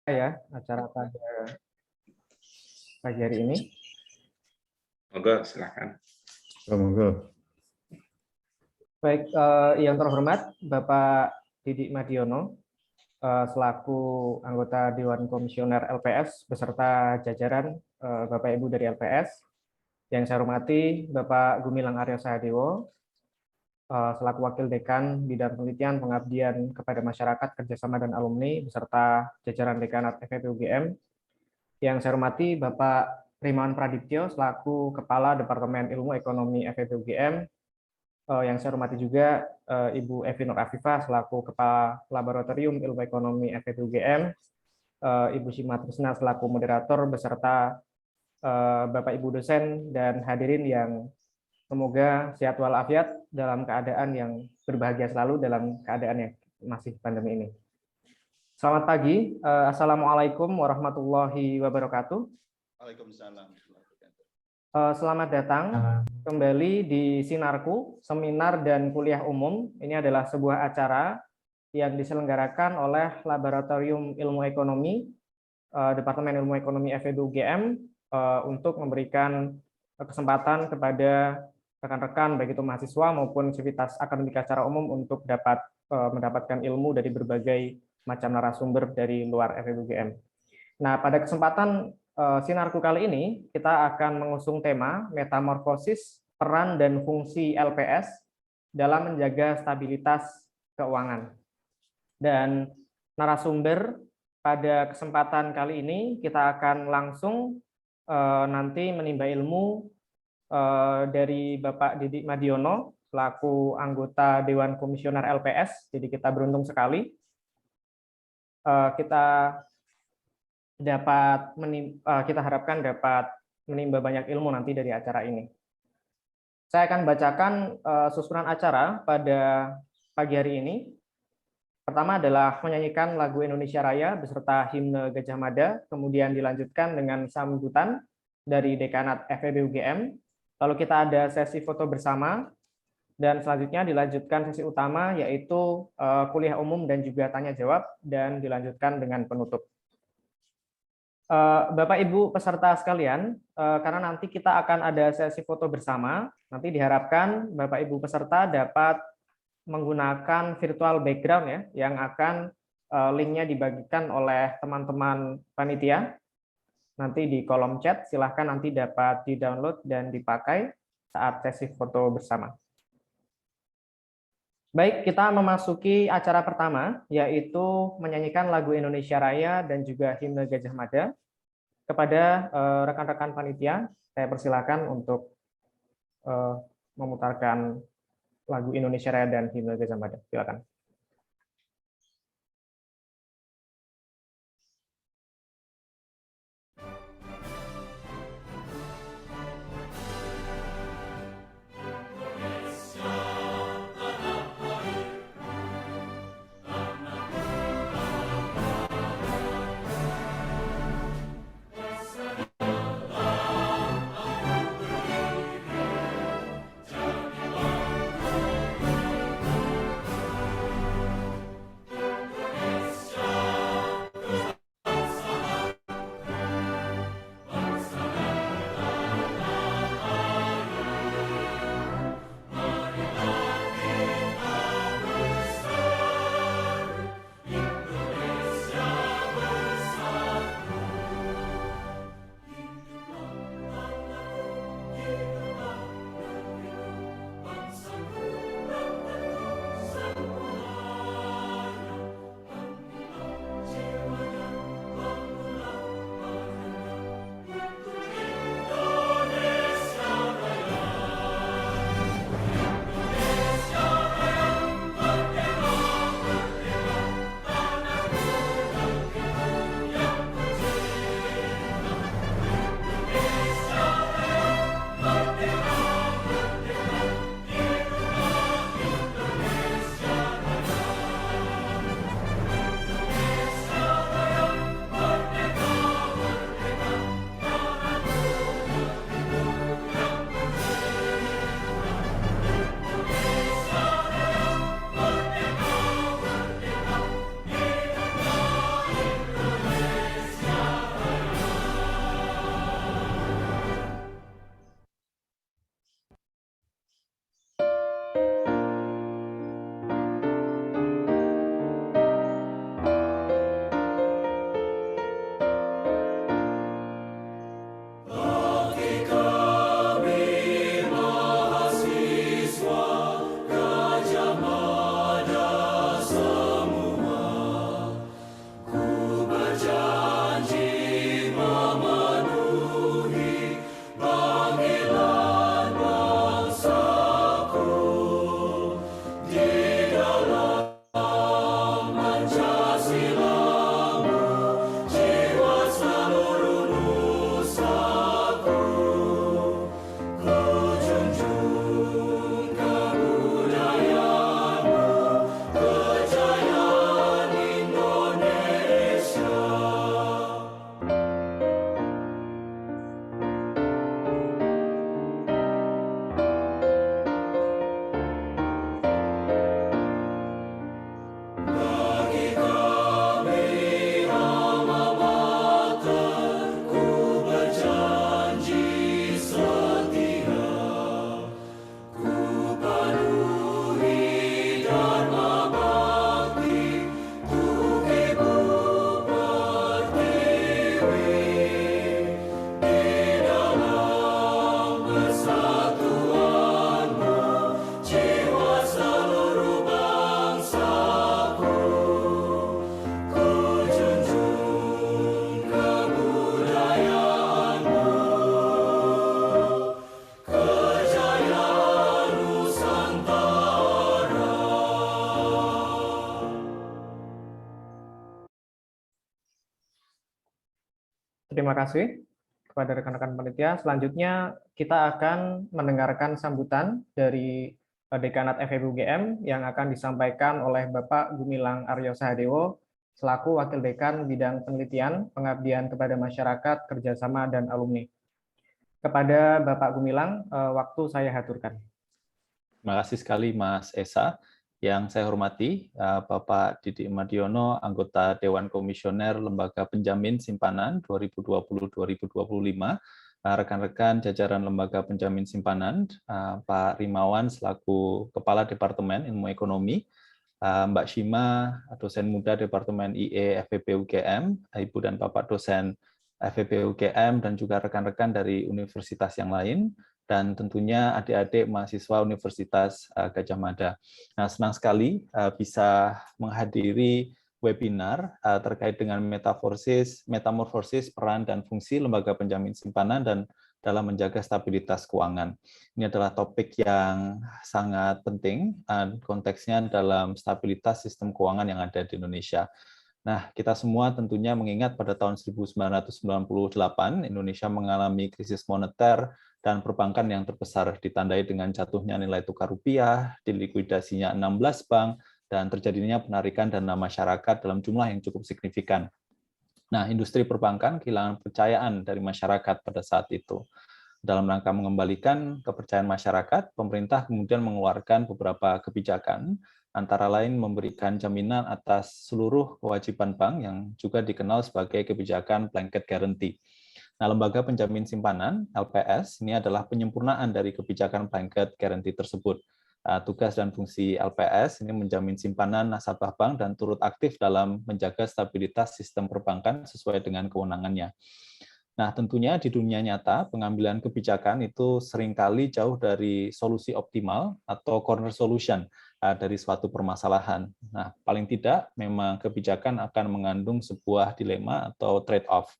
Ya acara pada pagi hari ini. Monggo, silakan. Monggo. Baik, yang terhormat Bapak Didik Madiono, selaku anggota Dewan Komisioner LPS beserta jajaran Bapak Ibu dari LPS. Yang saya hormati Bapak Gumilang Arya Sahadewo, selaku Wakil Dekan Bidang Penelitian Pengabdian kepada Masyarakat Kerjasama dan Alumni beserta jajaran Dekanat FEB UGM. Yang saya hormati Bapak Rimawan Pradiptyo selaku Kepala Departemen Ilmu Ekonomi FEB UGM. Yang saya hormati juga Ibu Evi Nur Afifah selaku Kepala Laboratorium Ilmu Ekonomi FEB UGM. Ibu Shima Trisna selaku moderator beserta Bapak Ibu dosen dan hadirin yang semoga sehat walafiat dalam keadaan yang berbahagia selalu dalam keadaan yang masih pandemi ini. Selamat pagi, Assalamualaikum warahmatullahi wabarakatuh. Waalaikumsalam. Selamat datang kembali di Sinarku, Seminar dan Kuliah Umum. Ini adalah sebuah acara yang diselenggarakan oleh Laboratorium Ilmu Ekonomi, Departemen Ilmu Ekonomi FEB UGM, untuk memberikan kesempatan kepada rekan-rekan baik itu mahasiswa maupun sivitas akademika secara umum untuk dapat mendapatkan ilmu dari berbagai macam narasumber dari luar FEB UGM. Nah, pada kesempatan Sinarku kali ini kita akan mengusung tema metamorfosis peran dan fungsi LPS dalam menjaga stabilitas keuangan. Dan narasumber pada kesempatan kali ini kita akan langsung nanti menimba ilmu dari Bapak Didik Madiono selaku anggota Dewan Komisioner LPS. Jadi kita beruntung sekali kita harapkan dapat menimba banyak ilmu nanti dari acara ini. Saya akan bacakan susunan acara pada pagi hari ini. Pertama adalah menyanyikan lagu Indonesia Raya beserta himne Gajah Mada, kemudian dilanjutkan dengan sambutan dari Dekanat FEB UGM. Lalu kita ada sesi foto bersama, dan selanjutnya dilanjutkan sesi utama yaitu kuliah umum dan juga tanya jawab, dan dilanjutkan dengan penutup. Bapak Ibu peserta sekalian, karena nanti kita akan ada sesi foto bersama, nanti diharapkan Bapak Ibu peserta dapat menggunakan virtual background ya, yang akan linknya dibagikan oleh teman-teman panitia. Nanti di kolom chat, silahkan nanti dapat di-download dan dipakai saat sesi foto bersama. Baik, kita memasuki acara pertama, yaitu menyanyikan lagu Indonesia Raya dan juga himne Gajah Mada. Kepada rekan-rekan panitia, saya persilakan untuk memutarkan lagu Indonesia Raya dan himne Gajah Mada. Silakan. Terima kasih kepada rekan-rekan panitia. Selanjutnya kita akan mendengarkan sambutan dari Dekanat FEB UGM yang akan disampaikan oleh Bapak Gumilang Aryo Sahadewo selaku Wakil Dekan Bidang Penelitian, Pengabdian kepada Masyarakat, Kerjasama, dan Alumni. Kepada Bapak Gumilang, waktu saya haturkan. Terima kasih sekali Mas Esa. Yang saya hormati Bapak Didik Madiono, anggota Dewan Komisioner Lembaga Penjamin Simpanan 2020-2025, rekan-rekan jajaran Lembaga Penjamin Simpanan, Pak Rimawan selaku Kepala Departemen Ilmu Ekonomi, Mbak Shima, dosen muda Departemen IE FEB UGM, Ibu dan Bapak dosen FEB UGM, dan juga rekan-rekan dari universitas yang lain, dan tentunya adik-adik mahasiswa Universitas Gadjah Mada. Nah, senang sekali bisa menghadiri webinar terkait dengan metamorfosis peran dan fungsi lembaga penjamin simpanan dan dalam menjaga stabilitas keuangan. Ini adalah topik yang sangat penting, konteksnya dalam stabilitas sistem keuangan yang ada di Indonesia. Nah, kita semua tentunya mengingat pada tahun 1998, Indonesia mengalami krisis moneter dan perbankan yang terbesar, ditandai dengan jatuhnya nilai tukar rupiah, dilikuidasinya 16 bank, dan terjadinya penarikan dana masyarakat dalam jumlah yang cukup signifikan. Nah, industri perbankan kehilangan kepercayaan dari masyarakat pada saat itu. Dalam rangka mengembalikan kepercayaan masyarakat, pemerintah kemudian mengeluarkan beberapa kebijakan, antara lain memberikan jaminan atas seluruh kewajiban bank yang juga dikenal sebagai kebijakan blanket guarantee. Nah, Lembaga Penjamin Simpanan, LPS, ini adalah penyempurnaan dari kebijakan blanket guarantee tersebut. Tugas dan fungsi LPS ini menjamin simpanan nasabah bank dan turut aktif dalam menjaga stabilitas sistem perbankan sesuai dengan kewenangannya. Nah, tentunya di dunia nyata, pengambilan kebijakan itu seringkali jauh dari solusi optimal atau corner solution dari suatu permasalahan. Nah, paling tidak, memang kebijakan akan mengandung sebuah dilema atau trade-off.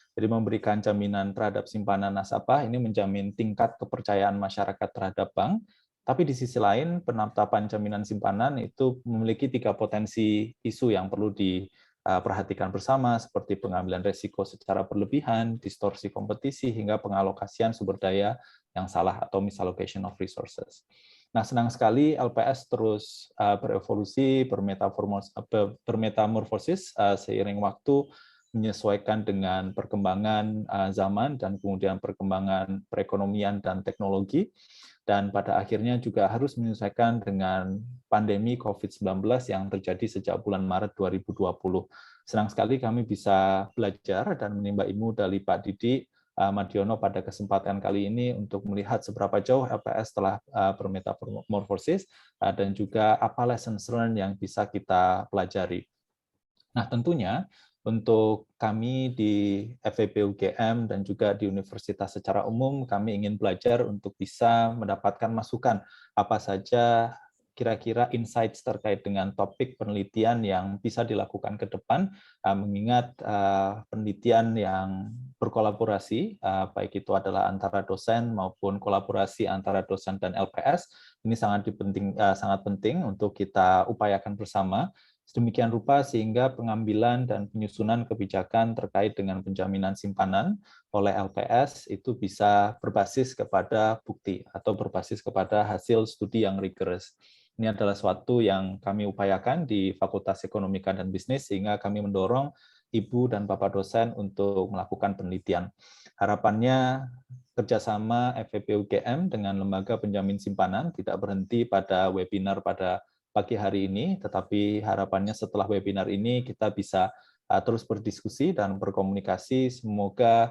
Jadi memberikan jaminan terhadap simpanan nasabah ini menjamin tingkat kepercayaan masyarakat terhadap bank, tapi di sisi lain penetapan jaminan simpanan itu memiliki 3 potensi isu yang perlu diperhatikan bersama, seperti pengambilan risiko secara berlebihan, distorsi kompetisi, hingga pengalokasian sumber daya yang salah atau misallocation of resources. Nah, senang sekali LPS terus berevolusi, bermetamorfosis seiring waktu, menyesuaikan dengan perkembangan zaman dan kemudian perkembangan perekonomian dan teknologi, dan pada akhirnya juga harus menyesuaikan dengan pandemi COVID-19 yang terjadi sejak bulan Maret 2020. Senang sekali kami bisa belajar dan menimba ilmu dari Pak Didik Madiono pada kesempatan kali ini untuk melihat seberapa jauh LPS telah bermetamorfosis dan juga apa lessons learned yang bisa kita pelajari. Nah, tentunya untuk kami di FEB UGM dan juga di universitas secara umum, kami ingin belajar untuk bisa mendapatkan masukan apa saja kira-kira insights terkait dengan topik penelitian yang bisa dilakukan ke depan, mengingat penelitian yang berkolaborasi, baik itu adalah antara dosen maupun kolaborasi antara dosen dan LPS, ini sangat penting untuk kita upayakan bersama. Sedemikian rupa sehingga pengambilan dan penyusunan kebijakan terkait dengan penjaminan simpanan oleh LPS itu bisa berbasis kepada bukti atau berbasis kepada hasil studi yang rigorous. Ini adalah suatu yang kami upayakan di Fakultas Ekonomika dan Bisnis sehingga kami mendorong Ibu dan Bapak dosen untuk melakukan penelitian. Harapannya kerjasama FEB UGM dengan Lembaga Penjamin Simpanan tidak berhenti pada webinar pada pagi hari ini, tetapi harapannya setelah webinar ini kita bisa terus berdiskusi dan berkomunikasi, semoga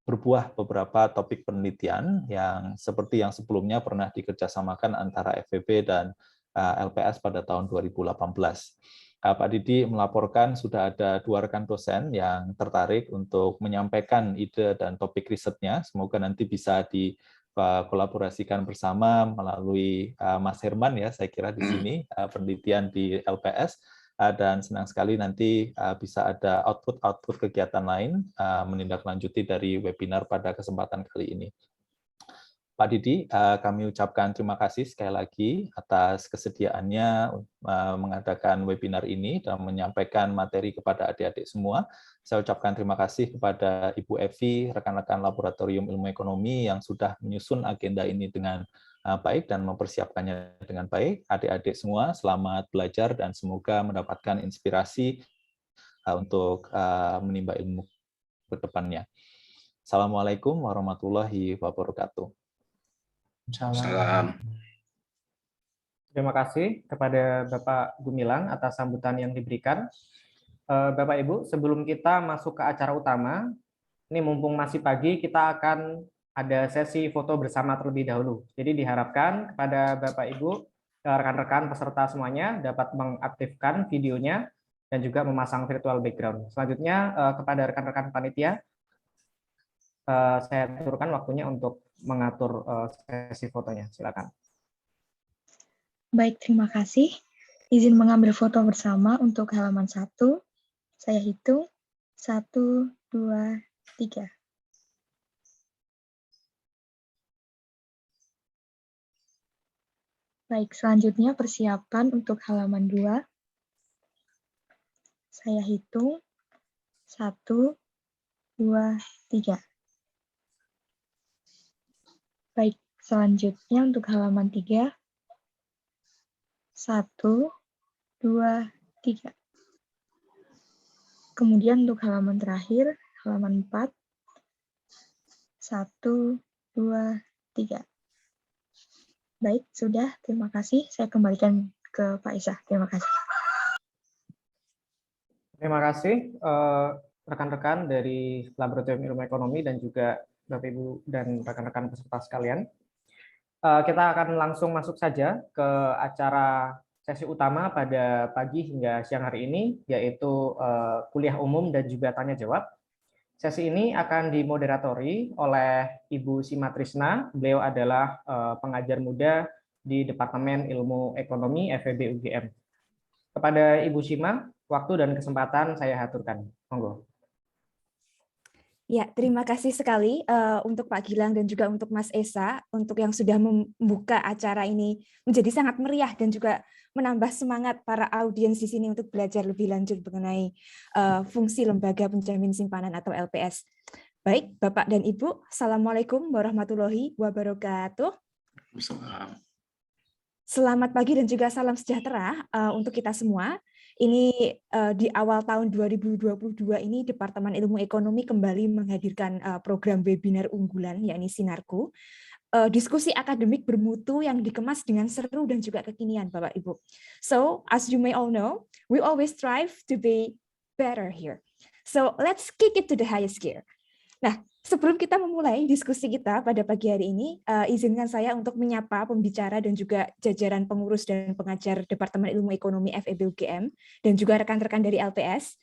berbuah beberapa topik penelitian yang seperti yang sebelumnya pernah dikerjasamakan antara FEB dan LPS pada tahun 2018. Pak Didi melaporkan sudah ada 2 rekan dosen yang tertarik untuk menyampaikan ide dan topik risetnya, semoga nanti bisa kolaborasikan bersama melalui Mas Herman ya, saya kira di sini penelitian di LPS, dan senang sekali nanti bisa ada output kegiatan lain menindaklanjuti dari webinar pada kesempatan kali ini. Pak Didi, kami ucapkan terima kasih sekali lagi atas kesediaannya mengadakan webinar ini dan menyampaikan materi kepada adik-adik semua. Saya ucapkan terima kasih kepada Ibu Evi, rekan-rekan Laboratorium Ilmu Ekonomi yang sudah menyusun agenda ini dengan baik dan mempersiapkannya dengan baik. Adik-adik semua, selamat belajar dan semoga mendapatkan inspirasi untuk menimba ilmu ke depannya. Assalamualaikum warahmatullahi wabarakatuh. Salam. Terima kasih kepada Bapak Gumilang atas sambutan yang diberikan. Bapak Ibu, sebelum kita masuk ke acara utama, ini mumpung masih pagi, kita akan ada sesi foto bersama terlebih dahulu. Jadi diharapkan kepada Bapak Ibu, rekan-rekan peserta semuanya dapat mengaktifkan videonya dan juga memasang virtual background. Selanjutnya kepada rekan-rekan panitia, saya aturkan waktunya untuk mengatur sesi fotonya. Silakan. Baik, terima kasih. Izin mengambil foto bersama untuk halaman 1. Saya hitung. 1, 2, 3. Baik, selanjutnya persiapan untuk halaman 2. Saya hitung. 1, 2, 3. Baik, selanjutnya untuk halaman 3. 1, 2, 3. Kemudian untuk halaman terakhir, halaman 4. 1, 2, 3. Baik, sudah. Terima kasih. Saya kembalikan ke Pak Isa. Terima kasih. Terima kasih rekan-rekan dari Laboratorium Ilmu Ekonomi dan juga Bapak Ibu dan rekan-rekan peserta sekalian. Kita akan langsung masuk saja ke acara sesi utama pada pagi hingga siang hari ini, yaitu kuliah umum dan juga tanya jawab. Sesi ini akan dimoderatori oleh Ibu Sima Trisna. Beliau adalah pengajar muda di Departemen Ilmu Ekonomi FEB UGM. Kepada Ibu Sima, waktu dan kesempatan saya haturkan. Monggo. Ya, terima kasih sekali untuk Pak Gilang dan juga untuk Mas Esa untuk yang sudah membuka acara ini menjadi sangat meriah dan juga menambah semangat para audiens di sini untuk belajar lebih lanjut mengenai fungsi Lembaga Penjamin Simpanan atau LPS. Baik, Bapak dan Ibu, Assalamualaikum warahmatullahi wabarakatuh. Selamat pagi dan juga salam sejahtera untuk kita semua. Ini di awal tahun 2022 ini Departemen Ilmu Ekonomi kembali menghadirkan program webinar unggulan, yakni Sinarku. Diskusi akademik bermutu yang dikemas dengan seru dan juga kekinian, Bapak Ibu. So, as you may all know, we always strive to be better here. So, let's kick it to the highest gear. Nah, sebelum kita memulai diskusi kita pada pagi hari ini, izinkan saya untuk menyapa pembicara dan juga jajaran pengurus dan pengajar Departemen Ilmu Ekonomi FEB UGM dan juga rekan-rekan dari LPS.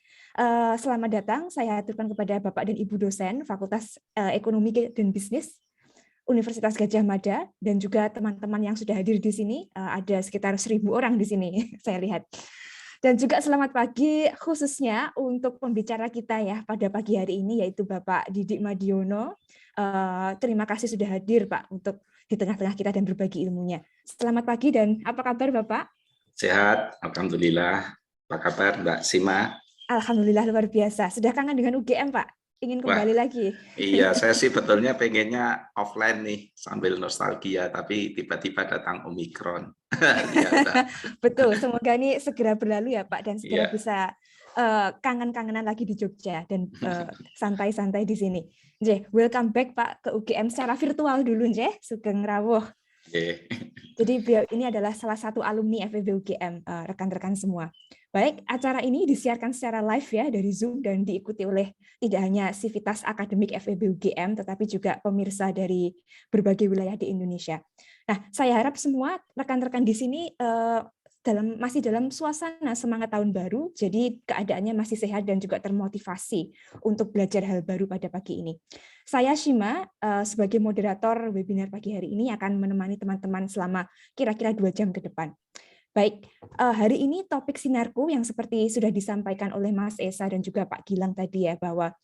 Selamat datang, saya aturkan kepada Bapak dan Ibu dosen Fakultas Ekonomi dan Bisnis Universitas Gadjah Mada dan juga teman-teman yang sudah hadir di sini, ada sekitar 1.000 orang di sini, saya lihat. Dan juga selamat pagi khususnya untuk pembicara kita ya pada pagi hari ini, yaitu Bapak Didik Madiono. Terima kasih sudah hadir Pak untuk di tengah-tengah kita dan berbagi ilmunya. Selamat pagi dan apa kabar Bapak? Sehat, alhamdulillah. Apa kabar Mbak Sima? Alhamdulillah luar biasa. Sudah kangen dengan UGM Pak? Ingin kembali lagi? Iya, saya sih betulnya pengennya offline nih sambil nostalgia, tapi tiba-tiba datang Omikron. Betul, semoga ini segera berlalu ya Pak dan segera bisa kangen-kangenan lagi di Jogja dan santai-santai di sini. Welcome back Pak ke UGM secara virtual dulu Sugeng rawuh. Jadi beliau ini adalah salah satu alumni FEB UGM, rekan-rekan semua. Baik, acara ini disiarkan secara live ya dari Zoom dan diikuti oleh tidak hanya sivitas akademik FEB UGM, tetapi juga pemirsa dari berbagai wilayah di Indonesia. Nah, saya harap semua rekan-rekan di sini masih dalam suasana semangat tahun baru, jadi keadaannya masih sehat dan juga termotivasi untuk belajar hal baru pada pagi ini. Saya Shima, sebagai moderator webinar pagi hari ini akan menemani teman-teman selama kira-kira 2 jam ke depan. Baik, hari ini topik sinarku yang seperti sudah disampaikan oleh Mas Esa dan juga Pak Gilang tadi ya, bahwa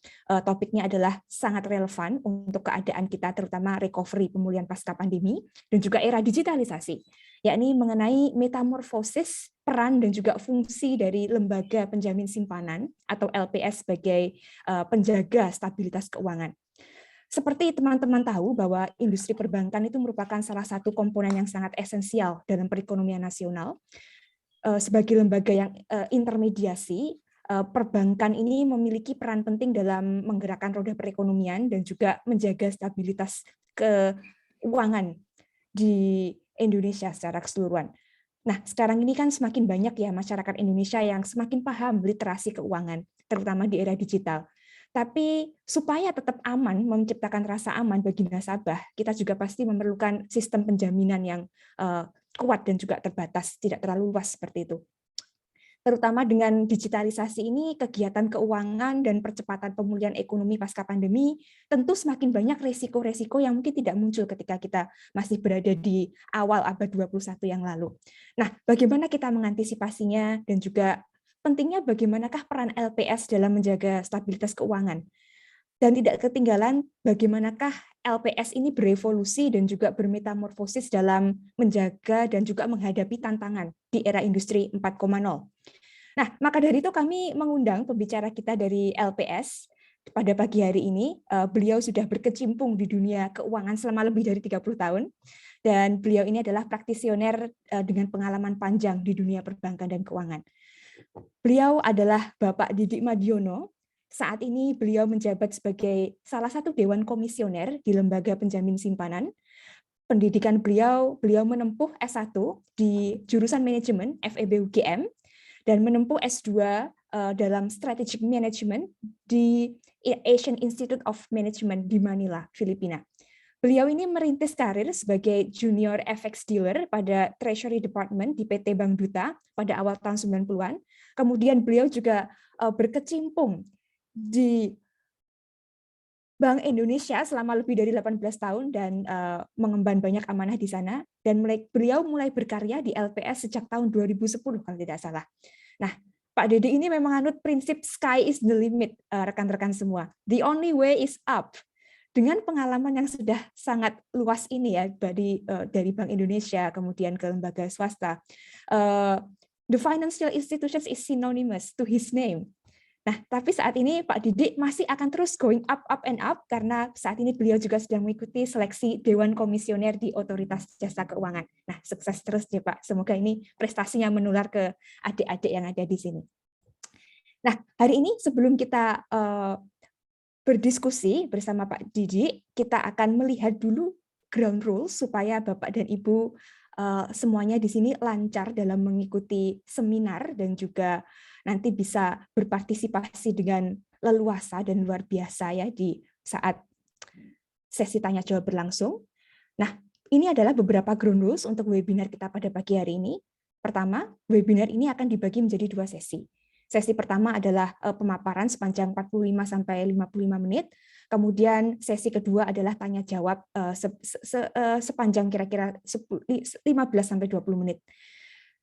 topiknya adalah sangat relevan untuk keadaan kita, terutama recovery pemulihan pasca pandemi dan juga era digitalisasi, yakni mengenai metamorfosis peran dan juga fungsi dari lembaga penjamin simpanan atau LPS sebagai penjaga stabilitas keuangan. Seperti teman-teman tahu bahwa industri perbankan itu merupakan salah satu komponen yang sangat esensial dalam perekonomian nasional. Sebagai lembaga yang intermediasi, perbankan ini memiliki peran penting dalam menggerakkan roda perekonomian dan juga menjaga stabilitas keuangan di Indonesia secara keseluruhan. Nah, sekarang ini kan semakin banyak ya masyarakat Indonesia yang semakin paham literasi keuangan, terutama di era digital. Tapi supaya tetap aman, menciptakan rasa aman bagi nasabah, kita juga pasti memerlukan sistem penjaminan yang kuat dan juga terbatas, tidak terlalu luas seperti itu. Terutama dengan digitalisasi ini, kegiatan keuangan dan percepatan pemulihan ekonomi pasca pandemi, tentu semakin banyak resiko-resiko yang mungkin tidak muncul ketika kita masih berada di awal abad 21 yang lalu. Nah, bagaimana kita mengantisipasinya dan juga pentingnya bagaimanakah peran LPS dalam menjaga stabilitas keuangan? Dan tidak ketinggalan bagaimanakah LPS ini berevolusi dan juga bermetamorfosis dalam menjaga dan juga menghadapi tantangan di era industri 4.0. Nah, maka dari itu kami mengundang pembicara kita dari LPS pada pagi hari ini. Beliau sudah berkecimpung di dunia keuangan selama lebih dari 30 tahun. Dan beliau ini adalah praktisioner dengan pengalaman panjang di dunia perbankan dan keuangan. Beliau adalah Bapak Didik Madiono. Saat ini beliau menjabat sebagai salah satu Dewan Komisioner di Lembaga Penjamin Simpanan. Pendidikan beliau menempuh S1 di jurusan Manajemen FEB UGM dan menempuh S2 dalam Strategic Management di Asian Institute of Management di Manila, Filipina. Beliau ini merintis karir sebagai junior FX dealer pada Treasury Department di PT Bank Duta pada awal tahun 90-an. Kemudian beliau juga berkecimpung di Bank Indonesia selama lebih dari 18 tahun dan mengemban banyak amanah di sana. Dan beliau mulai berkarya di LPS sejak tahun 2010 kalau tidak salah. Nah, Pak Dede ini memang anut prinsip sky is the limit, rekan-rekan semua. The only way is up. Dengan pengalaman yang sudah sangat luas ini ya dari Bank Indonesia kemudian ke lembaga swasta, the financial institutions is synonymous to his name. Nah, tapi saat ini Pak Didik masih akan terus going up and up karena saat ini beliau juga sedang mengikuti seleksi Dewan Komisioner di Otoritas Jasa Keuangan. Nah, sukses terus ya Pak. Semoga ini prestasinya menular ke adik-adik yang ada di sini. Nah, hari ini sebelum kita berdiskusi bersama Pak Didik, kita akan melihat dulu ground rules supaya Bapak dan Ibu semuanya di sini lancar dalam mengikuti seminar dan juga nanti bisa berpartisipasi dengan leluasa dan luar biasa ya di saat sesi tanya jawab berlangsung. Nah, ini adalah beberapa ground rules untuk webinar kita pada pagi hari ini. Pertama, webinar ini akan dibagi menjadi 2 sesi. Sesi pertama adalah pemaparan sepanjang 45-55 menit. Kemudian sesi kedua adalah tanya jawab sepanjang kira-kira 15-20 menit.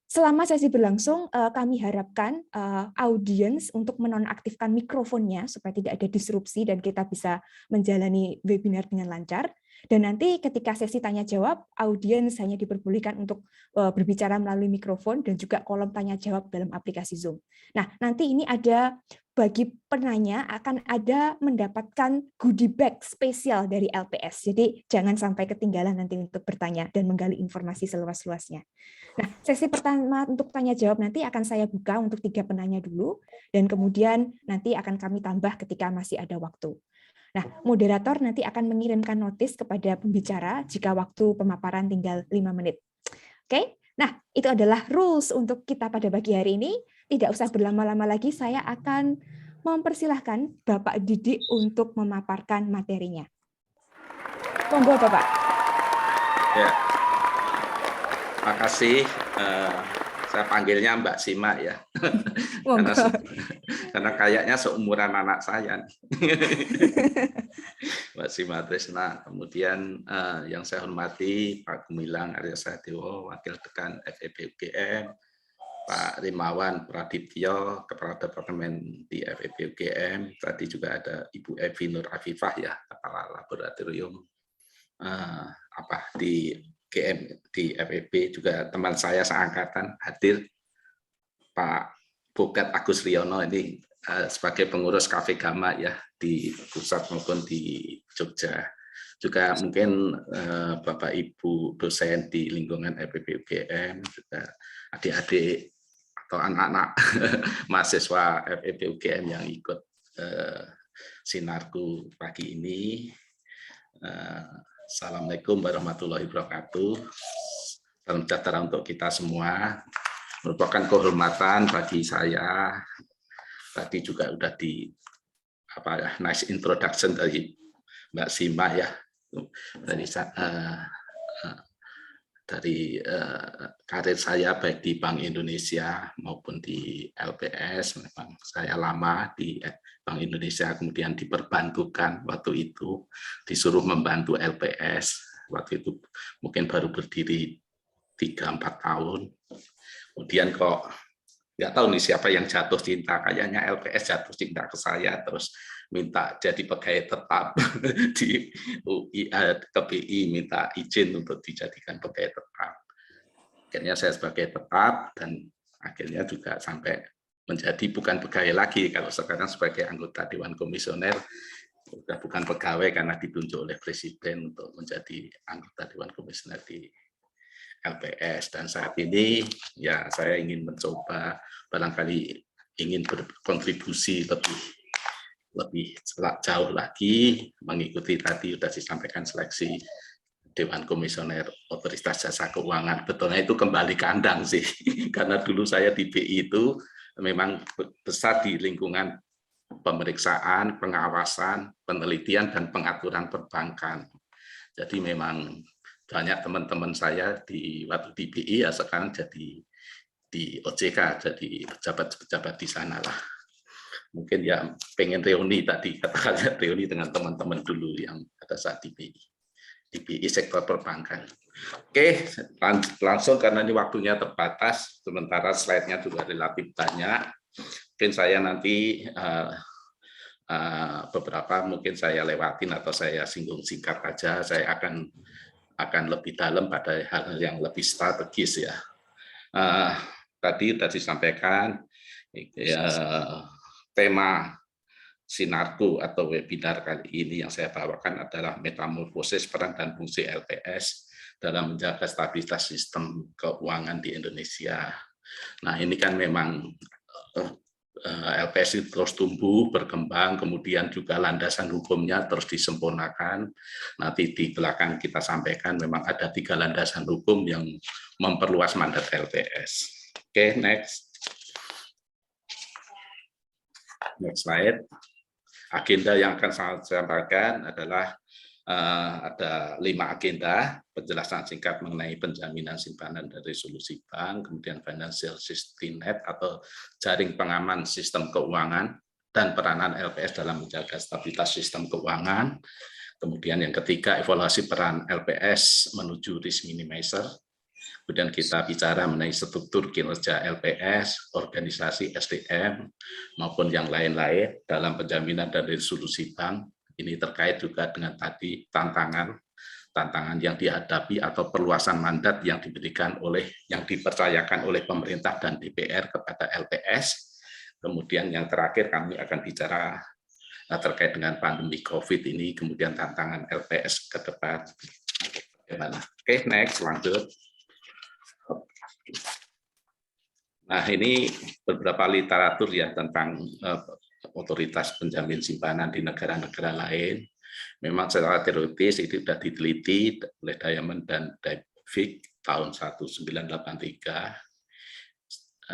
Selama sesi berlangsung, kami harapkan audiens untuk menonaktifkan mikrofonnya supaya tidak ada disrupsi dan kita bisa menjalani webinar dengan lancar. Dan nanti ketika sesi tanya-jawab, audiens hanya diperbolehkan untuk berbicara melalui mikrofon dan juga kolom tanya-jawab dalam aplikasi Zoom. Nah, nanti ini ada bagi penanya akan ada mendapatkan goodie bag spesial dari LPS. Jadi jangan sampai ketinggalan nanti untuk bertanya dan menggali informasi seluas-luasnya. Nah, sesi pertama untuk tanya-jawab nanti akan saya buka untuk 3 penanya dulu, dan kemudian nanti akan kami tambah ketika masih ada waktu. Nah, moderator nanti akan mengirimkan notis kepada pembicara jika waktu pemaparan tinggal 5 menit. Oke? Nah, itu adalah rules untuk kita pada pagi hari ini. Tidak usah berlama-lama lagi, saya akan mempersilahkan Bapak Didik untuk memaparkan materinya. Monggo, Bapak. Ya, terima kasih Saya panggilnya Mbak Sima ya. karena, Monggo. karena kayaknya seumuran anak saya. Mbak Sima Tresna. Kemudian yang saya hormati Pak Gumilang Arya Sadewo, Wakil Dekan FEB UGM, Pak Rimawan Pradiptyo, Kepala Departemen di FEB UGM. Tadi juga ada Ibu Evi Nur Afifah ya, Kepala Laboratorium di GM di FEB, juga teman saya seangkatan hadir, Pak Bogat Agus Riono ini sebagai pengurus Cafe Gama ya di pusat maupun di Jogja. Juga mungkin Bapak Ibu dosen di lingkungan FEB UGM, juga adik-adik atau anak-anak mahasiswa FEB UGM yang ikut sinarku pagi ini. Assalamualaikum warahmatullahi wabarakatuh. Salam sejahtera untuk kita semua. Merupakan kehormatan bagi saya. Tadi juga udah nice introduction dari Mbak Sima ya. Dari karir saya baik di Bank Indonesia maupun di LPS, memang saya lama di Bank Indonesia, kemudian diperbantukan waktu itu, disuruh membantu LPS, waktu itu mungkin baru berdiri 3-4 tahun, kemudian kok nggak tahu nih siapa yang jatuh cinta, kayaknya LPS jatuh cinta ke saya, terus minta jadi pegawai tetap di UI, ke BI, minta izin untuk dijadikan pegawai tetap. Akhirnya saya sebagai tetap, dan akhirnya juga sampai menjadi bukan pegawai lagi, kalau sekarang sebagai anggota Dewan Komisioner, sudah bukan pegawai karena ditunjuk oleh Presiden untuk menjadi anggota Dewan Komisioner di LPS. Dan saat ini ya saya ingin mencoba, barangkali ingin berkontribusi lebih jauh lagi, mengikuti tadi sudah disampaikan seleksi Dewan Komisioner Otoritas Jasa Keuangan. Betulnya itu kembali kandang sih, karena dulu saya di BI itu memang besar di lingkungan pemeriksaan, pengawasan, penelitian, dan pengaturan perbankan. Jadi memang banyak teman-teman saya waktu di BI ya sekarang jadi di OJK, jadi pejabat-pejabat di sana lah. Mungkin ya pengen reuni tadi, katakanlah reuni dengan teman-teman dulu yang pada saat di BI sektor perbankan. Oke, langsung karena ini waktunya terbatas, sementara slide-nya juga relatif banyak. Mungkin saya nanti beberapa mungkin saya lewatin atau saya singgung singkat aja. Saya akan lebih dalam pada hal-hal yang lebih strategis ya. Tadi sudah disampaikan ya, tema sinarku atau webinar kali ini yang saya bawakan adalah metamorfosis peran dan fungsi LPS dalam menjaga stabilitas sistem keuangan di Indonesia. Nah, ini kan memang LPS itu terus tumbuh, berkembang, kemudian juga landasan hukumnya terus disempurnakan. Nanti di belakang kita sampaikan memang ada 3 landasan hukum yang memperluas mandat LPS. Oke, next. Next slide. Agenda yang akan saya sampaikan adalah ada 5 agenda, penjelasan singkat mengenai penjaminan simpanan dan resolusi bank, kemudian financial safety net atau jaring pengaman sistem keuangan, dan peranan LPS dalam menjaga stabilitas sistem keuangan. Kemudian yang ketiga, evaluasi peran LPS menuju risk minimizer. Kemudian kita bicara mengenai struktur kinerja LPS, organisasi SDM, maupun yang lain-lain dalam penjaminan dan resolusi bank. Ini terkait juga dengan tadi tantangan yang dihadapi atau perluasan mandat yang dipercayakan oleh pemerintah dan DPR kepada LPS. Kemudian yang terakhir kami akan bicara terkait dengan pandemi COVID ini, kemudian tantangan LPS ke depan. Bagaimana? Oke, next, lanjut. Nah, ini beberapa literatur ya tentang otoritas penjamin simpanan di negara-negara lain. Memang secara teoritis itu sudah diteliti oleh Diamond dan Davick tahun 1983,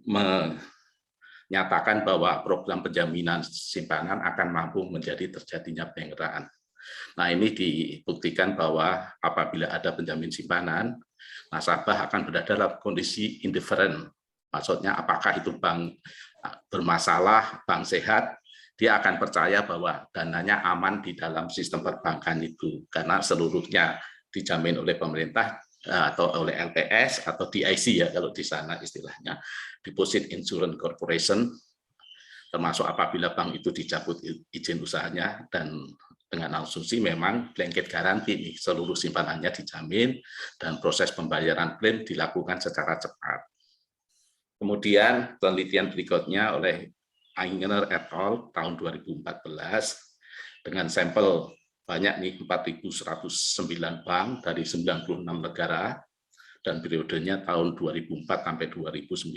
menyatakan bahwa program penjaminan simpanan akan mampu menjadi terjadinya bank run. Nah, ini dibuktikan bahwa apabila ada penjamin simpanan, nasabah akan berada dalam kondisi indifferent. Maksudnya apakah itu bank bermasalah, bank sehat, dia akan percaya bahwa dananya aman di dalam sistem perbankan itu, karena seluruhnya dijamin oleh pemerintah atau oleh LPS atau DIC ya kalau di sana istilahnya, Deposit Insurance Corporation, termasuk apabila bank itu dicabut izin usahanya, dan dengan asumsi memang blanket garansi nih, seluruh simpanannya dijamin dan proses pembayaran klaim dilakukan secara cepat. Kemudian penelitian berikutnya oleh Eigner et al. Tahun 2014 dengan sampel banyak nih 4.109 bank dari 96 negara dan periodenya tahun 2004 sampai 2009.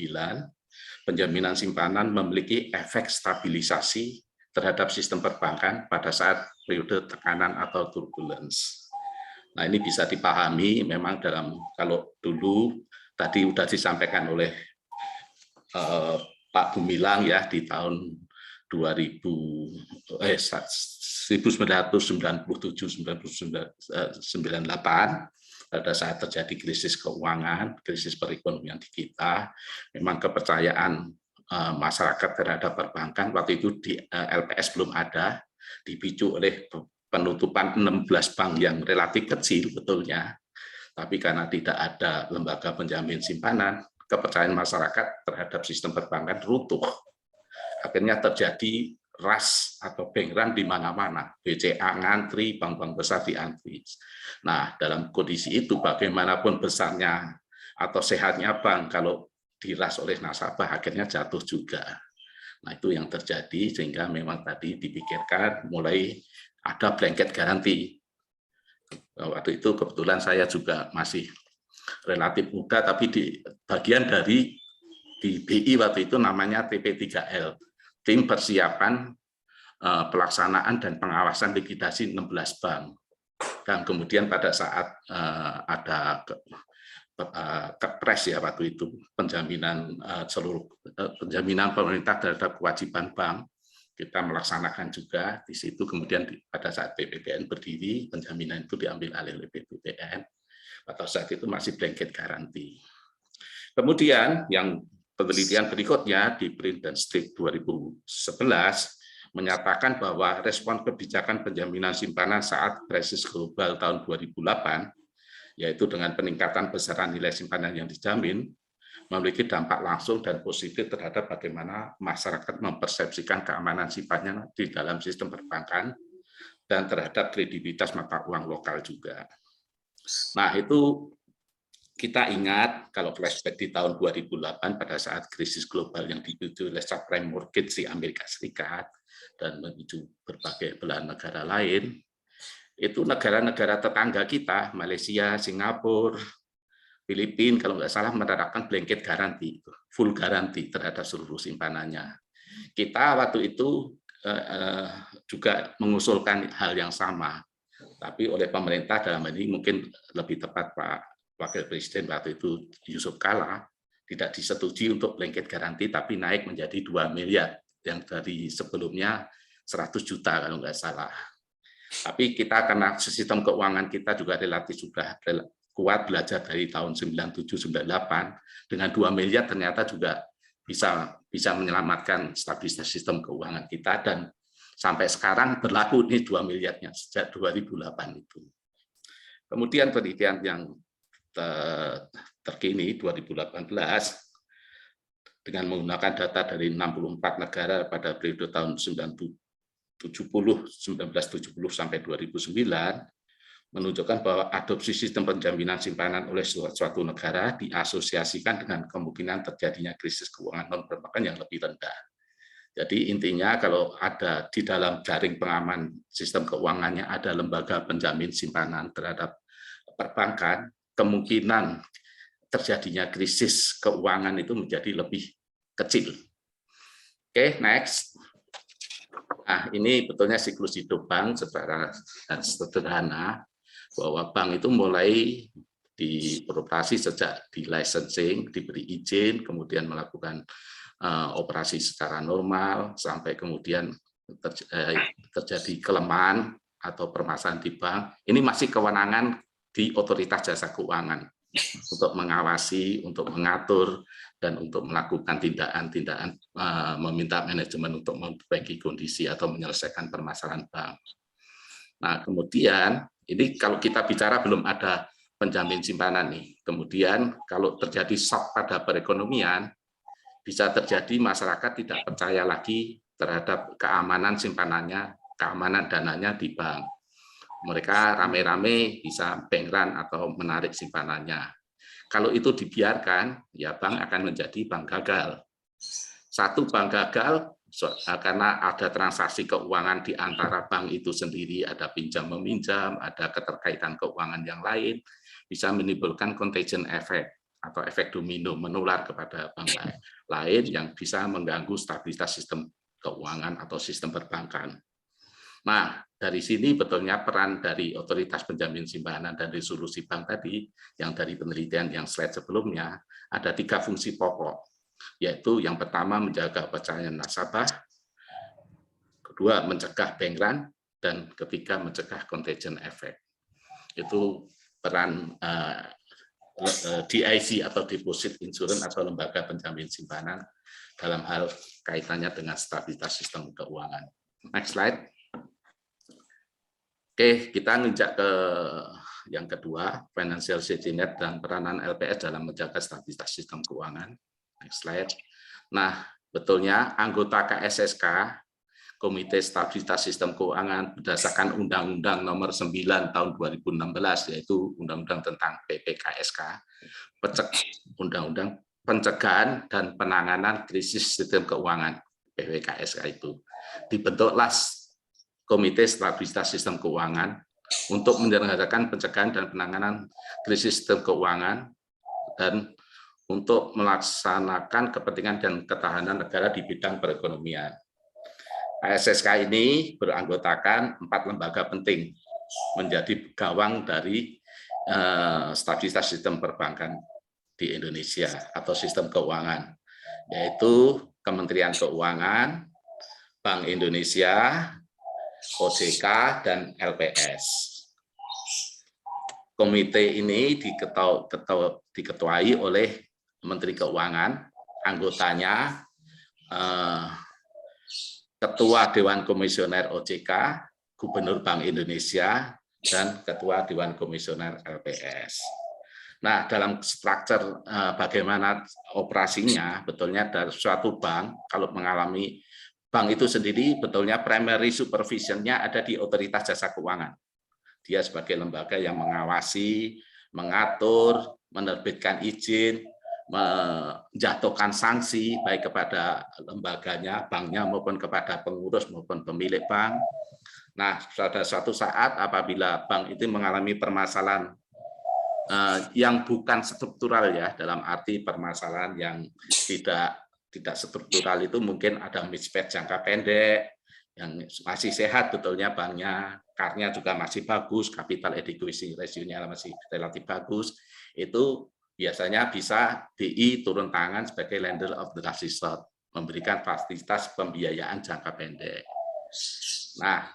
Penjaminan simpanan memiliki efek stabilisasi terhadap sistem perbankan pada saat periode tekanan atau turbulence. Nah, ini bisa dipahami memang dalam, kalau dulu tadi sudah disampaikan oleh Pak Gumilang ya di tahun 1997-98 pada saat terjadi krisis keuangan, krisis perekonomian di kita, memang kepercayaan masyarakat terhadap perbankan waktu itu di LPS belum ada, dipicu oleh penutupan 16 bank yang relatif kecil betulnya, tapi karena tidak ada lembaga penjamin simpanan, kepercayaan masyarakat terhadap sistem perbankan runtuh. Akhirnya terjadi rush atau bank run di mana-mana. BCA ngantri, bank-bank besar diantri. Nah, dalam kondisi itu bagaimanapun besarnya atau sehatnya bank, kalau diras oleh nasabah akhirnya jatuh juga. Nah, itu yang terjadi sehingga memang tadi dipikirkan mulai ada blanket garansi. Waktu itu kebetulan saya juga masih relatif muda, tapi di bagian dari di BI waktu itu namanya TP3L, tim persiapan pelaksanaan dan pengawasan likuidasi 16 bank. Dan kemudian pada saat ada kepres ya waktu itu penjaminan seluruh penjaminan pemerintah terhadap kewajiban bank, kita melaksanakan juga di situ. Kemudian pada saat BPPN berdiri, penjaminan itu diambil alih oleh BPPN. Atau saat itu masih blanket garansi. Kemudian yang penelitian berikutnya di Print dan Street 2011 menyatakan bahwa respon kebijakan penjaminan simpanan saat krisis global tahun 2008, yaitu dengan peningkatan besaran nilai simpanan yang dijamin, memiliki dampak langsung dan positif terhadap bagaimana masyarakat mempersepsikan keamanan simpanan di dalam sistem perbankan dan terhadap kredibilitas mata uang lokal juga. Nah, itu kita ingat kalau flashback di tahun 2008 pada saat krisis global yang dipicu oleh subprime mortgage di Amerika Serikat dan menuju berbagai belahan negara lain, itu negara-negara tetangga kita, Malaysia, Singapura, Filipina, kalau nggak salah menerapkan blanket garansi, full garansi terhadap seluruh simpanannya. Kita waktu itu juga mengusulkan hal yang sama. Tapi oleh pemerintah dalam ini mungkin lebih tepat Pak Wakil Presiden waktu itu Yusuf Kala tidak disetujui untuk blanket garansi, tapi naik menjadi 2 miliar yang dari sebelumnya 100 juta kalau nggak salah. Tapi kita karena sistem keuangan kita juga relatif sudah kuat, belajar dari tahun 97-98 dengan 2 miliar ternyata juga bisa menyelamatkan stabilitas sistem keuangan kita, dan sampai sekarang berlaku ini 2 miliarnya sejak 2008 itu. Kemudian penelitian yang terkini 2018 dengan menggunakan data dari 64 negara pada periode tahun 1970 sampai 2009 menunjukkan bahwa adopsi sistem penjaminan simpanan oleh suatu negara diasosiasikan dengan kemungkinan terjadinya krisis keuangan non-perbankan yang lebih rendah. Jadi intinya kalau ada di dalam jaring pengaman sistem keuangannya ada lembaga penjamin simpanan terhadap perbankan, kemungkinan terjadinya krisis keuangan itu menjadi lebih kecil. Oke, next. Nah, ini betulnya siklus hidup bank secara sederhana, bahwa bank itu mulai beroperasi sejak di licensing, diberi izin, kemudian melakukan operasi secara normal, sampai kemudian terjadi kelemahan atau permasalahan di bank. Ini masih kewenangan di Otoritas Jasa Keuangan. untuk mengawasi, untuk mengatur, dan untuk melakukan tindakan-tindakan meminta manajemen untuk memperbaiki kondisi atau menyelesaikan permasalahan bank. Nah, kemudian ini kalau kita bicara belum ada penjamin simpanan nih. Kemudian kalau terjadi shock pada perekonomian, bisa terjadi masyarakat tidak percaya lagi terhadap keamanan simpanannya, keamanan dananya di bank. Mereka rame-rame bisa bank run atau menarik simpanannya. Kalau itu dibiarkan, ya bank akan menjadi bank gagal. Satu bank gagal karena ada transaksi keuangan di antara bank itu sendiri, ada pinjam-meminjam, ada keterkaitan keuangan yang lain, bisa menimbulkan contagion effect atau efek domino menular kepada bank lain yang bisa mengganggu stabilitas sistem keuangan atau sistem perbankan. Nah, dari sini betulnya peran dari otoritas penjamin simpanan dan resolusi bank tadi, yang dari penelitian yang slide sebelumnya, ada 3 fungsi pokok, yaitu yang pertama menjaga kepercayaan nasabah, kedua mencegah bank run, dan ketiga mencegah contagion effect. Itu peran DIC atau Deposit Insurance atau lembaga penjamin simpanan dalam hal kaitannya dengan stabilitas sistem keuangan. Next slide. Oke, kita nginjak ke yang kedua, financial safety net dan peranan LPS dalam menjaga stabilitas sistem keuangan. Next slide. Nah, betulnya anggota KSSK, Komite Stabilitas Sistem Keuangan, berdasarkan Undang-Undang Nomor 9 Tahun 2016, yaitu Undang-Undang tentang PPKSK, Undang-Undang Pencegahan dan Penanganan Krisis Sistem Keuangan, PPKSK itu. Dibentuklah Komite Stabilitas Sistem Keuangan untuk menyelenggarakan pencegahan dan penanganan krisis sistem keuangan dan untuk melaksanakan kepentingan dan ketahanan negara di bidang perekonomian. KSSK ini beranggotakan 4 lembaga penting menjadi gawang dari stabilitas sistem perbankan di Indonesia atau sistem keuangan, yaitu Kementerian Keuangan, Bank Indonesia, OJK, dan LPS. Komite ini diketuai oleh Menteri Keuangan, anggotanya Ketua Dewan Komisioner OJK, Gubernur Bank Indonesia, dan Ketua Dewan Komisioner LPS. Nah, dalam struktur bagaimana operasinya, betulnya dari suatu bank, kalau mengalami bank itu sendiri, betulnya primary supervision-nya ada di Otoritas Jasa Keuangan. Dia sebagai lembaga yang mengawasi, mengatur, menerbitkan izin, menjatuhkan sanksi, baik kepada lembaganya, banknya, maupun kepada pengurus maupun pemilik bank. Nah, pada suatu saat apabila bank itu mengalami permasalahan yang bukan struktural ya, dalam arti permasalahan yang tidak struktural itu mungkin ada mismatch jangka pendek, yang masih sehat betulnya banknya, CAR-nya juga masih bagus, capital adequacy ratio-nya masih relatif bagus, itu biasanya bisa BI turun tangan sebagai lender of the last resort, memberikan fasilitas pembiayaan jangka pendek. Nah,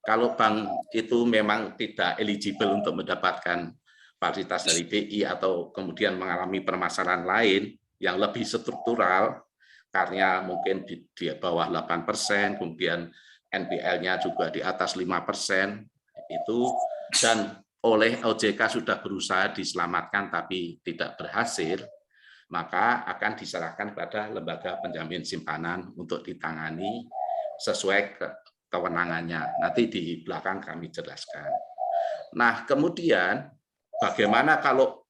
kalau bank itu memang tidak eligible untuk mendapatkan fasilitas dari BI atau kemudian mengalami permasalahan lain yang lebih struktural, karena mungkin di bawah 8%, kemudian NPL-nya juga di atas 5%, itu, dan oleh OJK sudah berusaha diselamatkan tapi tidak berhasil, maka akan diserahkan kepada lembaga penjamin simpanan untuk ditangani sesuai kewenangannya. Nanti di belakang kami jelaskan. Nah, kemudian bagaimana kalau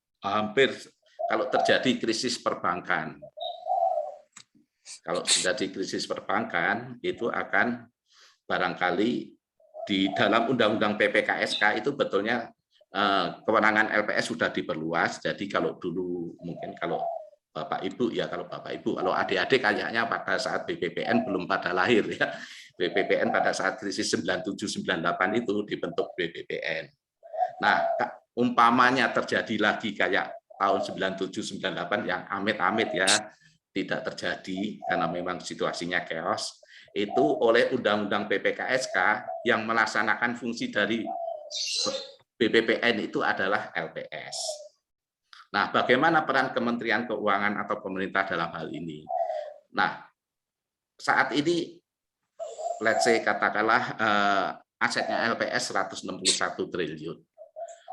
terjadi krisis perbankan? Kalau terjadi krisis perbankan, itu akan barangkali di dalam Undang-Undang PPKSK itu betulnya kewenangan LPS sudah diperluas. Jadi kalau dulu mungkin kalau Bapak Ibu ya, kalau adik-adik kayaknya pada saat BPPN belum pada lahir ya. BPPN pada saat krisis 97-98 itu dibentuk BPPN. Nah, umpamanya terjadi lagi kayak tahun 97-98 yang amit-amit ya tidak terjadi karena memang situasinya chaos, itu oleh Undang-Undang PPKSK yang melaksanakan fungsi dari BPPN itu adalah LPS. Nah, bagaimana peran Kementerian Keuangan atau pemerintah dalam hal ini? Nah, saat ini, let's say katakanlah asetnya LPS 161 triliun.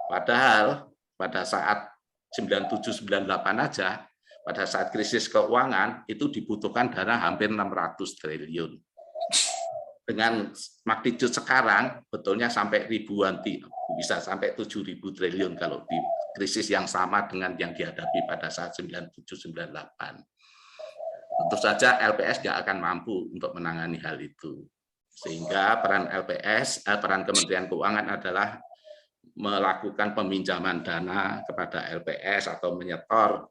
Padahal pada saat 97-98 aja, pada saat krisis keuangan itu dibutuhkan dana hampir 600 triliun. Dengan magnitudo sekarang, betulnya sampai ribuan, bisa sampai 7.000 triliun kalau di krisis yang sama dengan yang dihadapi pada saat 97-98. Tentu saja LPS nggak akan mampu untuk menangani hal itu. Sehingga peran LPS, peran Kementerian Keuangan adalah melakukan peminjaman dana kepada LPS atau menyetor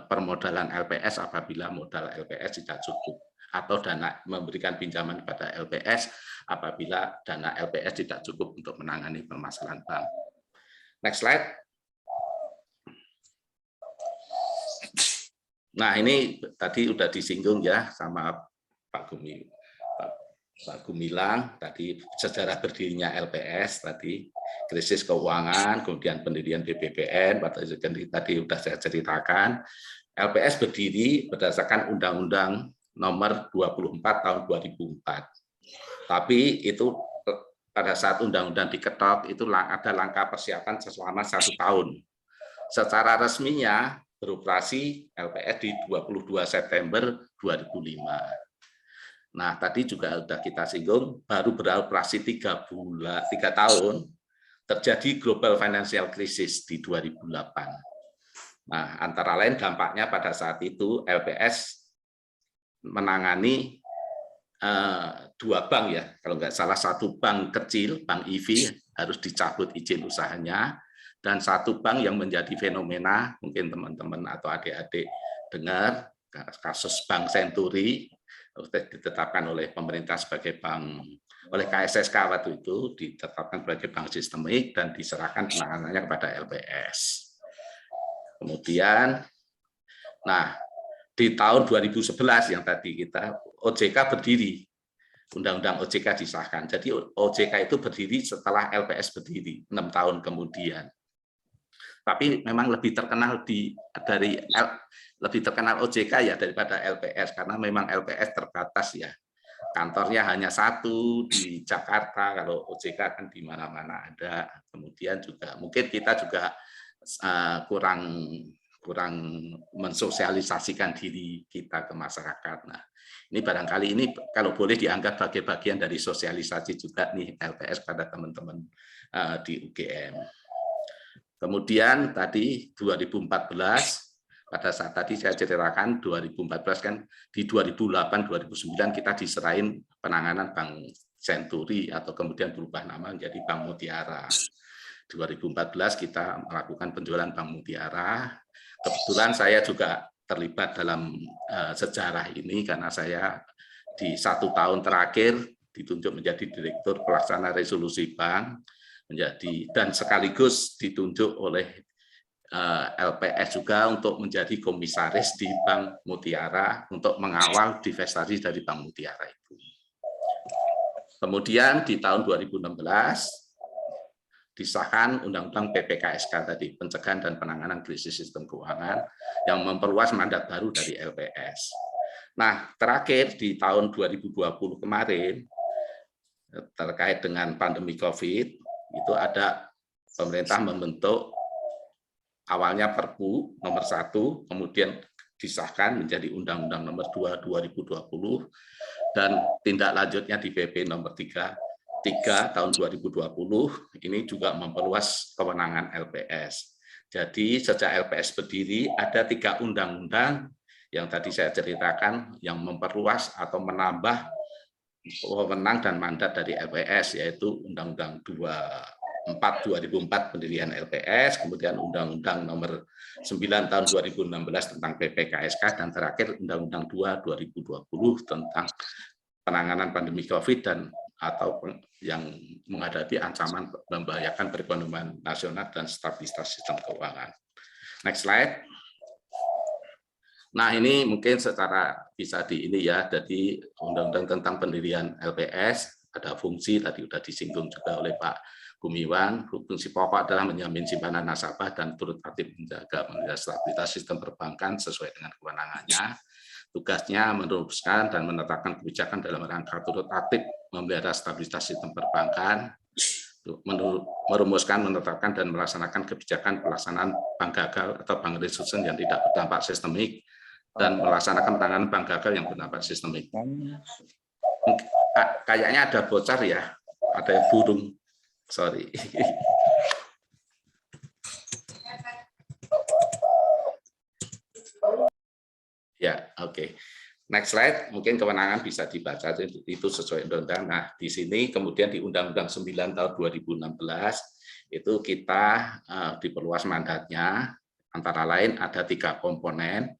permodalan LPS apabila modal LPS tidak cukup, atau dana memberikan pinjaman kepada LPS apabila dana LPS tidak cukup untuk menangani permasalahan bank. Next slide. Nah, ini tadi sudah disinggung ya sama Pak Gumilang tadi, sejarah berdirinya LPS tadi, krisis keuangan, kemudian pendirian BPPN, tadi sudah saya ceritakan. LPS berdiri berdasarkan Undang-Undang Nomor 24 Tahun 2004. Tapi itu pada saat undang-undang diketok itu ada langkah persiapan selama 1 tahun. Secara resminya beroperasi LPS di 22 September 2005. Nah, tadi juga sudah kita singgung, baru beroperasi 3 tahun, terjadi global financial crisis di 2008. Nah, antara lain dampaknya pada saat itu LPS menangani 2 bank ya, kalau nggak salah 1 bank kecil, Bank IV harus dicabut izin usahanya, dan 1 bank yang menjadi fenomena, mungkin teman-teman atau adik-adik dengar, kasus Bank Senturi, ditetapkan oleh pemerintah sebagai bank, oleh KSSK waktu itu, ditetapkan sebagai bank sistemik dan diserahkan penanganannya kepada LPS. Kemudian, nah, di tahun 2011 yang tadi kita, OJK berdiri, Undang-Undang OJK disahkan. Jadi OJK itu berdiri setelah LPS berdiri, 6 tahun kemudian. Tapi memang lebih terkenal lebih terkenal OJK ya daripada LPS, karena memang LPS terbatas ya. Kantornya hanya 1 di Jakarta, kalau OJK kan di mana-mana ada. Kemudian juga mungkin kita juga kurang mensosialisasikan diri kita ke masyarakat. Nah, ini barangkali ini kalau boleh dianggap sebagai bagian dari sosialisasi juga nih LPS pada teman-teman di UGM. Kemudian tadi 2014, pada saat tadi saya ceritakan 2014 kan, di 2008-2009 kita diserahin penanganan Bank Senturi atau kemudian berubah nama menjadi Bank Mutiara. 2014 kita melakukan penjualan Bank Mutiara. Kebetulan saya juga terlibat dalam sejarah ini karena saya di 1 tahun terakhir ditunjuk menjadi Direktur Pelaksana Resolusi Bank, dan sekaligus ditunjuk oleh LPS juga untuk menjadi komisaris di Bank Mutiara untuk mengawal divestasi dari Bank Mutiara itu. Kemudian di tahun 2016 disahkan Undang-Undang PPKSK tadi, Pencegahan dan Penanganan Krisis Sistem Keuangan, yang memperluas mandat baru dari LPS. Nah, terakhir di tahun 2020 kemarin, terkait dengan pandemi COVID, itu ada pemerintah membentuk awalnya Perpu nomor 1, kemudian disahkan menjadi Undang-Undang nomor 2 2020, dan tindak lanjutnya di PP nomor 3 tahun 2020, ini juga memperluas kewenangan LPS. Jadi sejak LPS berdiri ada 3 undang-undang yang tadi saya ceritakan yang memperluas atau menambah wewenang dan mandat dari LPS, yaitu Undang-Undang 2004 pendirian LPS, kemudian Undang-Undang nomor 9 tahun 2016 tentang PPKSK, dan terakhir Undang-Undang 2 2020 tentang penanganan pandemi COVID dan atau yang menghadapi ancaman membahayakan perekonomian nasional dan stabilitas sistem keuangan. Next slide. Nah, ini mungkin secara bisa ini ya, jadi Undang-Undang tentang pendirian LPS ada fungsi tadi sudah disinggung juga oleh Pak Gumiwang, fungsi pokok adalah menjamin simpanan nasabah dan turut aktif menjaga stabilitas sistem perbankan sesuai dengan kewenangannya. Tugasnya meneruskan dan menetapkan kebijakan dalam rangka turut aktif memelihara stabilitas sistem perbankan, merumuskan, menetapkan, dan melaksanakan kebijakan pelaksanaan bank gagal atau bank resolution yang tidak berdampak sistemik, dan melaksanakan penanganan bank gagal yang berdampak sistemik. Kayaknya ada bocor ya, ada burung. Sorry. Ya, oke. Next slide, mungkin kewenangan bisa dibaca, itu sesuai undang-undang. Nah, di sini kemudian di Undang-Undang 9 tahun 2016, itu kita diperluas mandatnya, antara lain ada 3 komponen,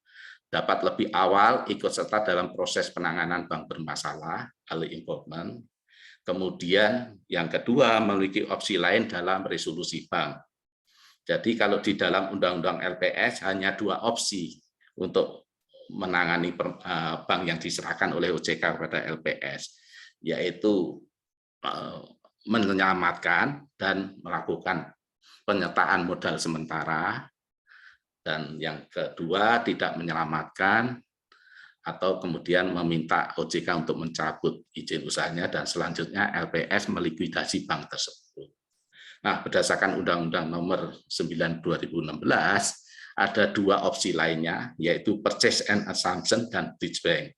dapat lebih awal ikut serta dalam proses penanganan bank bermasalah, early involvement. Kemudian yang kedua, memiliki opsi lain dalam resolusi bank. Jadi kalau di dalam Undang-Undang LPS hanya 2 opsi untuk menangani bank yang diserahkan oleh OJK kepada LPS, yaitu menyelamatkan dan melakukan penyertaan modal sementara, dan yang kedua tidak menyelamatkan atau kemudian meminta OJK untuk mencabut izin usahanya dan selanjutnya LPS melikuidasi bank tersebut. Nah, berdasarkan Undang-Undang Nomor 9 2016 ada 2 opsi lainnya, yaitu purchase and assumption dan bridge bank.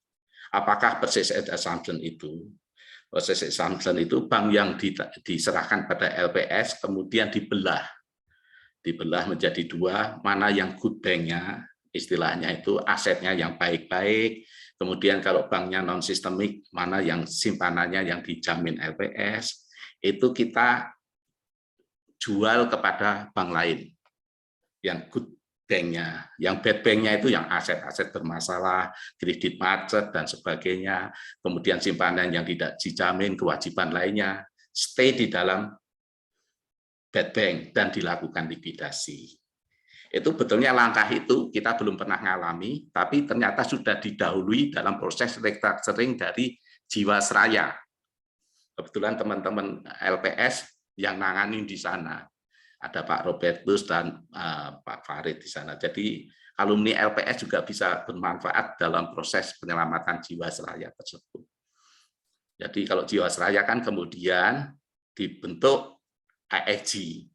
Apakah purchase and assumption itu? Purchase and assumption itu bank yang diserahkan pada LPS kemudian dibelah menjadi 2, mana yang good banknya, istilahnya itu asetnya yang baik-baik, kemudian kalau banknya non-sistemik, mana yang simpanannya yang dijamin LPS, itu kita jual kepada bank lain, yang good banknya, yang bad banknya itu yang aset-aset bermasalah, kredit macet, dan sebagainya, kemudian simpanan yang tidak dijamin, kewajiban lainnya, stay di dalam bad bank dan dilakukan likuidasi. Itu betulnya langkah itu kita belum pernah ngalami, tapi ternyata sudah didahului dalam proses restructuring dari Jiwasraya. Kebetulan teman-teman LPS yang nanganin di sana. Ada Pak Robertus dan Pak Farid di sana. Jadi alumni LPS juga bisa bermanfaat dalam proses penyelamatan Jiwasraya tersebut. Jadi kalau Jiwasraya kan kemudian dibentuk AEG,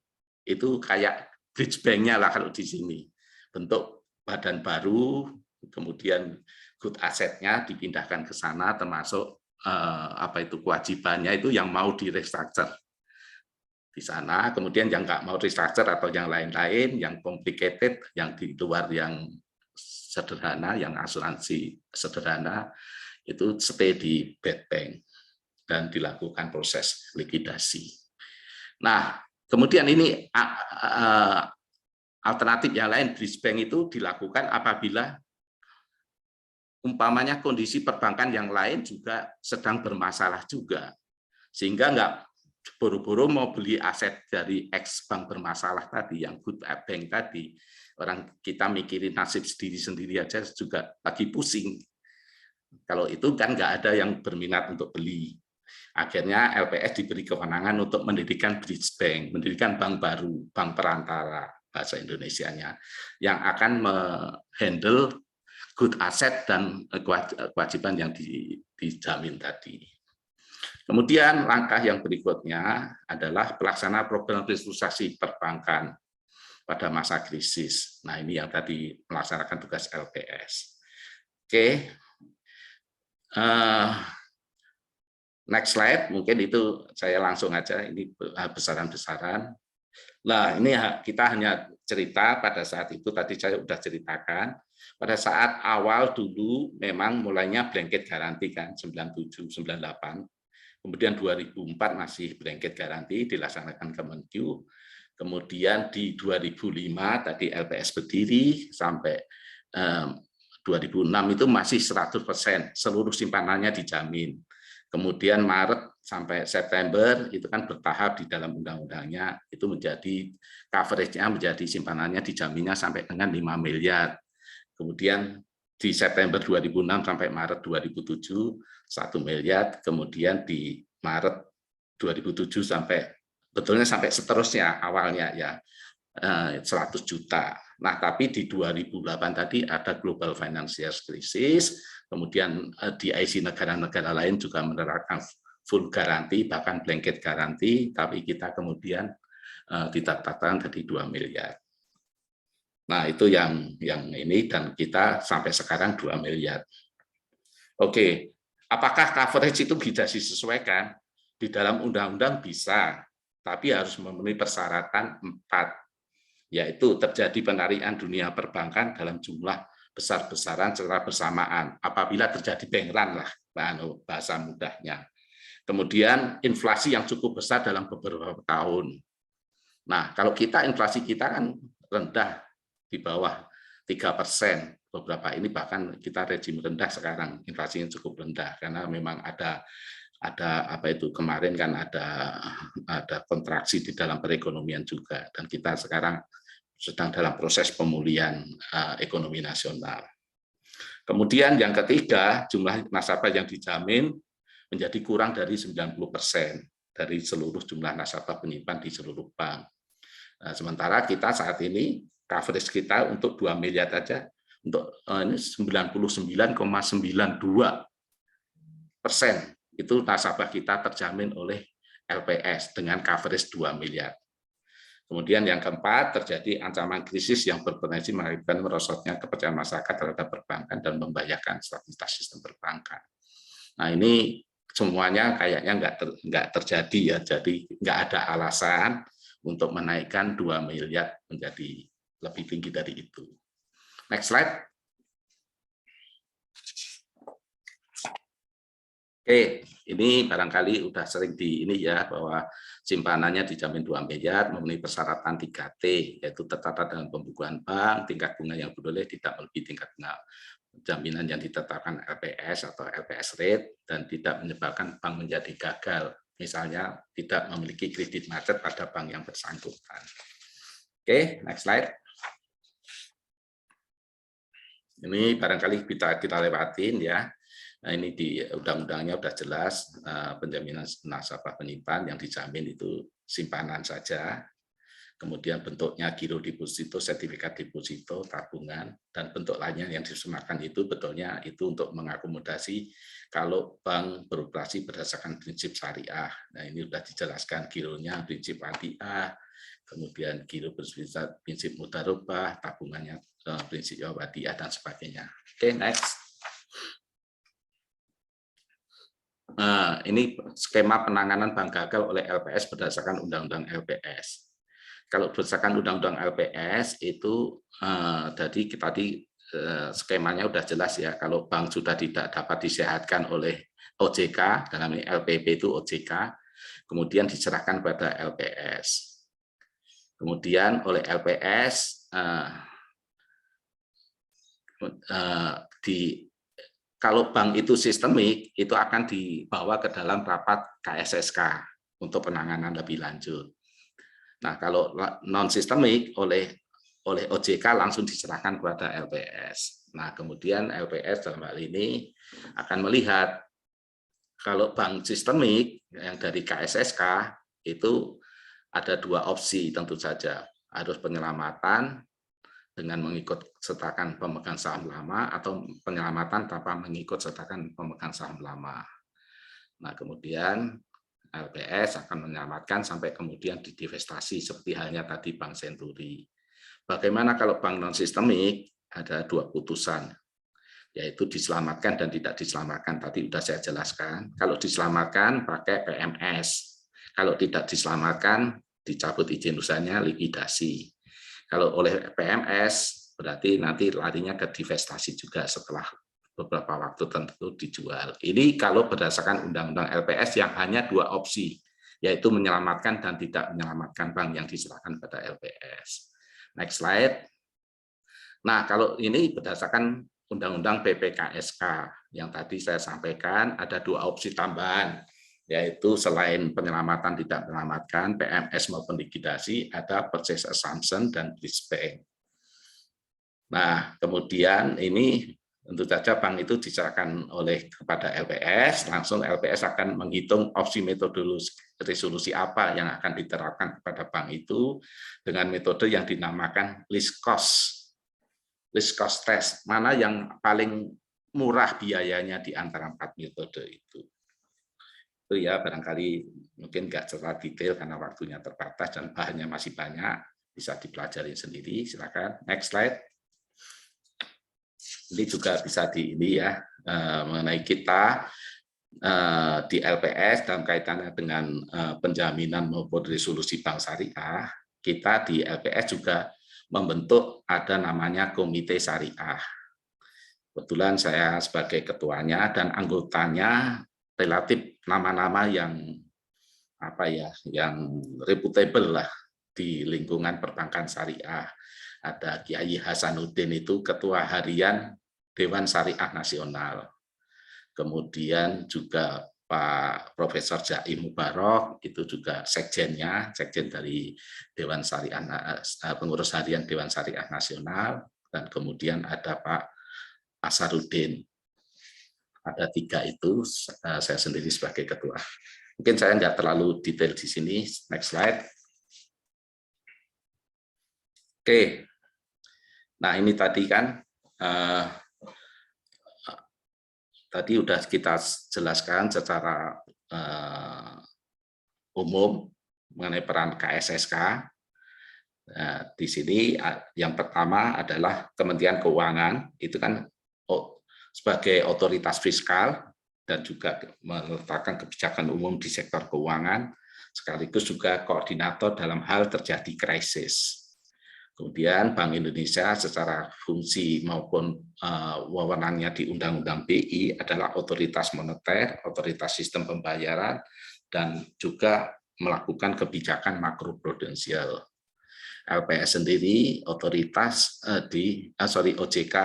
itu kayak bridge bank-nya lah kalau di sini. Bentuk badan baru, kemudian good asset-nya dipindahkan ke sana, termasuk kewajibannya itu yang mau di restructure di sana, kemudian yang nggak mau restructure atau yang lain-lain, yang complicated, yang di luar yang sederhana, yang asuransi sederhana, itu stay di bad bank dan dilakukan proses likuidasi. Nah, kemudian ini alternatif yang lain, bridge bank itu dilakukan apabila umpamanya kondisi perbankan yang lain juga sedang bermasalah juga, sehingga nggak buru-buru mau beli aset dari ex bank bermasalah tadi, yang good bank tadi. Orang kita mikirin nasib sendiri aja juga lagi pusing. Kalau itu kan nggak ada yang berminat untuk beli. Akhirnya LPS diberi kewenangan untuk mendirikan bridge bank, mendirikan bank baru, bank perantara bahasa Indonesianya, yang akan menghandle good asset dan kewajiban yang dijamin tadi. Kemudian langkah yang berikutnya adalah pelaksana program restrukturisasi perbankan pada masa krisis. Nah, ini yang tadi melaksanakan tugas LPS. Oke. Next slide, mungkin itu saya langsung aja, ini besaran-besaran. Nah, ini kita hanya cerita pada saat itu, tadi saya sudah ceritakan, pada saat awal dulu memang mulainya blanket garanti kan, 97, 98, kemudian 2004 masih blanket garanti, dilaksanakan Kemenkyu, kemudian di 2005 tadi LPS berdiri, sampai 2006 itu masih 100%, seluruh simpanannya dijamin. Kemudian Maret sampai September itu kan bertahap di dalam undang-undangnya, itu menjadi coverage-nya menjadi simpanannya dijaminnya sampai dengan 5 miliar. Kemudian di September 2006 sampai Maret 2007 1 miliar, kemudian di Maret 2007 sampai betulnya sampai seterusnya awalnya ya 100 juta. Nah, tapi di 2008 tadi ada global financial crisis, kemudian DIC negara-negara lain juga menerapkan full garansi, bahkan blanket garansi, tapi kita kemudian ditetapkan jadi 2 miliar. Nah, itu yang ini, dan kita sampai sekarang 2 miliar. Oke, apakah coverage itu bisa disesuaikan? Di dalam undang-undang bisa, tapi harus memenuhi persyaratan 4. Yaitu terjadi penarikan dunia perbankan dalam jumlah besar-besaran secara bersamaan. Apabila terjadi bank run lah, bahasa mudahnya. Kemudian inflasi yang cukup besar dalam beberapa tahun. Nah, kalau inflasi kita kan rendah, di bawah 3%. Beberapa ini bahkan kita rejim rendah sekarang, inflasinya cukup rendah, karena memang ada apa itu kemarin kan ada kontraksi di dalam perekonomian juga, dan kita sekarang sedang dalam proses pemulihan ekonomi nasional. Kemudian yang ketiga, jumlah nasabah yang dijamin menjadi kurang dari 90% dari seluruh jumlah nasabah penyimpan di seluruh bank. Nah, sementara kita saat ini coverage kita untuk 2 miliar saja untuk ini 99,92% itu nasabah kita terjamin oleh LPS dengan coverage 2 miliar. Kemudian yang keempat, terjadi ancaman krisis yang berpotensi mengakibatkan merosotnya kepercayaan masyarakat terhadap perbankan dan membahayakan stabilitas sistem perbankan. Nah, ini semuanya kayaknya nggak terjadi ya, jadi nggak ada alasan untuk menaikkan 2 miliar menjadi lebih tinggi dari itu. Next slide. Oke, ini barangkali udah sering ini ya, bahwa simpanannya dijamin 2 miliar, memenuhi persyaratan 3T, yaitu tertata dalam pembukuan bank, tingkat bunga yang boleh tidak melebihi tingkat bunga jaminan yang ditetapkan LPS atau LPS rate, dan tidak menyebabkan bank menjadi gagal, misalnya tidak memiliki kredit macet pada bank yang bersangkutan. Oke, next slide. Ini barangkali kita lewatin ya. Nah, ini di undang-undangnya sudah jelas, penjaminan nasabah penyimpan yang dijamin itu simpanan saja. Kemudian bentuknya giro deposito, sertifikat deposito, tabungan, dan bentuk lainnya yang disematkan itu betulnya itu untuk mengakomodasi kalau bank beroperasi berdasarkan prinsip syariah. Nah, ini sudah dijelaskan gironya prinsip wadiah, kemudian giro prinsip mudharabah, tabungannya prinsip wadiah, dan sebagainya. Oke, next. Nah, ini skema penanganan bank gagal oleh LPS berdasarkan Undang-Undang LPS. Kalau berdasarkan Undang-Undang LPS itu tadi skemanya sudah jelas ya. Kalau bank sudah tidak dapat disehatkan oleh OJK, dalam ini LPP itu OJK, kemudian diserahkan pada LPS. Kemudian oleh LPS kalau bank itu sistemik, itu akan dibawa ke dalam rapat KSSK untuk penanganan lebih lanjut. Nah, kalau non-sistemik oleh OJK langsung diserahkan kepada LPS. Nah, kemudian LPS dalam hal ini akan melihat kalau bank sistemik yang dari KSSK itu ada 2 opsi tentu saja. Harus penyelamatan dengan mengikut sertakan pemegang saham lama, atau penyelamatan tanpa mengikut sertakan pemegang saham lama. Nah, kemudian LPS akan menyelamatkan sampai kemudian didivestasi seperti halnya tadi Bank Senturi. Bagaimana kalau bank non sistemik? Ada 2 putusan, yaitu diselamatkan dan tidak diselamatkan. Tadi sudah saya jelaskan. Kalau diselamatkan pakai PMS. Kalau tidak diselamatkan dicabut izin usahanya, likuidasi. Kalau oleh PMS berarti nanti larinya ke divestasi juga setelah beberapa waktu tentu dijual. Ini kalau berdasarkan Undang-Undang LPS yang hanya 2 opsi, yaitu menyelamatkan dan tidak menyelamatkan bank yang diserahkan pada LPS. Next slide. Nah, kalau ini berdasarkan Undang-Undang PPKSK yang tadi saya sampaikan, ada 2 opsi tambahan, yaitu selain penyelamatan tidak menyelamatkan, PMS maupun likuidasi, ada purchase assumption dan bridge bank. Nah, kemudian ini Tentu saja bank itu diserahkan kepada LPS, langsung LPS akan menghitung opsi metode resolusi apa yang akan diterapkan kepada bank itu dengan metode yang dinamakan least cost test, mana yang paling murah biayanya di antara 4 metode itu. Itu ya, barangkali mungkin nggak secara detail karena waktunya terbatas dan bahannya masih banyak, bisa dipelajari sendiri. Silakan, next slide. Ini juga bisa mengenai kita di LPS dalam kaitannya dengan penjaminan maupun resolusi bank syariah. Kita di LPS juga membentuk ada namanya komite syariah. Kebetulan saya sebagai ketuanya dan anggotanya relatif nama-nama yang yang reputable lah di lingkungan perbankan syariah. Ada Kiai Hasanuddin, itu ketua harian Dewan Syariah Nasional. Kemudian juga Pak Profesor Jaim Mubarok, itu juga sekjen dari Dewan Syariah, pengurus harian Dewan Syariah Nasional, dan kemudian ada Pak Asaruddin. Ada 3 itu, saya sendiri sebagai ketua. Mungkin saya nggak terlalu detail di sini. Next slide. Oke. Nah, ini tadi kan tadi sudah kita jelaskan secara umum mengenai peran KSSK. Di sini yang pertama adalah Kementerian Keuangan, itu kan sebagai otoritas fiskal dan juga meletakkan kebijakan umum di sektor keuangan, sekaligus juga koordinator dalam hal terjadi krisis. Kemudian Bank Indonesia secara fungsi maupun wewenangnya di Undang-Undang BI adalah otoritas moneter, otoritas sistem pembayaran, dan juga melakukan kebijakan makroprudensial. LPS sendiri otoritas OJK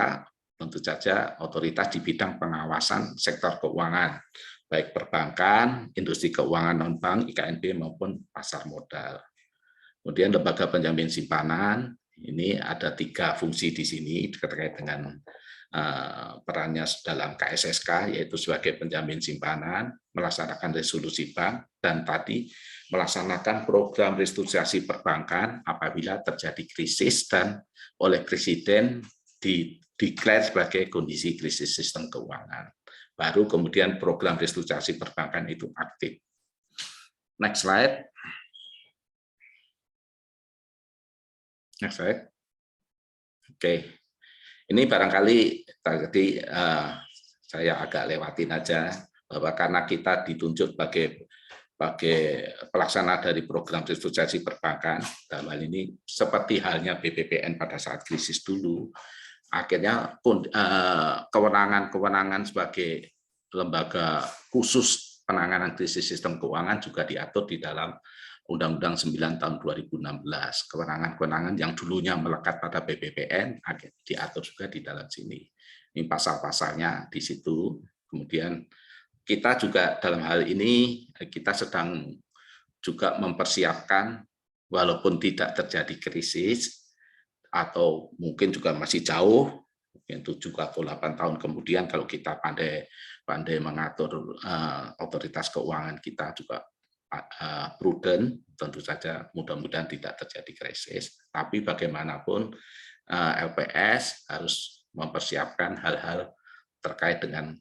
tentu saja otoritas di bidang pengawasan sektor keuangan, baik perbankan, industri keuangan non-bank, IKNB maupun pasar modal. Kemudian lembaga penjamin simpanan, ini ada 3 fungsi di sini terkait dengan perannya dalam KSSK, yaitu sebagai penjamin simpanan, melaksanakan resolusi bank, dan tadi melaksanakan program restrukturisasi perbankan apabila terjadi krisis dan oleh Presiden dideklar sebagai kondisi krisis sistem keuangan. Baru kemudian program restrukturisasi perbankan itu aktif. Next slide. Next slide. Oke, ini barangkali tadi saya agak lewatin aja, bahwa karena kita ditunjuk sebagai pelaksana dari program restrukturisasi perbankan, dalam hal ini seperti halnya BPPN pada saat krisis dulu, akhirnya kewenangan sebagai lembaga khusus penanganan krisis sistem keuangan juga diatur di dalam Undang-Undang 9 tahun 2016. Kewenangan-kewenangan yang dulunya melekat pada BPPN diatur juga di dalam sini. Ini pasal-pasalnya di situ. Kemudian kita juga dalam hal ini kita sedang juga mempersiapkan, walaupun tidak terjadi krisis atau mungkin juga masih jauh, mungkin 7 atau 8 tahun kemudian, kalau kita pandai mengatur otoritas keuangan kita juga prudent, tentu saja mudah-mudahan tidak terjadi krisis. Tapi bagaimanapun LPS harus mempersiapkan hal-hal terkait dengan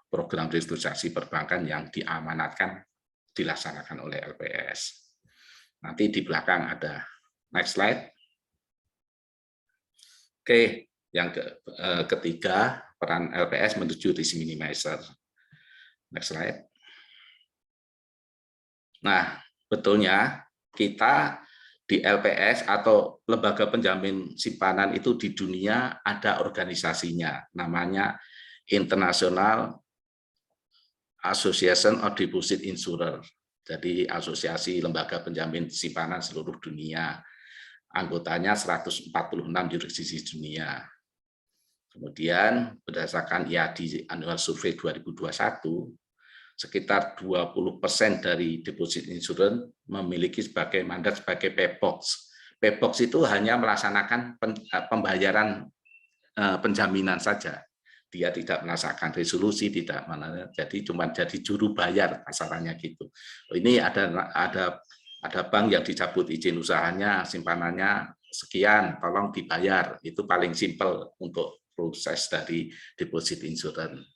program restrukturisasi perbankan yang diamanatkan dilaksanakan oleh LPS. Nanti di belakang ada next slide. Oke, yang ketiga, peran LPS menuju risk minimizer. Next slide. Nah, betulnya kita di LPS atau lembaga penjamin simpanan itu di dunia ada organisasinya, namanya International Association of Deposit Insurer. Jadi asosiasi lembaga penjamin simpanan seluruh dunia. Anggotanya 146 jurisdiksi dunia. Kemudian berdasarkan IADI Annual Survey 2021, sekitar 20% dari deposit insurance memiliki sebagai mandat sebagai P-box. P-box itu hanya melaksanakan pembayaran penjaminan saja, dia tidak merasakan resolusi, tidak mana, jadi cuma jadi juru bayar kasarannya gitu. Ini ada bank yang dicabut izin usahanya, simpanannya sekian, tolong dibayar. Itu paling simpel untuk proses dari deposit insurance.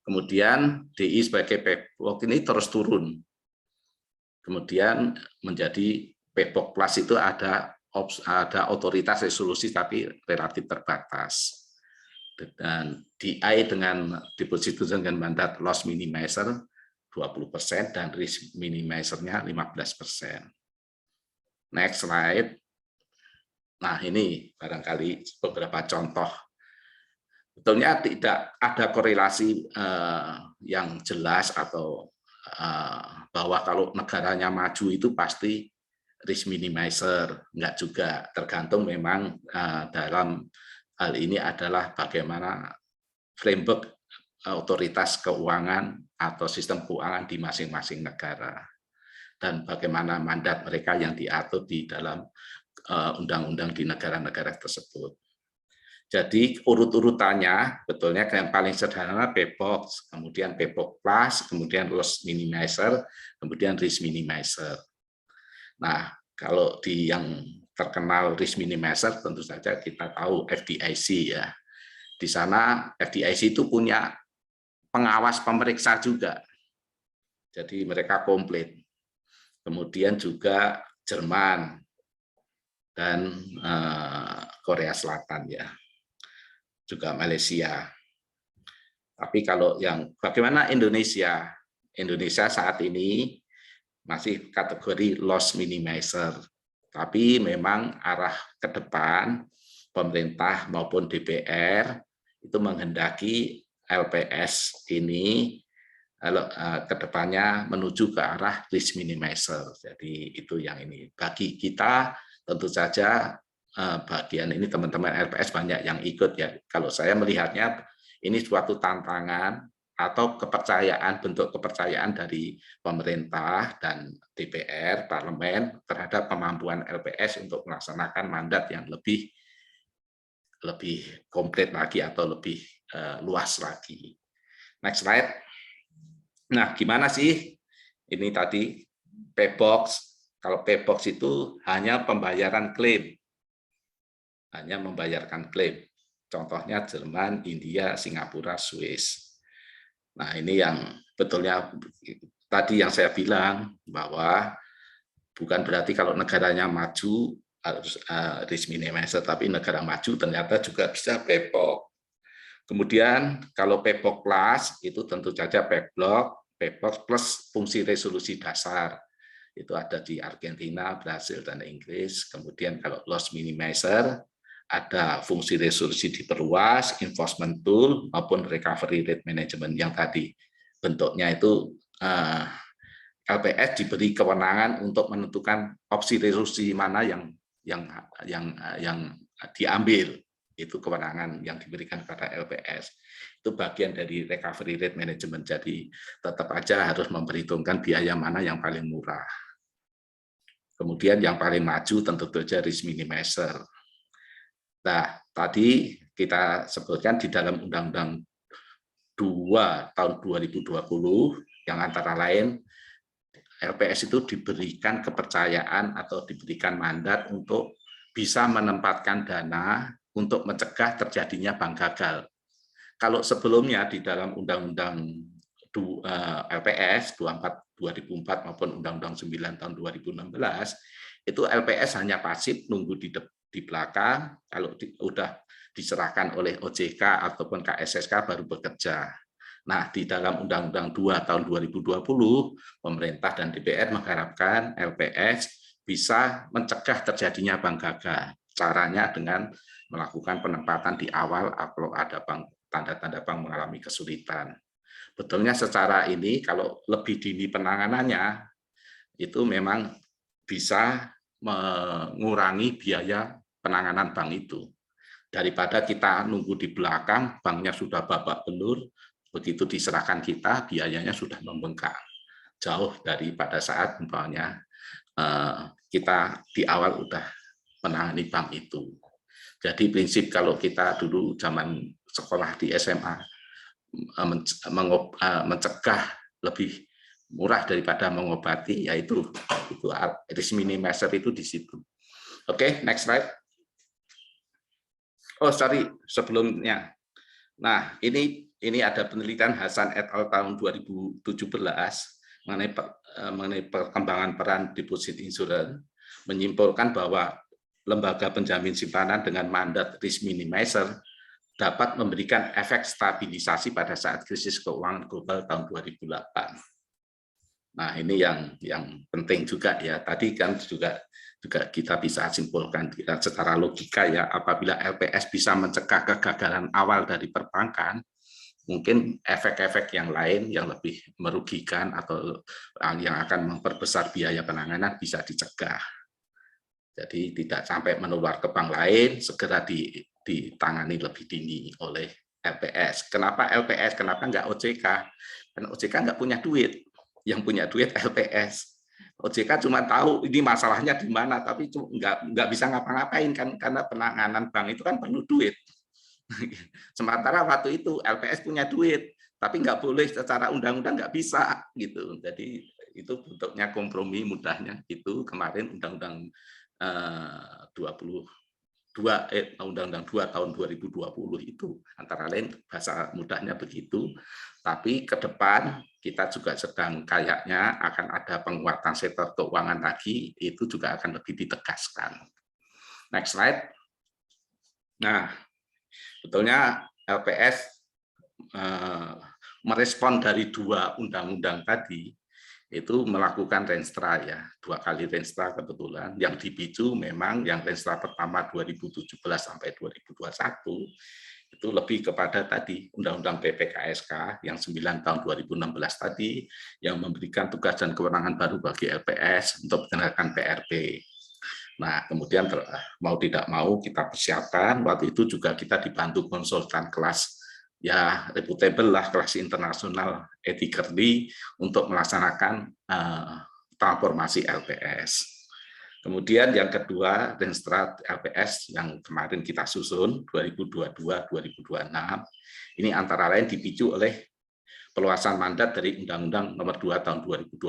Kemudian DI sebagai PEPOK ini terus turun. Kemudian menjadi PEPOK Plus itu ada otoritas resolusi tapi relatif terbatas. Dan DI dengan deposit dengan mandat loss minimizer 20% dan risk minimizer-nya 15%. Next slide. Nah, ini barangkali beberapa contoh. Betulnya tidak ada korelasi yang jelas atau bahwa kalau negaranya maju itu pasti risk minimizer. Enggak juga, tergantung memang dalam hal ini adalah bagaimana framework otoritas keuangan atau sistem keuangan di masing-masing negara dan bagaimana mandat mereka yang diatur di dalam undang-undang di negara-negara tersebut. Jadi urut-urutannya betulnya yang paling sederhana PEPOK, kemudian PEPOK Plus, kemudian loss minimizer, kemudian risk minimizer. Nah, kalau di yang terkenal risk minimizer tentu saja kita tahu FDIC ya. Di sana FDIC itu punya pengawas pemeriksa juga. Jadi mereka komplit. Kemudian juga Jerman dan Korea Selatan ya. Juga Malaysia. Tapi kalau yang bagaimana Indonesia? Indonesia saat ini masih kategori loss minimizer. Tapi memang arah ke depan pemerintah maupun DPR itu menghendaki LPS ini ke depannya menuju ke arah risk minimizer. Jadi itu yang ini. Bagi kita tentu saja bagian ini teman-teman LPS banyak yang ikut ya. Kalau saya melihatnya ini suatu tantangan atau kepercayaan, bentuk kepercayaan dari pemerintah dan DPR, parlemen terhadap kemampuan LPS untuk melaksanakan mandat yang lebih komplit lagi atau lebih luas lagi. Next slide. Nah, gimana sih ini tadi PEPOK? Kalau PEPOK itu hanya pembayaran klaim. Hanya membayarkan klaim. Contohnya Jerman, India, Singapura, Swiss. Nah, ini yang betulnya tadi yang saya bilang bahwa bukan berarti kalau negaranya maju harus risk minimizer, tapi negara maju ternyata juga bisa PEPOK. Kemudian kalau PEPOK Plus itu tentu saja PEPOK plus fungsi resolusi dasar. Itu ada di Argentina, Brasil, dan Inggris. Kemudian kalau loss minimizer, ada fungsi resolusi diperluas, enforcement tool, maupun recovery rate management yang tadi bentuknya itu LPS diberi kewenangan untuk menentukan opsi resolusi mana yang diambil. Itu kewenangan yang diberikan kepada LPS. Itu bagian dari recovery rate management. Jadi tetap aja harus memperhitungkan biaya mana yang paling murah. Kemudian yang paling maju tentu saja risk minimizer. Nah, tadi kita sebutkan di dalam Undang-Undang 2 tahun 2020 yang antara lain LPS itu diberikan kepercayaan atau diberikan mandat untuk bisa menempatkan dana untuk mencegah terjadinya bank gagal. Kalau sebelumnya di dalam Undang-Undang LPS 24 2004 maupun Undang-Undang 9 tahun 2016 itu LPS hanya pasif nunggu di belakang, kalau udah diserahkan oleh OJK ataupun KSSK baru bekerja. Nah, di dalam Undang-Undang 2 tahun 2020, pemerintah dan DPR mengharapkan LPS bisa mencegah terjadinya bank gagal. Caranya dengan melakukan penempatan di awal kalau ada tanda-tanda bank mengalami kesulitan. Betulnya secara ini kalau lebih dini penanganannya, itu memang bisa mengurangi biaya penanganan bank itu. Daripada kita nunggu di belakang, banknya sudah babak belur, begitu diserahkan kita, biayanya sudah membengkak. Jauh dari pada saat umpamanya kita di awal udah menangani bank itu. Jadi prinsip kalau kita dulu zaman sekolah di SMA mencegah lebih murah daripada mengobati, yaitu risk minimizer itu di situ. Oke, next slide. Oh, sorry, sebelumnya. Nah, ini ada penelitian Hasan et al. Tahun 2017 mengenai perkembangan peran deposit insurance, menyimpulkan bahwa lembaga penjamin simpanan dengan mandat risk minimizer dapat memberikan efek stabilisasi pada saat krisis keuangan global tahun 2008. Nah, ini yang penting juga ya. Tadi kan juga kita bisa simpulkan secara logika ya, apabila LPS bisa mencegah kegagalan awal dari perbankan, mungkin efek-efek yang lain yang lebih merugikan atau yang akan memperbesar biaya penanganan bisa dicegah. Jadi tidak sampai menular ke bank lain, segera ditangani lebih dini oleh LPS. Kenapa LPS? Kenapa nggak OJK? Karena OJK nggak punya duit. Yang punya duit LPS. OJK cuma tahu ini masalahnya di mana, tapi nggak bisa ngapa-ngapain kan, karena penanganan bank itu kan perlu duit. Sementara waktu itu LPS punya duit, tapi nggak boleh secara undang-undang, nggak bisa gitu. Jadi itu bentuknya kompromi mudahnya itu kemarin Undang-Undang 2 tahun 2020 itu antara lain bahasa mudahnya begitu. Tapi ke depan kita juga sedang kayaknya akan ada penguatan sektor keuangan lagi, itu juga akan lebih ditegaskan. Next slide. Nah, betulnya LPS merespon dari 2 undang-undang tadi, itu melakukan renstra ya, 2 kali renstra kebetulan. Yang dipicu memang yang renstra pertama 2017 sampai 2021 itu lebih kepada tadi Undang-Undang PPKSK yang 9 tahun 2016 tadi, yang memberikan tugas dan kewenangan baru bagi LPS untuk menjalankan PRP. Nah, kemudian mau tidak mau kita persiapkan, waktu itu juga kita dibantu konsultan kelas ya reputable lah, kelas internasional ethically untuk melaksanakan transformasi LPS. Kemudian yang kedua, Renstra LPS yang kemarin kita susun 2022-2026, ini antara lain dipicu oleh perluasan mandat dari Undang-Undang Nomor 2 Tahun 2020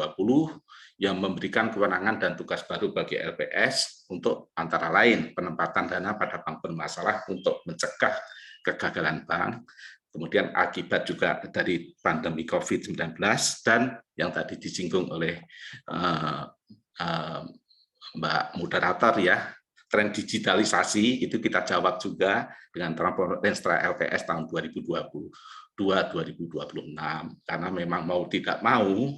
yang memberikan kewenangan dan tugas baru bagi LPS untuk antara lain penempatan dana pada bank bermasalah untuk mencegah kegagalan bank. Kemudian akibat juga dari pandemi COVID-19 dan yang tadi disinggung oleh Mbak moderator ya, tren digitalisasi itu kita jawab juga dengan Renstra LPS tahun 2022-2026, karena memang mau tidak mau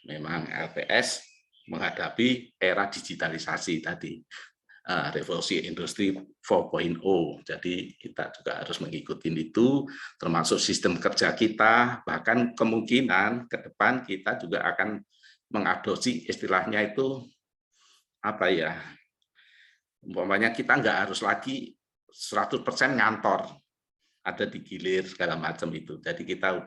memang LPS menghadapi era digitalisasi tadi, revolusi industri 4.0. Jadi kita juga harus mengikuti itu, termasuk sistem kerja kita, bahkan kemungkinan ke depan kita juga akan mengadopsi istilahnya itu apa ya, umpamanya kita nggak harus lagi 100% ngantor, ada di gilir segala macam itu. Jadi kita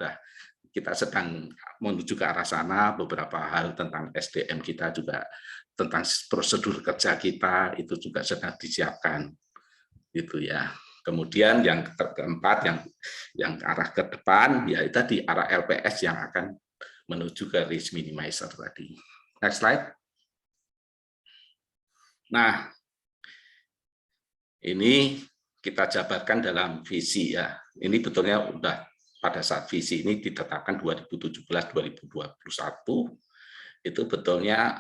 sedang menuju ke arah sana. Beberapa hal tentang SDM kita juga, tentang prosedur kerja kita itu juga sedang disiapkan gitu ya. Kemudian yang keempat yang arah ke depan ya tadi arah LPS yang akan menuju ke risk minimizer tadi. Next slide. Nah, ini kita jabarkan dalam visi ya. Ini betulnya udah pada saat visi ini ditetapkan 2017-2021 itu betulnya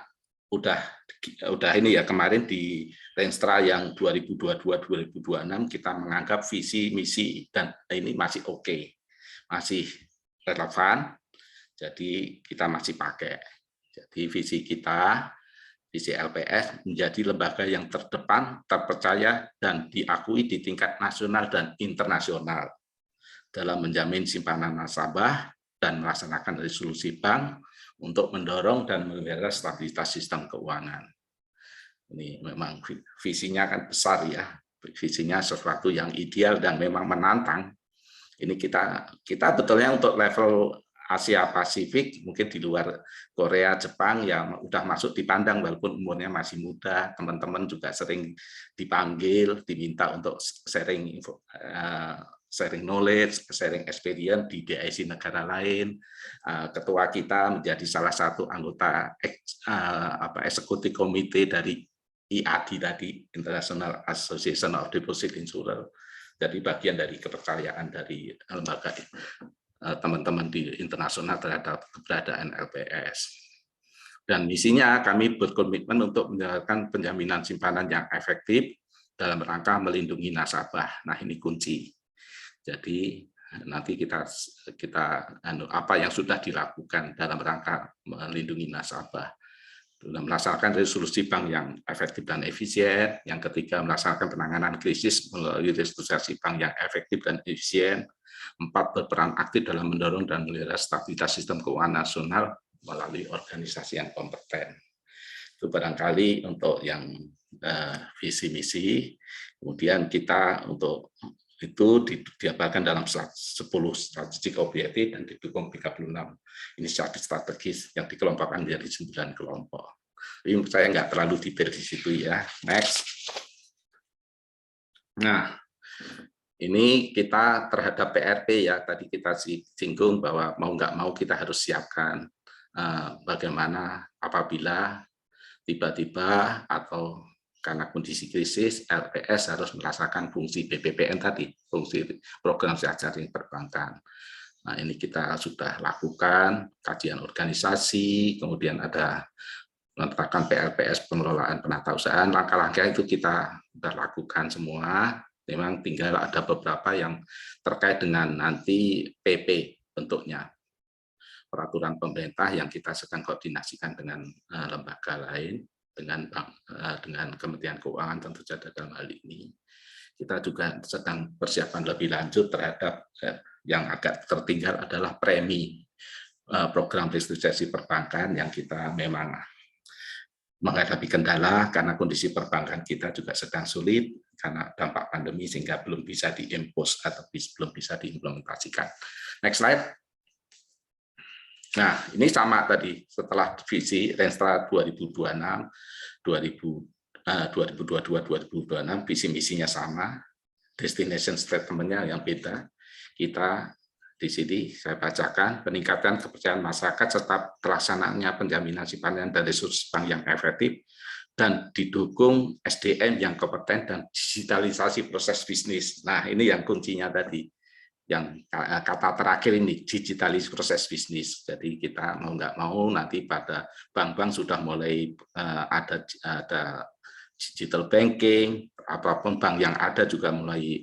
udah ini ya, kemarin di Renstra yang 2022-2026 kita menganggap visi misi dan ini masih oke, masih relevan, jadi kita masih pakai. Jadi visi kita, visi LPS menjadi lembaga yang terdepan, terpercaya dan diakui di tingkat nasional dan internasional dalam menjamin simpanan nasabah dan melaksanakan resolusi bank untuk mendorong dan memelihara stabilitas sistem keuangan. Ini memang visinya kan besar ya, visinya sesuatu yang ideal dan memang menantang. Ini kita betulnya untuk level Asia Pasifik, mungkin di luar Korea, Jepang yang udah masuk dipandang walaupun umurnya masih muda, teman-teman juga sering dipanggil, diminta untuk sharing sharing knowledge, sharing experience di DIC negara lain. Ketua kita menjadi salah satu anggota eksekutif komite dari IAD tadi, International Association of Deposit Insurer. Jadi bagian dari kepercayaan dari lembaga teman-teman di internasional terhadap keberadaan LPS. Dan misinya kami berkomitmen untuk menjalankan penjaminan simpanan yang efektif dalam rangka melindungi nasabah. Nah, ini kunci. Jadi nanti kita apa yang sudah dilakukan dalam rangka melindungi nasabah. Dalam melaksanakan resolusi bank yang efektif dan efisien. Yang ketiga, melaksanakan penanganan krisis melalui restrukturisasi bank yang efektif dan efisien. 4, berperan aktif dalam mendorong dan melihara stabilitas sistem keuangan nasional melalui organisasi yang kompeten. Itu barangkali untuk yang visi misi. Kemudian kita untuk itu diapakan dalam 10 strategic objektif dan didukung 36 inisiatif strategis yang dikelompokkan menjadi 9 kelompok. Ini saya nggak terlalu detail di situ ya. Next. Nah, ini kita terhadap PRP ya, tadi kita singgung bahwa mau nggak mau kita harus siapkan bagaimana apabila tiba-tiba atau karena kondisi krisis, LPS harus merasakan fungsi BPPN tadi, fungsi program jaring perbankan. Nah, ini kita sudah lakukan kajian organisasi, kemudian ada menetapkan PLPS pengelolaan penatausahaan, langkah-langkah itu kita sudah lakukan semua. Memang tinggal ada beberapa yang terkait dengan nanti PP bentuknya, peraturan pemerintah yang kita sedang koordinasikan dengan lembaga lain. Dengan Kementerian Keuangan tentu saja dalam hal ini. Kita juga sedang persiapan lebih lanjut terhadap yang agak tertinggal adalah premi program restrukturisasi perbankan yang kita memang menghadapi kendala karena kondisi perbankan kita juga sedang sulit karena dampak pandemi sehingga belum bisa diimpose atau belum bisa diimplementasikan. Next slide. Nah, ini sama tadi setelah visi Renstra 2022-2026, visi misinya sama, destination statement-nya yang beda. Kita di sini saya bacakan peningkatan kepercayaan masyarakat serta pelaksanaannya penjaminan simpanan dan resursi bank yang efektif dan didukung SDM yang kompeten dan digitalisasi proses bisnis. Nah, ini yang kuncinya tadi. Yang kata terakhir ini, digitalis proses bisnis. Jadi kita mau nggak mau nanti pada bank-bank sudah mulai ada digital banking, apapun bank yang ada juga mulai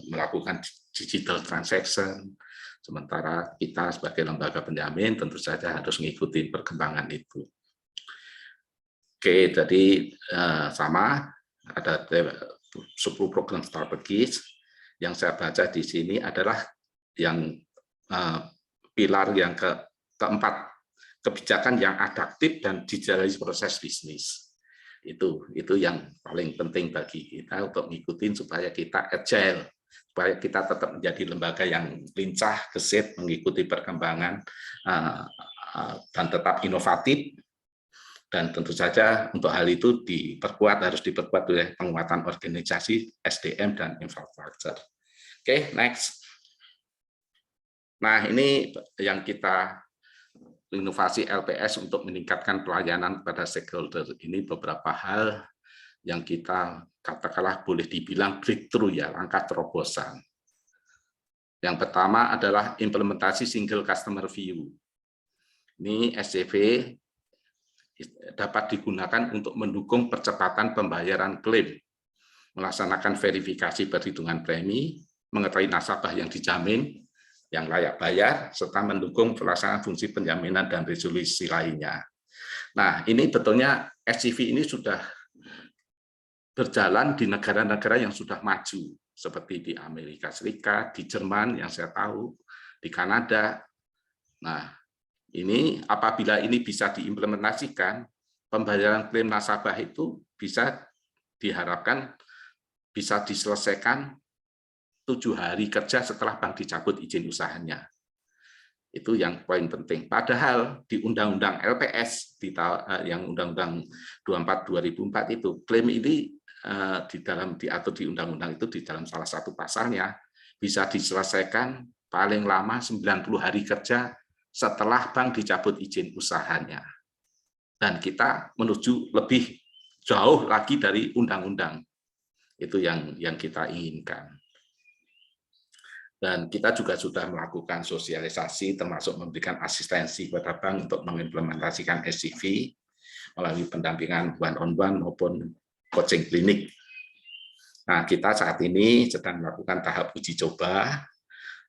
melakukan digital transaction. Sementara kita sebagai lembaga penjamin tentu saja harus mengikuti perkembangan itu. Oke, jadi sama ada 10 program strategis. Yang saya baca di sini adalah yang pilar yang keempat, kebijakan yang adaptif dan digitalisasi proses bisnis. Itu yang paling penting bagi kita untuk ngikutin supaya kita agile, supaya kita tetap menjadi lembaga yang lincah, gesit, mengikuti perkembangan dan tetap inovatif. Dan tentu saja untuk hal itu harus diperkuat oleh penguatan organisasi, SDM, dan infrastruktur. Oke, next. Nah, ini yang kita inovasi LPS untuk meningkatkan pelayanan kepada stakeholder. Ini beberapa hal yang kita katakanlah boleh dibilang breakthrough ya, langkah terobosan. Yang pertama adalah implementasi single customer view. Ini SCV dapat digunakan untuk mendukung percepatan pembayaran klaim, melaksanakan verifikasi perhitungan premi, mengetahui nasabah yang dijamin, yang layak bayar, serta mendukung pelaksanaan fungsi penjaminan dan resolusi lainnya. Nah, ini betulnya SCV ini sudah berjalan di negara-negara yang sudah maju, seperti di Amerika Serikat, di Jerman yang saya tahu, di Kanada. Nah, ini apabila ini bisa diimplementasikan, pembayaran klaim nasabah itu bisa diharapkan bisa diselesaikan 7 hari kerja setelah bank dicabut izin usahanya. Itu yang poin penting. Padahal di Undang-Undang LPS, yang Undang-Undang 24/2004 itu, klaim ini diatur di Undang-Undang itu di dalam salah satu pasalnya, bisa diselesaikan paling lama 90 hari kerja setelah bank dicabut izin usahanya. Dan kita menuju lebih jauh lagi dari undang-undang. Itu yang kita inginkan. Dan kita juga sudah melakukan sosialisasi termasuk memberikan asistensi kepada bank untuk mengimplementasikan SCV melalui pendampingan one-on-one maupun coaching klinik. Nah, kita saat ini sedang melakukan tahap uji coba.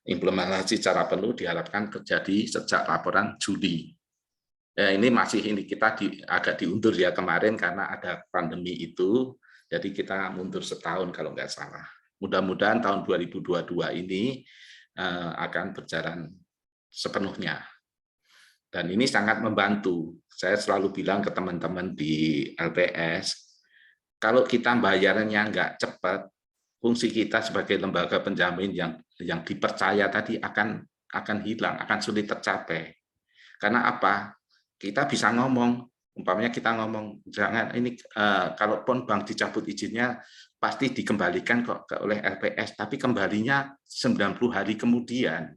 Implementasi secara penuh diharapkan terjadi sejak laporan Juli. Ini kita agak diundur ya kemarin karena ada pandemi itu, jadi kita mundur setahun kalau nggak salah. Mudah-mudahan tahun 2022 ini akan berjalan sepenuhnya. Dan ini sangat membantu. Saya selalu bilang ke teman-teman di LPS, kalau kita bayarnya nggak cepat, fungsi kita sebagai lembaga penjamin yang dipercaya tadi akan hilang, akan sulit tercapai. Karena apa? Kita bisa ngomong, umpamanya kita ngomong, jangan ini kalaupun bank dicabut izinnya pasti dikembalikan oleh LPS, tapi kembalinya 90 hari kemudian.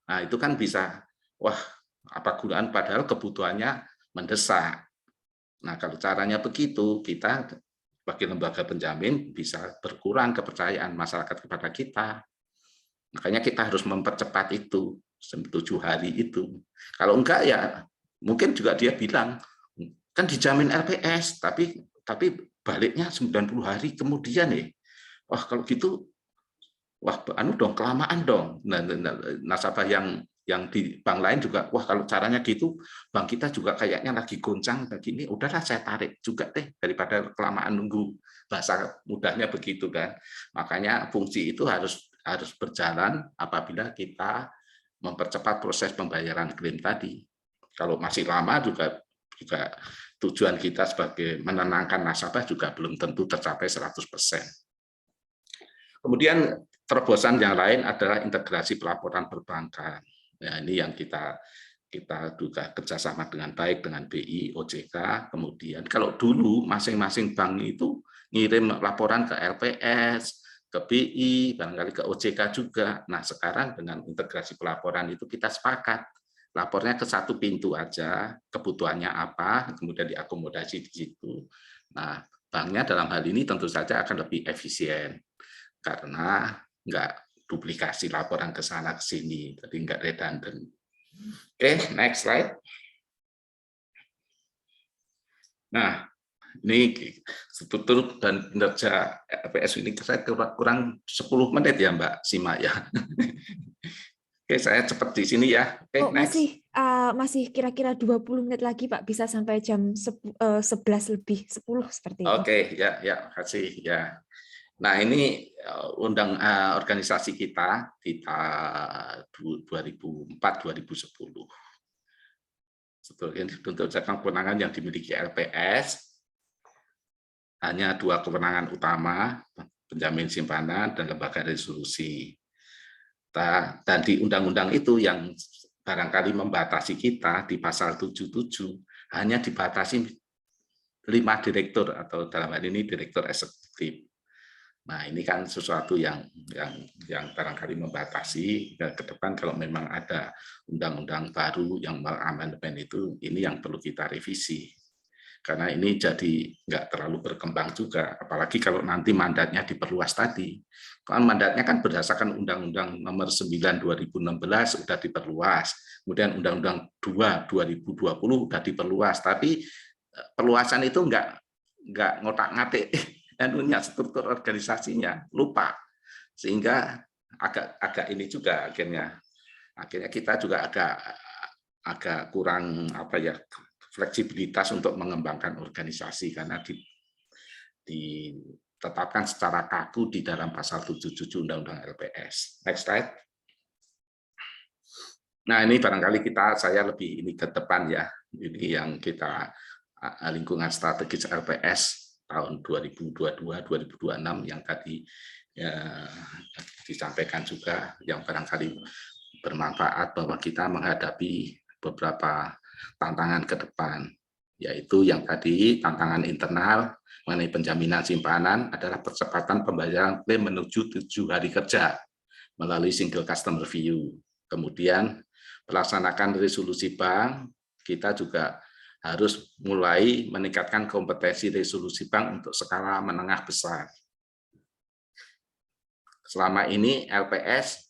Nah, itu kan bisa, wah, apa gunaan padahal kebutuhannya mendesak. Nah, kalau caranya begitu, kita sebagai lembaga penjamin bisa berkurang kepercayaan masyarakat kepada kita. Makanya kita harus mempercepat itu, 7 hari itu. Kalau enggak ya, mungkin juga dia bilang, kan dijamin LPS, tapi baliknya 90 hari kemudian ya. Wah, kalau gitu, wah, dong, kelamaan dong. Nah, nasabah yang di bank lain juga, wah kalau caranya gitu, bank kita juga kayaknya lagi goncang begini, udahlah saya tarik juga deh, daripada kelamaan nunggu. Bahasa mudahnya begitu kan. Makanya fungsi itu harus berjalan apabila kita mempercepat proses pembayaran klaim tadi. Kalau masih lama juga tujuan kita sebagai menenangkan nasabah juga belum tentu tercapai 100%. Kemudian terobosan yang lain adalah integrasi pelaporan perbankan. Nah, ini yang kita juga kerjasama dengan baik dengan BI, OJK. Kemudian kalau dulu masing-masing bank itu ngirim laporan ke LPS, ke BI, barangkali ke OJK juga. Nah, sekarang dengan integrasi pelaporan itu kita sepakat. Lapornya ke satu pintu aja, kebutuhannya apa, kemudian diakomodasi di situ. Nah, banknya dalam hal ini tentu saja akan lebih efisien, karena nggak duplikasi laporan ke sana ke sini, jadi nggak redundant. Oke, next slide. Nah, ini struktur dan kinerja LPS ini saya kurang 10 menit ya Mbak Sima ya. Oke, saya cepat di sini ya. Oke, next. Masih kira-kira 20 menit lagi Pak, bisa sampai jam 11 lebih 10 seperti itu. Oke, ya, kasih ya. Nah, ini organisasi kita di 2004-2010. Sebetulnya untuk kewenangan yang dimiliki LPS hanya 2 kewenangan utama, penjamin simpanan dan lembaga resolusi. Dan di undang-undang itu yang barangkali membatasi kita di pasal 77 hanya dibatasi 5 direktur atau dalam hal ini direktur eksekutif. Nah, ini kan sesuatu yang barangkali membatasi ke depan kalau memang ada undang-undang baru yang mengamandemen itu, ini yang perlu kita revisi. Karena ini jadi nggak terlalu berkembang juga, apalagi kalau nanti mandatnya diperluas tadi. Kan mandatnya kan berdasarkan Undang-Undang Nomor 9 2016 sudah diperluas, kemudian Undang-Undang 2 2020 sudah diperluas, tapi perluasan itu nggak ngotak-ngatik anunya, struktur organisasinya, lupa, sehingga agak ini juga akhirnya kita juga agak kurang fleksibilitas untuk mengembangkan organisasi karena ditetapkan secara kaku di dalam pasal 77 Undang-Undang LPS. Next slide. Nah, ini barangkali saya lebih ini ke depan ya. Ini yang kita lingkungan strategis LPS tahun 2022-2026 yang tadi disampaikan juga, yang barangkali bermanfaat bahwa kita menghadapi beberapa tantangan ke depan, yaitu yang tadi tantangan internal mengenai penjaminan simpanan adalah percepatan pembayaran klaim menuju 7 hari kerja. melalui single customer view. Kemudian melaksanakan resolusi bank, kita juga harus mulai meningkatkan kompetensi resolusi bank untuk skala menengah besar. Selama ini LPS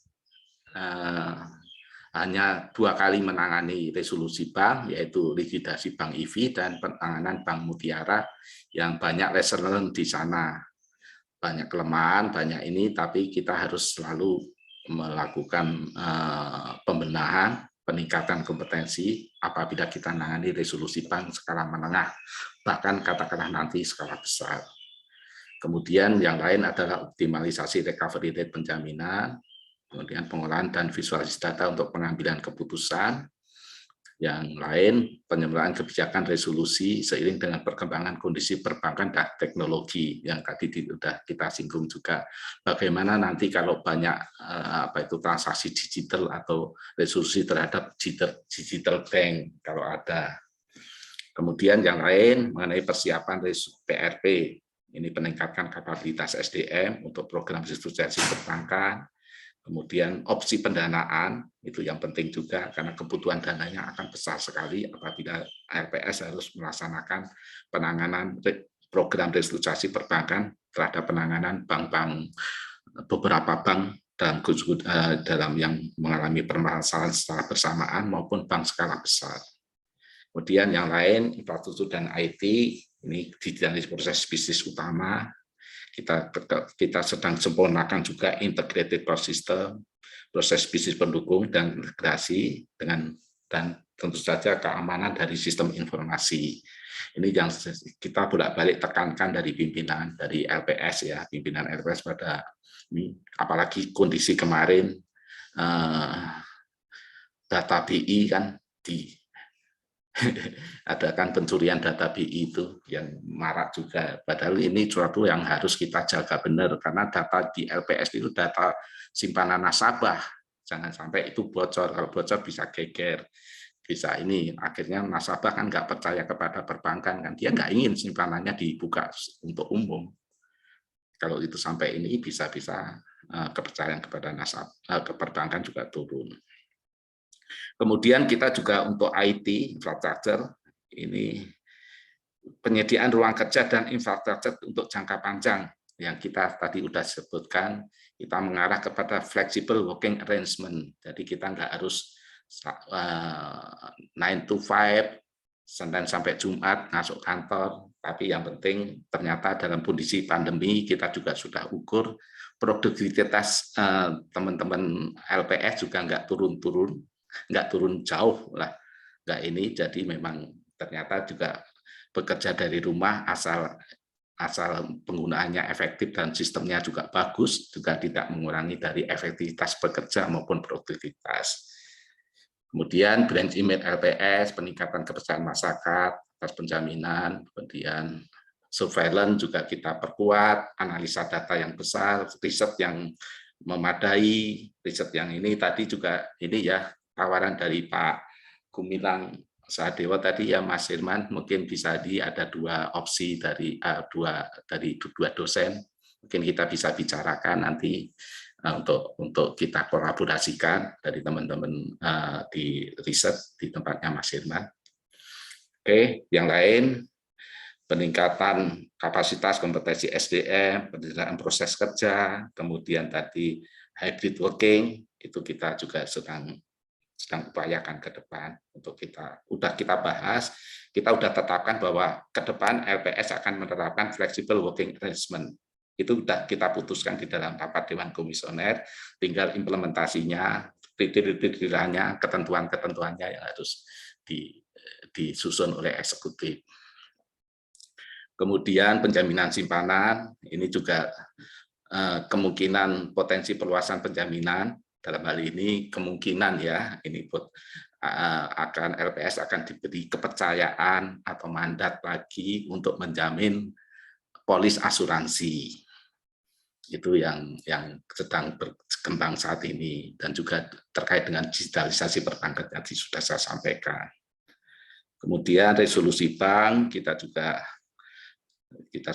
hanya 2 kali menangani resolusi bank, yaitu likuidasi Bank IV dan penanganan Bank Mutiara yang banyak lesson learned di sana. Banyak kelemahan, banyak ini, tapi kita harus selalu melakukan pembenahan, peningkatan kompetensi apabila kita menangani resolusi bank skala menengah, bahkan katakanlah nanti skala besar. Kemudian yang lain adalah optimalisasi recovery rate penjaminan, kemudian pengolahan dan visualisasi data untuk pengambilan keputusan. Yang lain, penyempurnaan kebijakan resolusi seiring dengan perkembangan kondisi perbankan dan teknologi yang tadi sudah kita singgung juga. Bagaimana nanti kalau banyak transaksi digital atau resolusi terhadap digital bank kalau ada. Kemudian yang lain mengenai persiapan PRP, ini peningkatkan kapabilitas SDM untuk program restrukturisasi perbankan. Kemudian opsi pendanaan, itu yang penting juga, karena kebutuhan dananya akan besar sekali apabila LPS harus melaksanakan penanganan program restrukturisasi perbankan terhadap penanganan bank-bank, beberapa bank dalam yang mengalami permasalahan secara bersamaan maupun bank skala besar. Kemudian yang lain, infrastruktur dan IT, ini di dalam proses bisnis utama, kita sedang sempurnakan juga integrated core system, proses bisnis pendukung dan integrasi dan tentu saja keamanan dari sistem informasi. Ini yang kita bolak-balik tekankan dari pimpinan dari LPS ya, pimpinan LPS pada ini, apalagi kondisi kemarin data BI kan adakan pencurian data BI itu yang marak juga. Padahal ini suatu yang harus kita jaga benar karena data di LPS itu data simpanan nasabah. Jangan sampai itu bocor. Kalau bocor bisa geger, bisa ini. Akhirnya nasabah kan nggak percaya kepada perbankan kan. Dia nggak ingin simpanannya dibuka untuk umum. Kalau itu sampai ini bisa-bisa kepercayaan kepada nasabah ke perbankan juga turun. Kemudian kita juga untuk IT, infrastruktur, ini penyediaan ruang kerja dan infrastruktur untuk jangka panjang yang kita tadi sudah sebutkan, kita mengarah kepada flexible working arrangement. Jadi kita nggak harus 9 to 5, Senin sampai Jumat masuk kantor, tapi yang penting ternyata dalam kondisi pandemi kita juga sudah ukur produktivitas teman-teman LPS juga nggak turun jauh lah, nggak ini. Jadi memang ternyata juga bekerja dari rumah asal penggunaannya efektif dan sistemnya juga bagus, juga tidak mengurangi dari efektivitas bekerja maupun produktivitas. Kemudian brand image LPS, peningkatan kepercayaan masyarakat atas penjaminan, kemudian surveillance juga kita perkuat, analisa data yang besar, riset yang memadai, riset yang ini tadi juga ini ya, tawaran dari Pak Gumilang Sadewa tadi ya, Mas Firman, mungkin bisa ada 2 opsi dari dua dosen, mungkin kita bisa bicarakan nanti untuk kita kolaborasikan dari teman-teman di riset di tempatnya Mas Firman. Oke, yang lain peningkatan kapasitas kompetensi SDM, peningkatan proses kerja, kemudian tadi hybrid working, itu kita juga sedang upayakan ke depan untuk kita bahas, kita udah tetapkan bahwa ke depan LPS akan menerapkan flexible working arrangement. Itu sudah kita putuskan di dalam rapat Dewan Komisioner, tinggal implementasinya, kriteria-kriterianya, ketentuan-ketentuannya yang harus disusun oleh eksekutif. Kemudian penjaminan simpanan, ini juga kemungkinan potensi perluasan penjaminan. Dalam hal ini kemungkinan ya, ini akan LPS akan diberi kepercayaan atau mandat lagi untuk menjamin polis asuransi. Itu yang sedang berkembang saat ini, dan juga terkait dengan digitalisasi perbankan tadi sudah saya sampaikan. Kemudian resolusi bank kita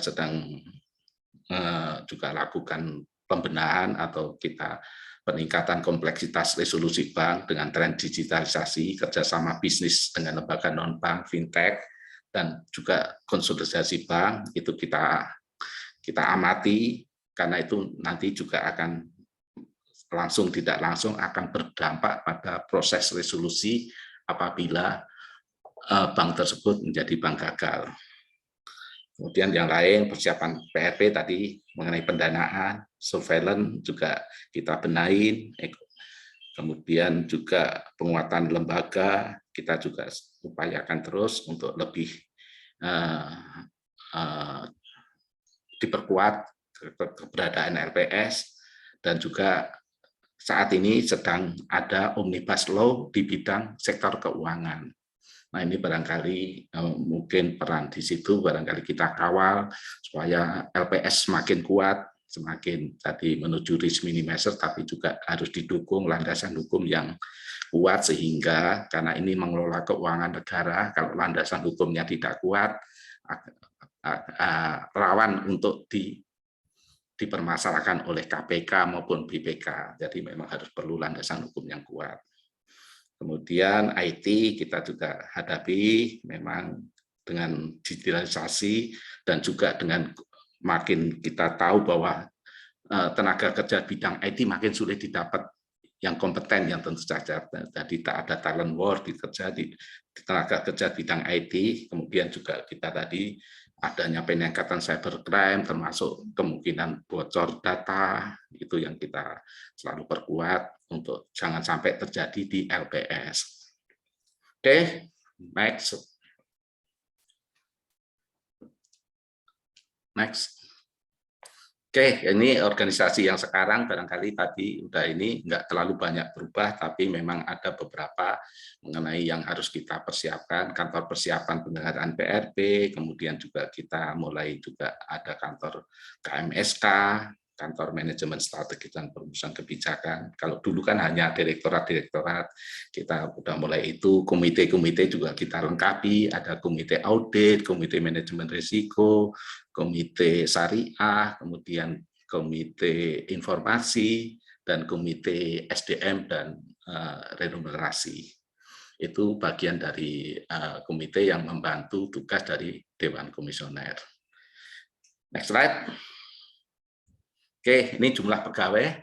sedang juga lakukan pembenahan atau kita peningkatan kompleksitas resolusi bank dengan tren digitalisasi, kerjasama bisnis dengan lembaga non-bank, fintech, dan juga konsolidasi bank, itu kita amati, karena itu nanti juga akan langsung tidak langsung akan berdampak pada proses resolusi apabila bank tersebut menjadi bank gagal. Kemudian yang lain, persiapan PRP tadi mengenai pendanaan, surveillance juga kita benahin, kemudian juga penguatan lembaga, kita juga upayakan terus untuk lebih diperkuat keberadaan LPS, dan juga saat ini sedang ada omnibus law di bidang sektor keuangan. Nah, ini barangkali mungkin peran di situ barangkali kita kawal supaya LPS semakin kuat, semakin tadi menuju risk minimizer, tapi juga harus didukung landasan hukum yang kuat, sehingga karena ini mengelola keuangan negara, kalau landasan hukumnya tidak kuat, rawan untuk dipermasalahkan oleh KPK maupun BPK. Jadi memang harus perlu landasan hukum yang kuat. Kemudian IT kita juga hadapi memang dengan digitalisasi, dan juga dengan makin kita tahu bahwa tenaga kerja bidang IT makin sulit didapat yang kompeten, yang tentu saja tadi tak ada talent war di tenaga kerja bidang IT. Kemudian juga kita tadi adanya peningkatan cybercrime, termasuk kemungkinan bocor data, itu yang kita selalu perkuat untuk jangan sampai terjadi di LPS. Oke, next. Oke, ini organisasi yang sekarang barangkali tadi udah ini nggak terlalu banyak berubah, tapi memang ada beberapa mengenai yang harus kita persiapkan. Kantor persiapan penyelenggaraan PRP, kemudian juga kita mulai juga ada kantor KMSK, kantor manajemen strategi dan perumusan kebijakan. Kalau dulu kan hanya direktorat-direktorat, kita udah mulai itu, komite-komite juga kita lengkapi, ada komite audit, komite manajemen risiko, komite syariah, kemudian komite informasi, dan komite SDM dan remunerasi. Itu bagian dari komite yang membantu tugas dari Dewan Komisioner. Next slide. Oke, ini jumlah pegawai.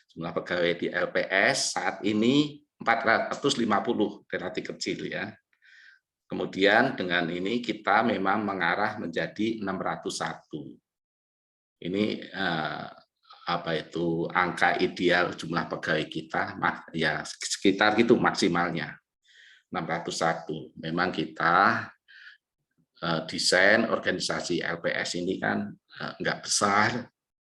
Jumlah pegawai di LPS saat ini 450, relatif kecil ya. Kemudian dengan ini kita memang mengarah menjadi 601. Ini apa itu angka ideal jumlah pegawai kita, ya sekitar gitu maksimalnya 601. Memang kita desain organisasi LPS ini kan nggak besar,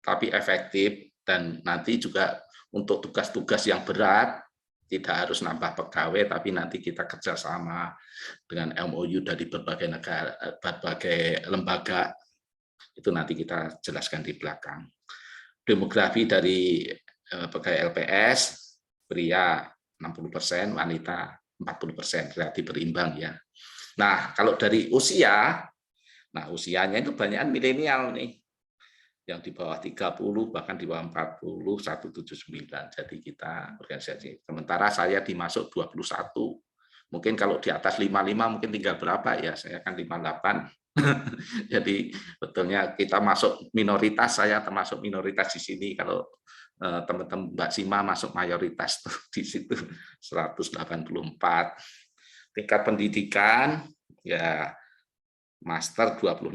tapi efektif, dan nanti juga untuk tugas-tugas yang berat tidak harus nambah pegawai, tapi nanti kita kerjasama dengan MOU dari berbagai negara, berbagai lembaga, itu nanti kita jelaskan di belakang. Demografi dari pegawai LPS, pria 60%, wanita 40%, relatif berimbang ya. Nah, kalau dari usia, nah usianya itu banyak milenial nih, yang di bawah 30, bahkan di bawah 40, 179. Jadi kita organisasi. Sementara saya dimasuk 21. Mungkin kalau di atas 55 mungkin tinggal berapa ya, saya kan 58. Jadi betulnya kita masuk minoritas, saya termasuk minoritas di sini. Kalau teman-teman Mbak Sima masuk mayoritas tuh di situ 184. Tingkat pendidikan ya master 26%,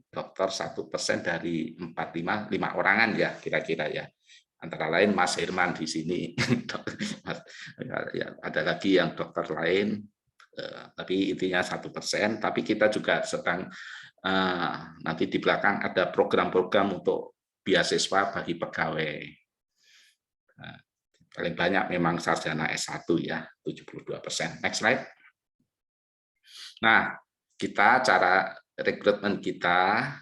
dokter 1% dari 45, 5 orangan ya kira-kira ya. Antara lain Mas Herman di sini. Ada lagi yang dokter lain, tapi intinya 1%. Tapi kita juga sedang nanti di belakang ada program-program untuk beasiswa bagi pegawai. Paling banyak memang sarjana S1 ya, 72%. Next slide. Nah, kita cara rekrutmen kita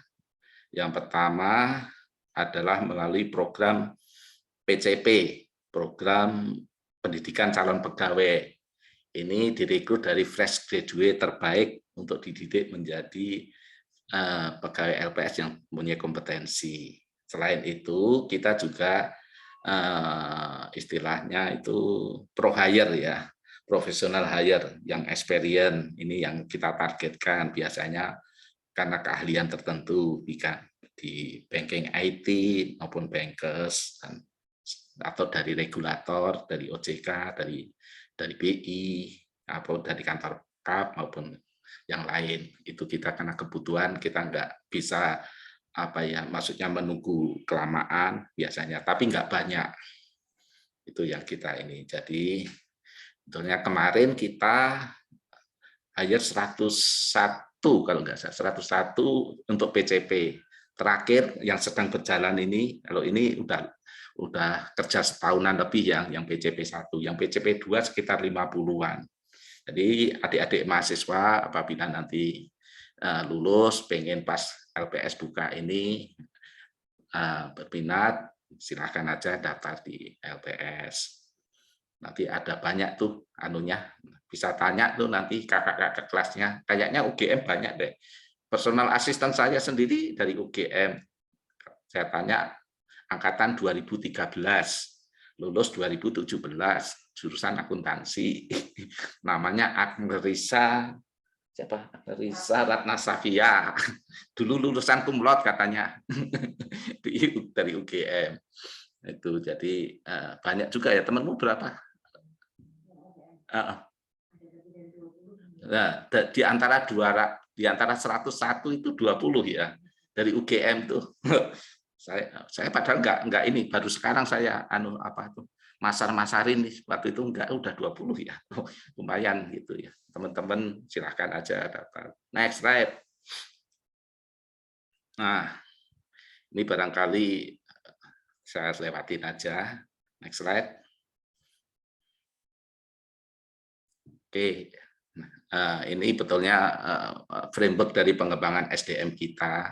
yang pertama adalah melalui program PCP, program pendidikan calon pegawai. Ini direkrut dari fresh graduate terbaik untuk dididik menjadi pegawai LPS yang punya kompetensi. Selain itu, kita juga istilahnya itu pro hire ya, professional hire yang experience ini yang kita targetkan biasanya karena keahlian tertentu di banking IT maupun bankers atau dari regulator, dari OJK, dari BI, atau dari kantor KAP maupun yang lain. Itu kita karena kebutuhan kita nggak bisa maksudnya menunggu kelamaan biasanya, tapi nggak banyak. Itu yang kita ini. Jadi sebetulnya kemarin kita hire 101 kalau nggak salah, 101 untuk PCP. Terakhir yang sedang berjalan ini, kalau ini udah kerja setahunan lebih yang PCP 1, yang PCP 2 sekitar 50-an. Jadi adik-adik mahasiswa apabila nanti lulus pengen pas LPS buka ini berminat, silahkan aja daftar di LPS. Nanti ada banyak tuh anunya, bisa tanya tuh nanti kakak-kakak kelasnya. Kayaknya UGM banyak deh. Personal asisten saya sendiri dari UGM. Saya tanya angkatan 2013, lulus 2017, jurusan akuntansi. Namanya Agnerisa Ratna Safia. Dulu lulusan cum laude katanya dari UGM. Itu jadi banyak juga ya. Temanmu berapa? Nah, di antara 101 itu 20 ya dari UGM tuh. Saya padahal nggak ini, baru sekarang saya masar-masarin waktu itu udah 20 ya. Lumayan gitu ya. Teman-teman silahkan aja daftar. Next slide. Nah, ini barangkali saya lewatin aja. Next slide. Oke, ini betulnya framework dari pengembangan SDM kita.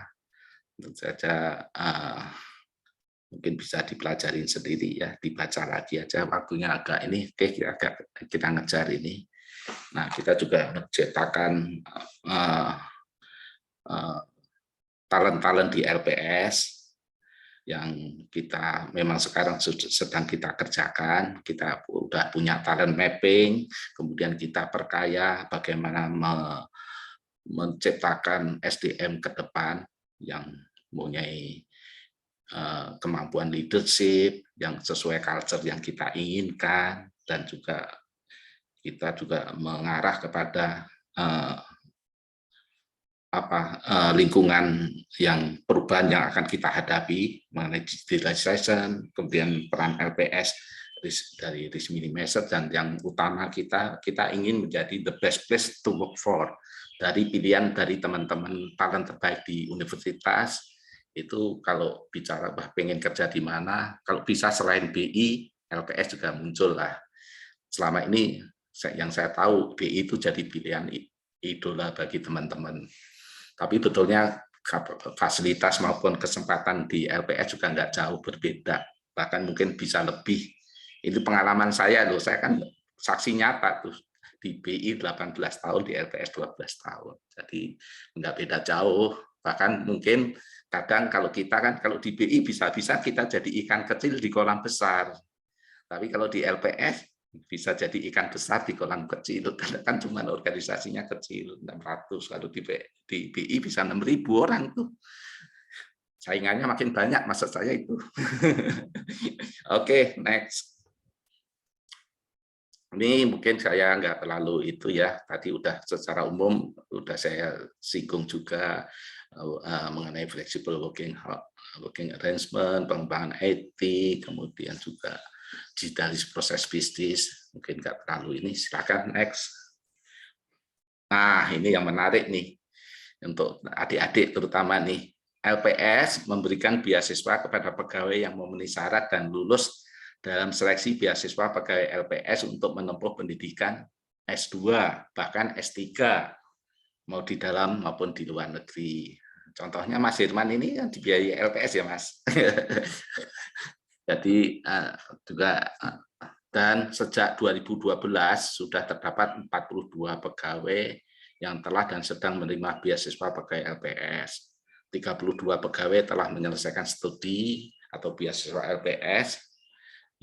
Tentu saja mungkin bisa dipelajarin sendiri ya, dibaca lagi aja. Waktunya agak ini, oke kita ngejar ini. Nah, kita juga menciptakan talent-talent di LPS yang kita memang sekarang sedang kita kerjakan. Kita udah punya talent mapping, kemudian kita perkaya bagaimana menciptakan SDM ke depan yang mempunyai kemampuan leadership yang sesuai culture yang kita inginkan, dan juga kita juga mengarah kepada lingkungan yang perubahan yang akan kita hadapi mengenai digitalization, kemudian peran LPS dari risk minimizer, dan yang utama kita ingin menjadi the best place to work for. Dari pilihan dari teman-teman talent terbaik di universitas itu, kalau bicara pengen kerja di mana, kalau bisa selain BI, LPS juga muncul lah. Selama ini yang saya tahu BI itu jadi pilihan idola bagi teman-teman. Tapi betulnya fasilitas maupun kesempatan di LPS juga nggak jauh berbeda, bahkan mungkin bisa lebih. Ini pengalaman saya loh, saya kan saksi nyata tuh di BI 18 tahun, di LPS 12 tahun. Jadi nggak beda jauh, bahkan mungkin kadang kalau kita kan kalau di BI bisa-bisa kita jadi ikan kecil di kolam besar. Tapi kalau di LPS bisa jadi ikan besar di kolam kecil, karena kan cuma organisasinya kecil, 600, kalau di BI bisa 6.000 orang tuh. Saingannya makin banyak, maksud saya itu. Oke, next. Ini mungkin saya nggak terlalu itu ya, tadi udah secara umum udah saya singgung juga mengenai flexible working arrangement, pengembangan IT, kemudian juga digitalis proses bisnis, mungkin nggak terlalu ini, silakan next. Nah, ini yang menarik nih untuk adik-adik terutama nih. LPS memberikan beasiswa kepada pegawai yang memenuhi syarat dan lulus dalam seleksi beasiswa pegawai LPS untuk menempuh pendidikan S2 bahkan S3, mau di dalam maupun di luar negeri. Contohnya Mas Herman ini kan dibiayai LPS ya Mas. Jadi juga, dan sejak 2012 sudah terdapat 42 pegawai yang telah dan sedang menerima beasiswa pegawai LPS. 32 pegawai telah menyelesaikan studi atau beasiswa LPS,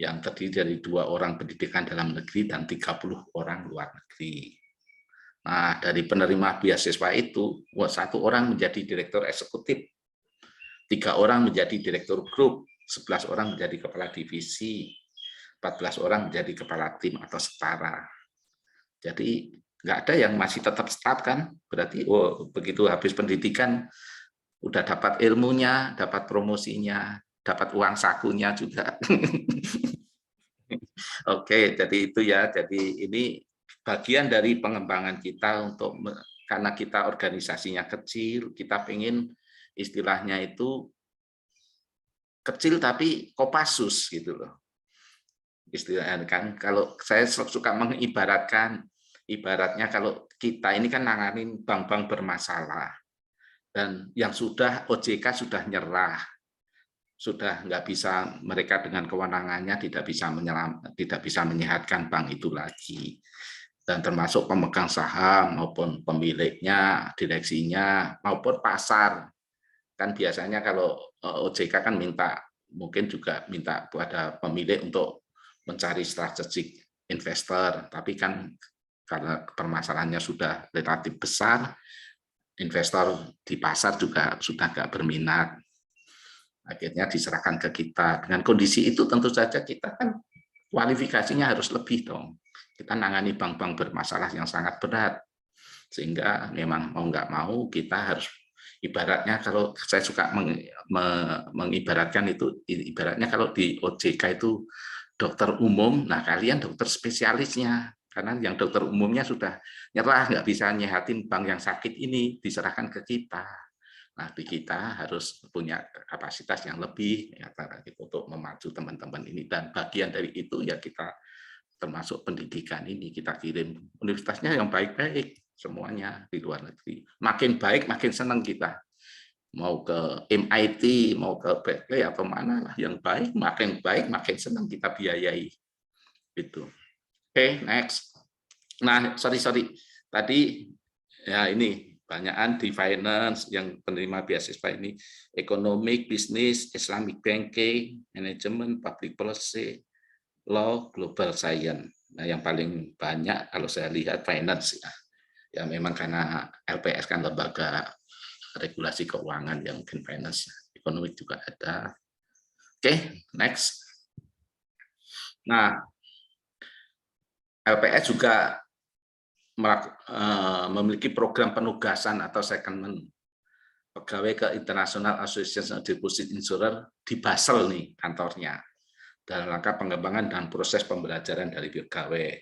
yang terdiri dari 2 orang pendidikan dalam negeri dan 30 orang luar negeri. Nah, dari penerima beasiswa itu, 1 orang menjadi direktur eksekutif, 3 orang menjadi direktur grup, 11 orang menjadi kepala divisi, 14 orang menjadi kepala tim atau setara. Jadi nggak ada yang masih tetap staf kan, berarti begitu habis pendidikan udah dapat ilmunya, dapat promosinya, dapat uang sakunya juga. Oke, jadi itu ya. Jadi ini bagian dari pengembangan kita untuk, karena kita organisasinya kecil, kita pengen istilahnya itu kecil tapi Kopassus gitu loh. Istilahnya kan, kalau saya suka mengibaratkan, ibaratnya kalau kita ini kan nanganin bank-bank bermasalah, dan yang sudah OJK sudah nyerah, sudah nggak bisa, mereka dengan kewenangannya tidak bisa menyehatkan bank itu lagi, dan termasuk pemegang saham maupun pemiliknya, direksinya maupun pasar. Kan biasanya kalau OJK kan mungkin juga minta pada pemilik untuk mencari strategic investor, tapi kan karena permasalahannya sudah relatif besar, investor di pasar juga sudah nggak berminat. Akhirnya diserahkan ke kita. Dengan kondisi itu tentu saja kita kan kualifikasinya harus lebih dong. Kita nangani bank-bank bermasalah yang sangat berat. Sehingga memang mau nggak mau kita harus, ibaratnya kalau saya suka mengibaratkan itu, ibaratnya kalau di OJK itu dokter umum, nah kalian dokter spesialisnya. Karena yang dokter umumnya sudah nyerah, nggak bisa nyehatin bank yang sakit ini, diserahkan ke kita. Nah, di kita harus punya kapasitas yang lebih ya, untuk memacu teman-teman ini, dan bagian dari itu ya kita termasuk pendidikan ini kita kirim universitasnya yang baik-baik semuanya di luar negeri. Makin baik makin senang kita. Mau ke MIT, mau ke Berkeley atau mana lah yang baik makin senang kita biayai. Gitu. Oke, next. Nah, sorry. Tadi ya ini banyakan di finance yang penerima beasiswa ini, economic, business, Islamic banking, manajemen, public policy, law, global science. Nah, yang paling banyak kalau saya lihat finance ya. Ya memang karena LPS kan lembaga regulasi keuangan yang mungkin finance, ekonomi juga ada. Oke, next. Nah, LPS juga memiliki program penugasan atau secondment pegawai ke International Association of Deposit Insurer di Basel nih kantornya, dalam rangka pengembangan dan proses pembelajaran dari pegawai.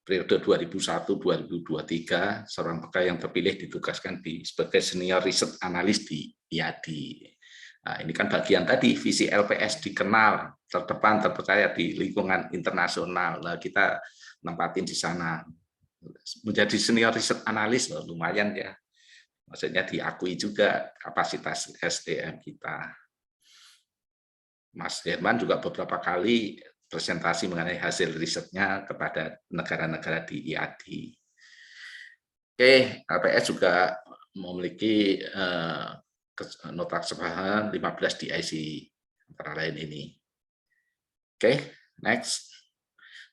Periode 2001-2023, seorang pegawai yang terpilih ditugaskan sebagai senior research analyst di IADI. Nah, ini kan bagian tadi visi LPS dikenal, terdepan, terpercaya di lingkungan internasional. Nah, kita nempatin di sana. Menjadi senior research analyst loh, lumayan ya. Maksudnya diakui juga kapasitas SDM kita. Mas Herman juga beberapa kali presentasi mengenai hasil risetnya kepada negara-negara di IADI. Oke, LPS juga memiliki nota kesepahaman 15 DIC antara lain ini. Oke, next.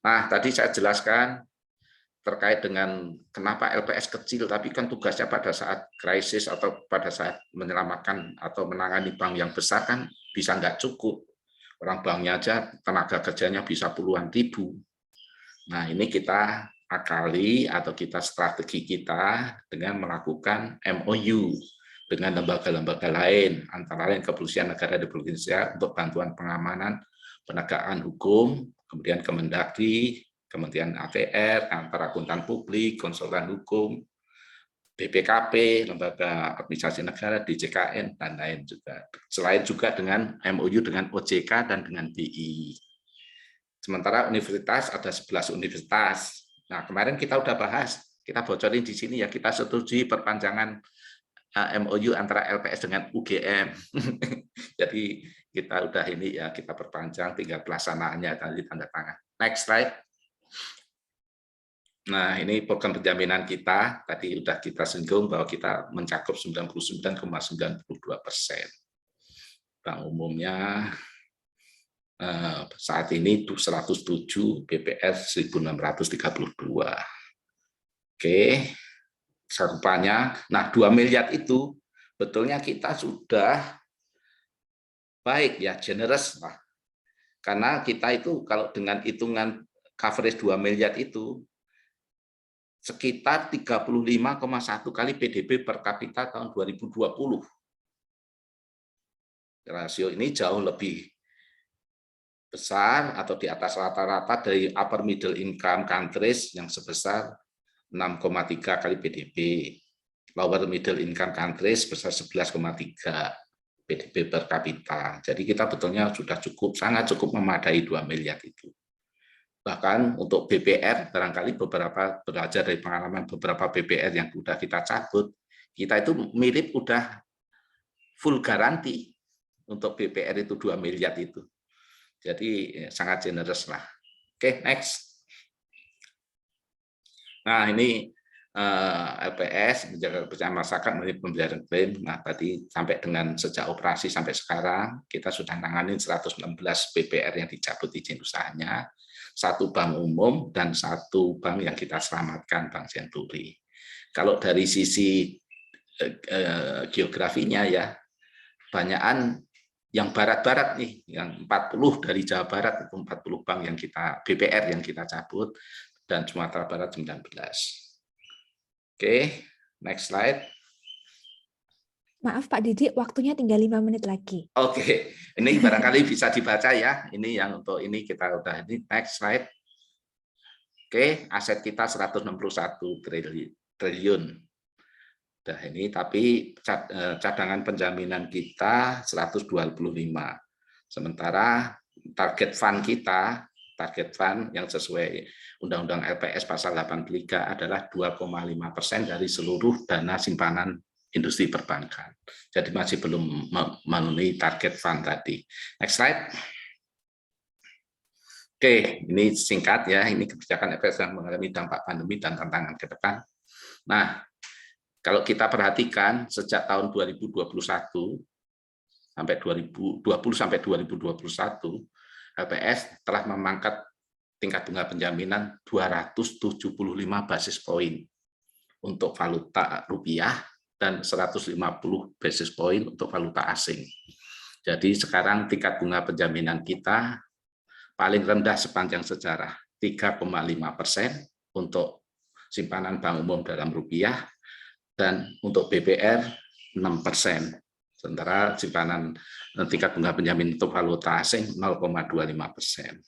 Nah, tadi saya jelaskan terkait dengan kenapa LPS kecil, tapi kan tugasnya pada saat krisis atau pada saat menyelamatkan atau menangani bank yang besar kan bisa nggak cukup. Orang banknya aja tenaga kerjanya bisa puluhan ribu. Nah, ini kita akali atau kita strategi kita dengan melakukan MOU dengan lembaga-lembaga lain, antara lain Kepolisian Negara Republik Indonesia untuk bantuan pengamanan penegakan hukum, kemudian Kemendagri, Kementerian ATR, antara akuntan publik, konsultan hukum, BPKP, Lembaga Administrasi Negara, DJKN, dan lain juga. Selain juga dengan MOU dengan OJK dan dengan BI. Sementara universitas ada 11 universitas. Nah, kemarin kita udah bahas, kita bocorin di sini ya, kita setujui perpanjangan MOU antara LPS dengan UGM. Jadi kita udah ini ya, kita perpanjang, tinggal pelaksanaannya tadi tanda tangan. Next slide. Nah, ini program penjaminan kita, tadi sudah kita singgung bahwa kita mencakup 99,92%. Bank umumnya saat ini 107, BPR 1.632. Oke, cakupannya. Nah, 2 miliar itu betulnya kita sudah baik ya, generous lah. Karena kita itu kalau dengan hitungan coverage 2 miliar itu sekitar 35,1 kali PDB per kapita tahun 2020. Rasio ini jauh lebih besar atau di atas rata-rata dari upper middle income countries yang sebesar 6,3 kali PDB. Lower middle income countries sebesar 11,3 PDB per kapita. Jadi kita betulnya sudah sangat cukup memadai 2 miliar itu. Bahkan untuk BPR, barangkali beberapa belajar dari pengalaman beberapa BPR yang sudah kita cabut, kita itu mirip udah full garanti untuk BPR itu 2 miliar itu. Jadi sangat generous lah. Oke, next. Nah, ini LPS, menjaga kepercayaan masyarakat melalui pembayaran klaim. Nah, tadi sampai dengan sejak operasi sampai sekarang, kita sudah nanganin 116 BPR yang dicabut izin usahanya, 1 bank umum, dan 1 bank yang kita selamatkan, Bank Senturi. Kalau dari sisi geografinya ya, banyakan yang barat-barat nih, yang 40 dari Jawa Barat, itu 40 bank yang kita, BPR yang kita cabut, dan Sumatera Barat 19. Oke, next slide. Maaf Pak Didik, waktunya tinggal 5 menit lagi. Oke, ini barangkali bisa dibaca ya. Ini yang untuk ini kita udah, ini next slide. Oke, aset kita 161 triliun. Nah, ini tapi cadangan penjaminan kita 125. Sementara target fund yang sesuai Undang-Undang LPS pasal 83 adalah 2,5% dari seluruh dana simpanan industri perbankan. Jadi masih belum memenuhi target fund tadi. Next slide. Oke, ini singkat ya. Ini kebijakan LPS yang mengalami dampak pandemi dan tantangan ke depan. Nah, kalau kita perhatikan sejak tahun 2021 sampai 2020 sampai 2021, LPS telah memangkat tingkat bunga penjaminan 275 basis poin untuk valuta rupiah dan 150 basis poin untuk valuta asing. Jadi sekarang tingkat bunga penjaminan kita paling rendah sepanjang sejarah, 3,5% untuk simpanan bank umum dalam rupiah, dan untuk BPR 6%. Sementara simpanan tingkat bunga penjamin untuk valuta asing 0,25%.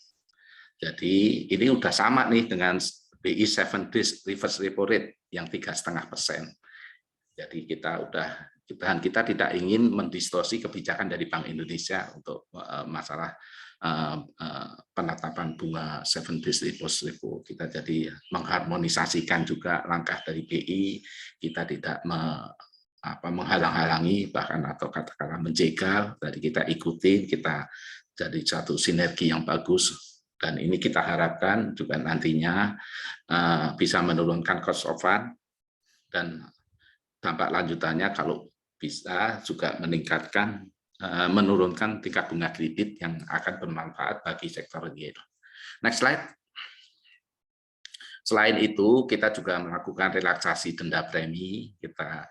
Jadi ini udah sama nih dengan BI 7 days reverse repo rate yang 3,5%. Jadi kita tidak ingin mendistorsi kebijakan dari Bank Indonesia untuk masalah penetapan bunga 7 days reverse repo. Kita jadi mengharmonisasikan juga langkah dari BI. Kita tidak menghalang-halangi bahkan atau katakanlah menjegal. Dari kita ikuti, kita jadi satu sinergi yang bagus. Dan ini kita harapkan juga nantinya bisa menurunkan cost of fund, dan dampak lanjutannya kalau bisa juga menurunkan tingkat bunga kredit yang akan bermanfaat bagi sektor real. Next slide. Selain itu, kita juga melakukan relaksasi denda premi. Kita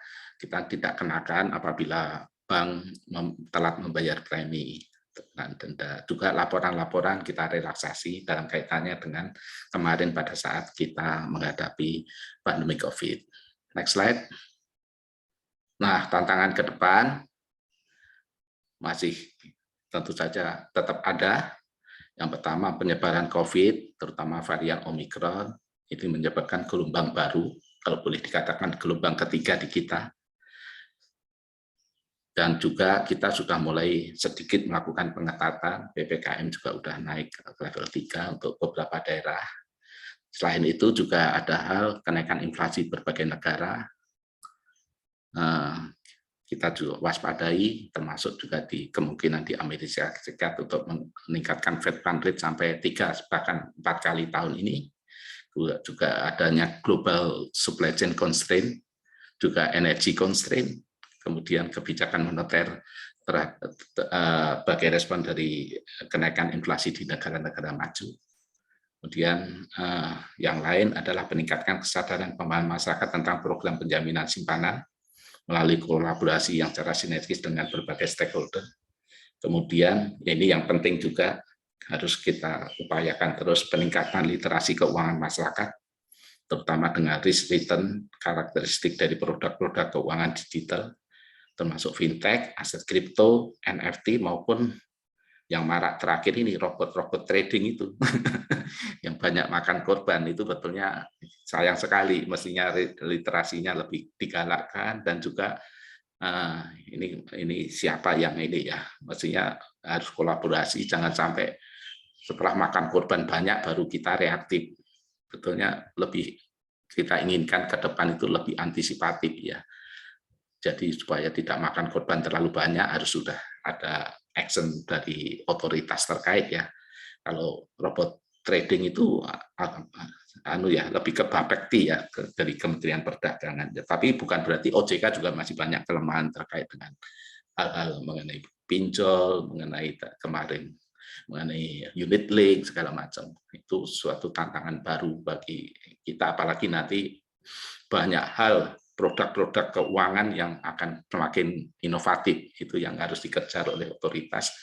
tidak kenakan apabila bank telat membayar premi. Dan denda juga laporan-laporan kita relaksasi dalam kaitannya dengan kemarin pada saat kita menghadapi pandemi COVID. Next slide. Nah, tantangan ke depan masih tentu saja tetap ada. Yang pertama, penyebaran COVID, terutama varian Omicron, ini menyebabkan gelombang baru, kalau boleh dikatakan gelombang ketiga di kita. Dan juga kita sudah mulai sedikit melakukan pengetatan, PPKM juga sudah naik ke level 3 untuk beberapa daerah. Selain itu juga ada hal kenaikan inflasi berbagai negara. Kita juga waspadai, termasuk juga di kemungkinan di Amerika Serikat untuk meningkatkan Fed Fund Rate sampai 3 bahkan 4 kali tahun ini. Juga adanya global supply chain constraint, juga energy constraint, kemudian kebijakan moneter sebagai respon dari kenaikan inflasi di negara-negara maju. Kemudian yang lain adalah meningkatkan kesadaran pemahaman masyarakat tentang program penjaminan simpanan melalui kolaborasi yang secara sinergis dengan berbagai stakeholder. Kemudian ini yang penting juga harus kita upayakan terus peningkatan literasi keuangan masyarakat, terutama dengan risk return, karakteristik dari produk-produk keuangan digital, termasuk fintech, aset kripto, NFT, maupun yang marak terakhir ini robot-robot trading itu yang banyak makan korban. Itu betulnya sayang sekali, mestinya literasinya lebih digalakkan, dan juga ini siapa yang ini ya, mestinya harus kolaborasi, jangan sampai setelah makan korban banyak baru kita reaktif. Betulnya lebih kita inginkan ke depan itu lebih antisipatif ya. Jadi supaya tidak makan korban terlalu banyak harus sudah ada action dari otoritas terkait ya. Kalau robot trading itu lebih ke Bapepti ya, dari Kementerian Perdagangan. Tapi bukan berarti OJK juga masih banyak kelemahan terkait dengan hal-hal mengenai pinjol, mengenai kemarin mengenai unit link segala macam. Itu suatu tantangan baru bagi kita, apalagi nanti banyak hal produk-produk keuangan yang akan semakin inovatif, itu yang harus dikejar oleh otoritas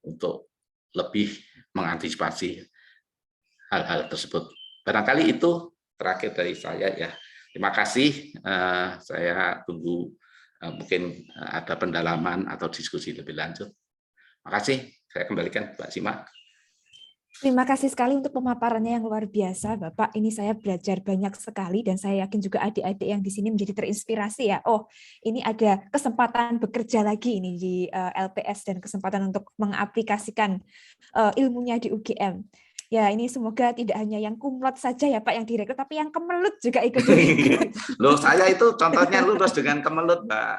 untuk lebih mengantisipasi hal-hal tersebut. Barangkali itu terakhir dari saya ya. Terima kasih. Saya tunggu mungkin ada pendalaman atau diskusi lebih lanjut. Terima kasih. Saya kembalikan Mbak Sima. Terima kasih sekali untuk pemaparannya yang luar biasa, Bapak. Ini saya belajar banyak sekali, dan saya yakin juga adik-adik yang di sini menjadi terinspirasi ya. Oh, ini ada kesempatan bekerja lagi ini di LPS dan kesempatan untuk mengaplikasikan ilmunya di UGM. Ya, ini semoga tidak hanya yang kumlot saja ya Pak yang direkrut, tapi yang kemelut juga ikut direkrut. Loh, saya itu contohnya lulus dengan kemelut, Mbak.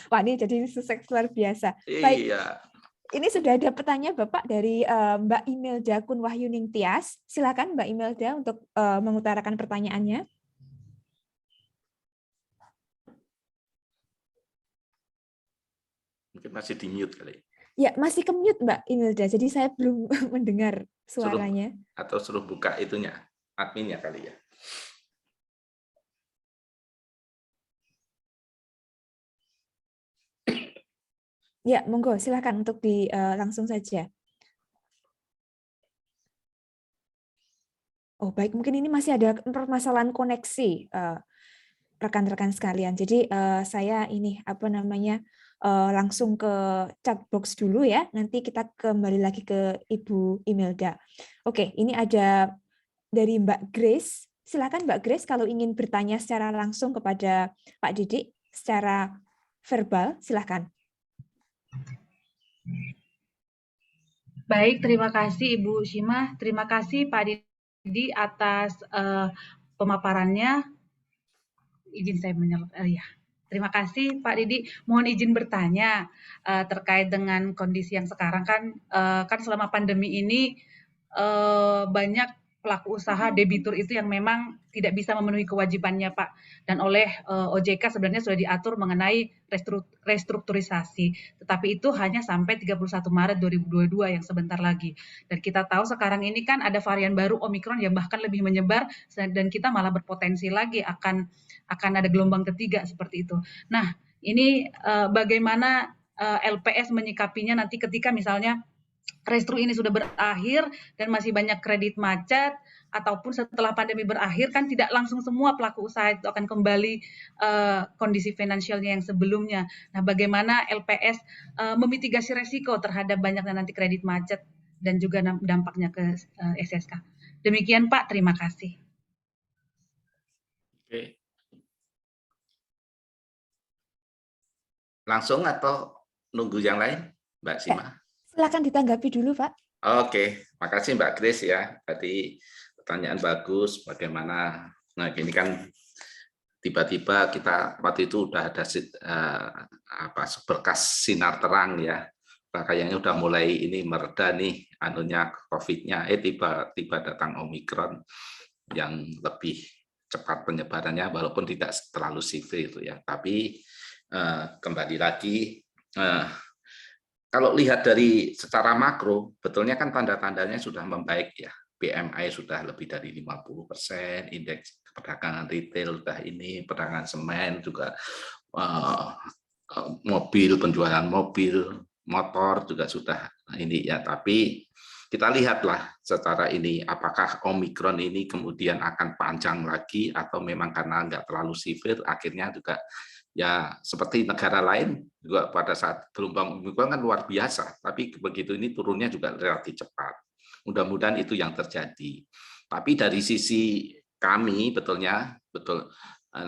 Wah, ini jadi sukses luar biasa. Iya. Baik. Ini sudah ada pertanyaan Bapak dari Mbak Imelda Kunwahyuning Tias. Silakan Mbak Imelda untuk mengutarakan pertanyaannya. Mungkin masih di mute kali. Ya, masih ke-mute Mbak Imelda, jadi saya belum mendengar suaranya. Atau suruh buka itunya, adminnya kali ya. Ya, monggo, silakan untuk langsung saja. Oh, baik, mungkin ini masih ada permasalahan koneksi, rekan-rekan sekalian. Jadi saya ini langsung ke chat box dulu ya. Nanti kita kembali lagi ke Ibu Imelda. Oke, ini ada dari Mbak Grace. Silakan Mbak Grace kalau ingin bertanya secara langsung kepada Pak Didik secara verbal, silakan. Baik, terima kasih Ibu Shima. Terima kasih Pak Didi atas pemaparannya. Izin saya Terima kasih Pak Didi. Mohon izin bertanya terkait dengan kondisi yang sekarang kan selama pandemi ini banyak pelaku usaha debitur itu yang memang tidak bisa memenuhi kewajibannya Pak. Dan oleh OJK sebenarnya sudah diatur mengenai restrukturisasi. Tetapi itu hanya sampai 31 Maret 2022 yang sebentar lagi. Dan kita tahu sekarang ini kan ada varian baru Omikron yang bahkan lebih menyebar dan kita malah berpotensi lagi akan ada gelombang ketiga seperti itu. Nah, ini bagaimana LPS menyikapinya nanti ketika misalnya restru ini sudah berakhir dan masih banyak kredit macet, ataupun setelah pandemi berakhir kan tidak langsung semua pelaku usaha itu akan kembali kondisi finansialnya yang sebelumnya. Nah, bagaimana LPS memitigasi resiko terhadap banyaknya nanti kredit macet dan juga dampaknya ke SSK. Demikian Pak, terima kasih. Oke. Langsung atau nunggu yang lain, Mbak Sima? Silakan ditanggapi dulu, Pak. Oke, makasih Mbak Grace ya. Tadi pertanyaan bagus, bagaimana, nah ini kan tiba-tiba kita waktu itu udah ada seberkas sinar terang ya. Kayaknya udah mulai ini mereda nih anunya COVID-nya, tiba-tiba datang Omikron yang lebih cepat penyebarannya walaupun tidak terlalu severe itu ya. Tapi kembali lagi, kalau lihat dari secara makro, betulnya kan tanda-tandanya sudah membaik ya. PMI sudah lebih dari 50%, indeks perdagangan retail sudah ini, perdagangan semen juga, mobil, penjualan mobil, motor juga sudah ini ya. Tapi kita lihatlah secara ini, apakah Omikron ini kemudian akan panjang lagi atau memang karena nggak terlalu severe, akhirnya juga ya seperti negara lain juga pada saat gelombang Omikron kan luar biasa, tapi begitu ini turunnya juga relatif cepat. Mudah-mudahan itu yang terjadi. Tapi dari sisi kami betulnya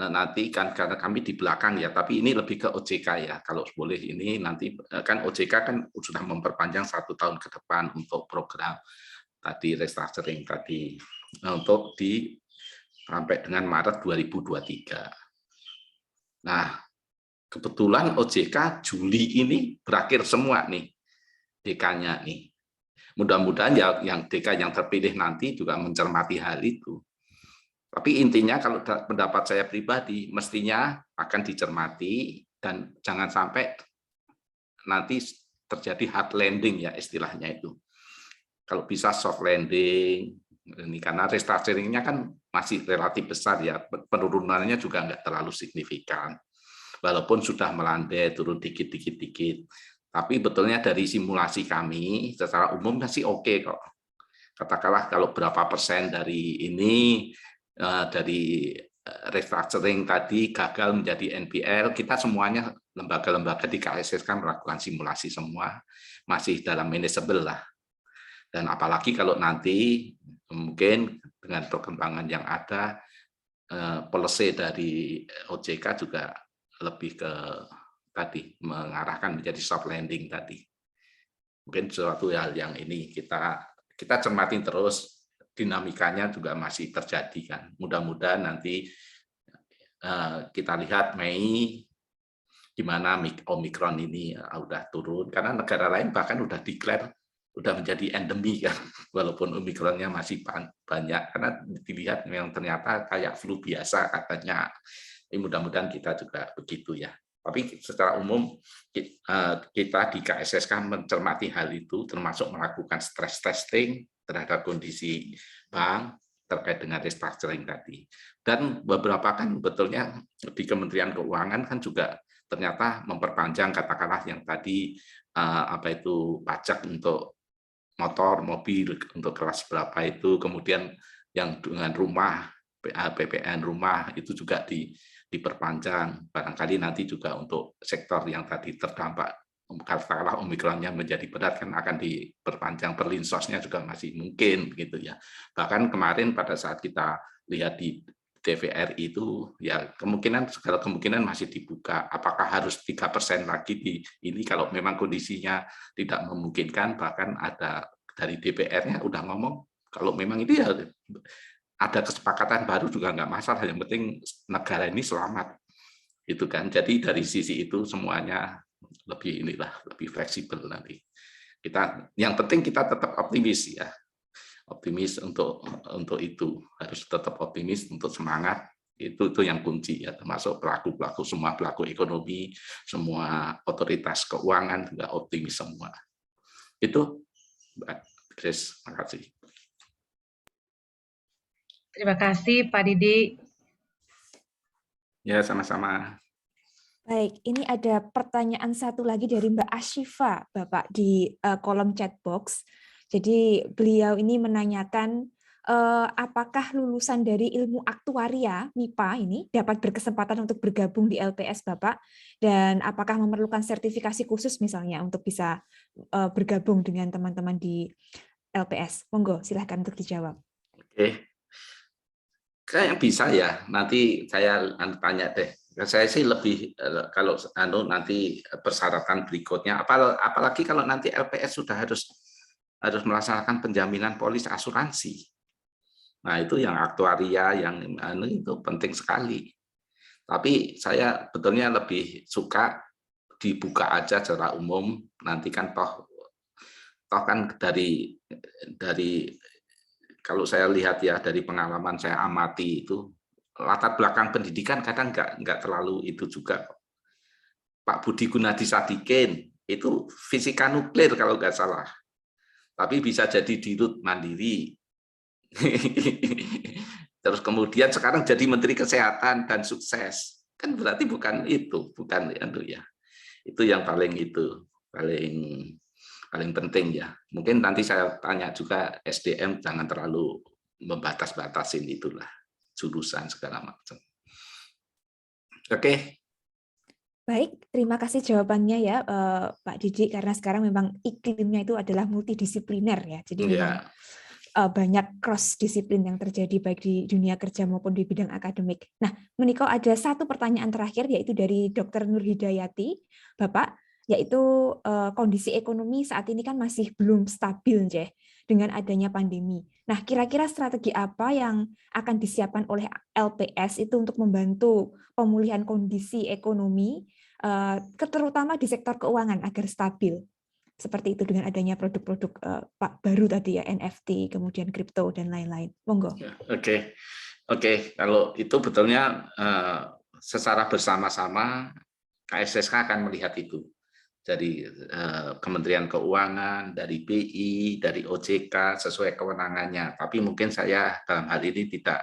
nanti kan karena kami di belakang ya, tapi ini lebih ke OJK ya. Kalau boleh ini nanti kan OJK kan sudah memperpanjang 1 tahun ke depan untuk program tadi restructuring tadi untuk sampai dengan Maret 2023. Nah, kebetulan OJK Juli ini berakhir semua nih DK-nya nih. Mudah-mudahan ya yang DK yang terpilih nanti juga mencermati hal itu. Tapi intinya kalau pendapat saya pribadi mestinya akan dicermati dan jangan sampai nanti terjadi hard landing ya istilahnya itu. Kalau bisa soft landing, ini karena restructuring-nya kan masih relatif besar ya, penurunannya juga nggak terlalu signifikan. Walaupun sudah melandai turun dikit. Tapi betulnya dari simulasi kami secara umum masih oke kok. Katakanlah kalau berapa persen dari ini dari restructuring tadi gagal menjadi NPL, kita semuanya lembaga-lembaga di KSS kan melakukan simulasi semua, masih dalam manageable lah. Dan apalagi kalau nanti mungkin dengan perkembangan yang ada, policy dari OJK juga lebih ke tadi mengarahkan menjadi soft landing tadi. Mungkin suatu hal yang ini kita cermatin terus, dinamikanya juga masih terjadi kan. Mudah-mudahan nanti kita lihat Mei di mana Omikron ini udah turun, karena negara lain bahkan udah declare udah menjadi endemi kan, walaupun Omikronnya masih banyak, karena dilihat memang ternyata kayak flu biasa katanya. Mudah-mudahan kita juga begitu ya. Tapi secara umum kita di KSSK mencermati hal itu, termasuk melakukan stress testing terhadap kondisi bank terkait dengan restructuring tadi. Dan beberapa kan betulnya di Kementerian Keuangan kan juga ternyata memperpanjang katakanlah yang tadi pajak untuk motor, mobil untuk kelas berapa itu, kemudian yang dengan rumah, PPN rumah itu juga diperpanjang. Barangkali nanti juga untuk sektor yang tadi terdampak katakanlah Omikronnya menjadi berat kan akan diperpanjang, perlinsosnya juga masih mungkin gitu ya. Bahkan kemarin pada saat kita lihat di TVRI itu ya segala kemungkinan masih dibuka. Apakah harus 3% lagi di ini kalau memang kondisinya tidak memungkinkan, bahkan ada dari DPR-nya udah ngomong kalau memang ini ya ada kesepakatan baru juga nggak masalah, yang penting negara ini selamat gitu kan. Jadi dari sisi itu semuanya lebih fleksibel nanti. Yang penting kita tetap optimis ya, optimis untuk itu, harus tetap optimis, untuk semangat itu yang kunci ya, termasuk semua pelaku ekonomi, semua otoritas keuangan juga optimis semua. Itu Mbak Grace, terima kasih. Terima kasih Pak Didi. Ya, sama-sama. Baik, ini ada pertanyaan satu lagi dari Mbak Ashifa, Bapak, di kolom chat box. Jadi beliau ini menanyakan apakah lulusan dari ilmu aktuaria MIPA ini dapat berkesempatan untuk bergabung di LPS, Bapak, dan apakah memerlukan sertifikasi khusus misalnya untuk bisa bergabung dengan teman-teman di LPS. Monggo, silahkan untuk dijawab. Oke. Kayak bisa ya, nanti saya tanya deh. Saya sih lebih kalau nanti persyaratan berikutnya, apalagi kalau nanti LPS sudah harus melaksanakan penjaminan polis asuransi. Nah itu yang aktuaria yang itu penting sekali. Tapi saya betulnya lebih suka dibuka aja secara umum. Nanti kan toh kan dari kalau saya lihat ya dari pengalaman saya amati itu latar belakang pendidikan kadang nggak terlalu itu juga. Pak Budi Gunadisadikin, itu fisika nuklir kalau nggak salah. Tapi bisa jadi dirut Mandiri. Terus kemudian sekarang jadi Menteri Kesehatan dan sukses. Kan berarti bukan itu, bukan ya. Itu yang paling penting ya. Mungkin nanti saya tanya juga SDM jangan terlalu membatas-batasin itulah jurusan segala macam. Oke. Baik, terima kasih jawabannya ya Pak Didi, karena sekarang memang iklimnya itu adalah multidisipliner ya. Jadi memang banyak cross disiplin yang terjadi baik di dunia kerja maupun di bidang akademik. Nah, menika ada satu pertanyaan terakhir yaitu dari Dr. Nur Hidayati, Bapak, yaitu kondisi ekonomi saat ini kan masih belum stabil Jeh, dengan adanya pandemi. Nah, kira-kira strategi apa yang akan disiapkan oleh LPS itu untuk membantu pemulihan kondisi ekonomi, terutama di sektor keuangan agar stabil? Seperti itu dengan adanya produk-produk Pak baru tadi ya, NFT, kemudian kripto dan lain-lain. Monggo. Oke. Kalau itu betulnya secara bersama-sama KSSK akan melihat itu. Dari Kementerian Keuangan, dari BI, dari OJK sesuai kewenangannya. Tapi mungkin saya dalam hal ini tidak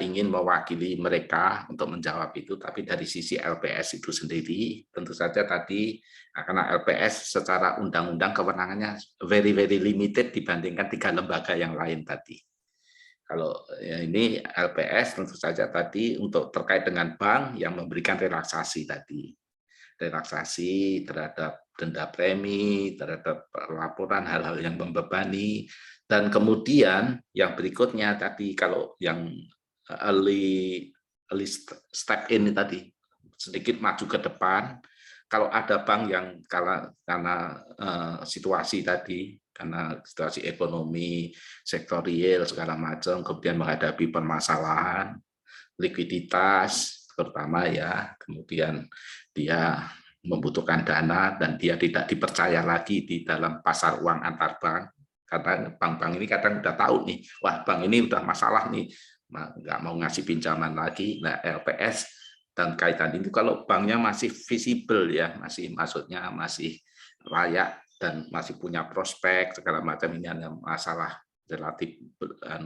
ingin mewakili mereka untuk menjawab itu, tapi dari sisi LPS itu sendiri, tentu saja tadi karena LPS secara undang-undang kewenangannya very limited dibandingkan 3 lembaga yang lain tadi. Kalau ini LPS tentu saja tadi untuk terkait dengan bank yang memberikan relaksasi tadi. Relaksasi terhadap denda premi, terhadap laporan hal-hal yang membebani, dan kemudian yang berikutnya tadi kalau yang early step in tadi sedikit maju ke depan, kalau ada bank yang karena situasi tadi, karena situasi ekonomi, sektor real segala macam, kemudian menghadapi permasalahan likuiditas terutama ya, kemudian dia membutuhkan dana dan dia tidak dipercaya lagi di dalam pasar uang antar bank, karena bank-bank ini kadang udah tahu nih, wah bank ini udah masalah nih, nggak mau ngasih pinjaman lagi. Nah, LPS dan kaitan itu kalau banknya masih visible ya, maksudnya masih layak dan masih punya prospek segala macam, ini ada masalah relatif,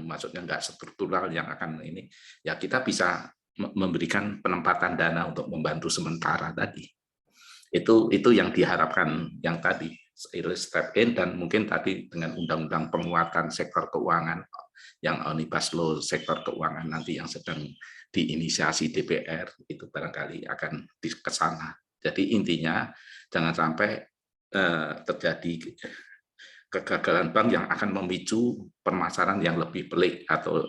maksudnya nggak struktural yang akan ini, ya kita bisa memberikan penempatan dana untuk membantu sementara tadi. Itu yang diharapkan yang tadi step in, dan mungkin tadi dengan undang-undang penguatan sektor keuangan yang Omnibus Law sektor keuangan nanti yang sedang diinisiasi DPR itu barangkali akan ke sana. Jadi intinya jangan sampai terjadi kegagalan bank yang akan memicu permasalahan yang lebih pelik atau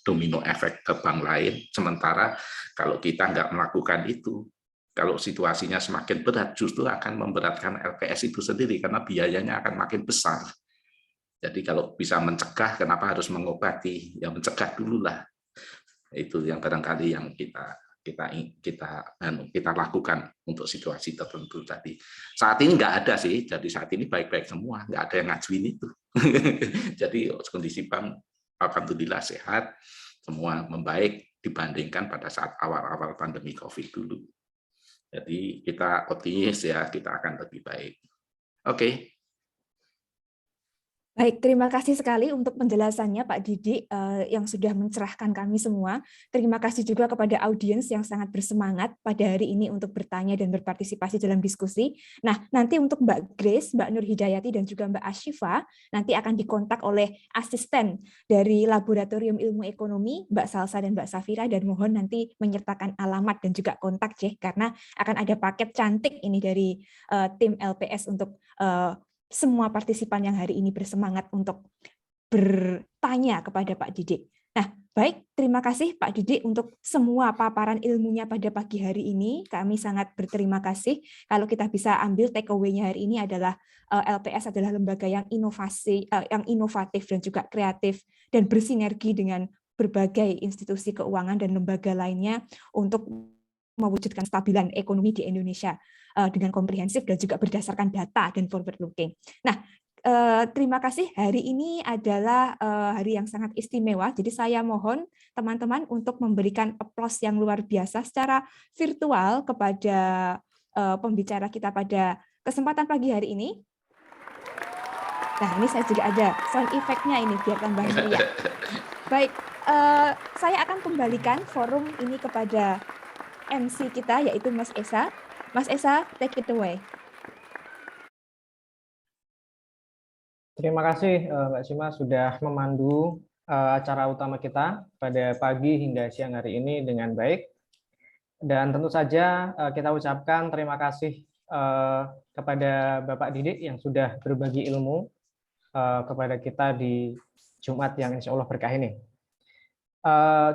domino efek ke bank lain. Sementara kalau kita nggak melakukan itu, kalau situasinya semakin berat, justru akan memberatkan LPS itu sendiri karena biayanya akan makin besar. Jadi kalau bisa mencegah, kenapa harus mengobati? Ya mencegah dulu lah. Itu yang barangkali yang kita lakukan untuk situasi tertentu tadi. Saat ini nggak ada sih, jadi saat ini baik-baik semua, nggak ada yang ngajuin itu. Jadi kondisi bank alhamdulillah sehat, semua membaik dibandingkan pada saat awal-awal pandemi COVID dulu. Jadi kita optimis ya, kita akan lebih baik. Oke. Baik, terima kasih sekali untuk penjelasannya Pak Didi yang sudah mencerahkan kami semua. Terima kasih juga kepada audiens yang sangat bersemangat pada hari ini untuk bertanya dan berpartisipasi dalam diskusi. Nah, nanti untuk Mbak Grace, Mbak Nur Hidayati, dan juga Mbak Ashifa, nanti akan dikontak oleh asisten dari Laboratorium Ilmu Ekonomi, Mbak Salsa dan Mbak Safira, dan mohon nanti menyertakan alamat dan juga kontak, karena akan ada paket cantik ini dari tim LPS untuk semua partisipan yang hari ini bersemangat untuk bertanya kepada Pak Didi. Nah, baik, terima kasih Pak Didi untuk semua paparan ilmunya pada pagi hari ini. Kami sangat berterima kasih. Kalau kita bisa ambil take away-nya hari ini adalah LPS adalah lembaga yang inovatif dan juga kreatif dan bersinergi dengan berbagai institusi keuangan dan lembaga lainnya untuk mewujudkan stabilan ekonomi di Indonesia dengan komprehensif dan juga berdasarkan data dan forward looking. Nah, terima kasih. Hari ini adalah hari yang sangat istimewa. Jadi saya mohon teman-teman untuk memberikan aplaus yang luar biasa secara virtual kepada pembicara kita pada kesempatan pagi hari ini. Nah, ini saya juga ada sound effect-nya ini biar tambah meriah. Baik, saya akan kembalikan forum ini kepada MC kita, yaitu Mas Esa. Mas Esa, take it away. Terima kasih Mbak Sima sudah memandu acara utama kita pada pagi hingga siang hari ini dengan baik. Dan tentu saja kita ucapkan terima kasih kepada Bapak Didik yang sudah berbagi ilmu kepada kita di Jumat yang insya Allah berkah ini.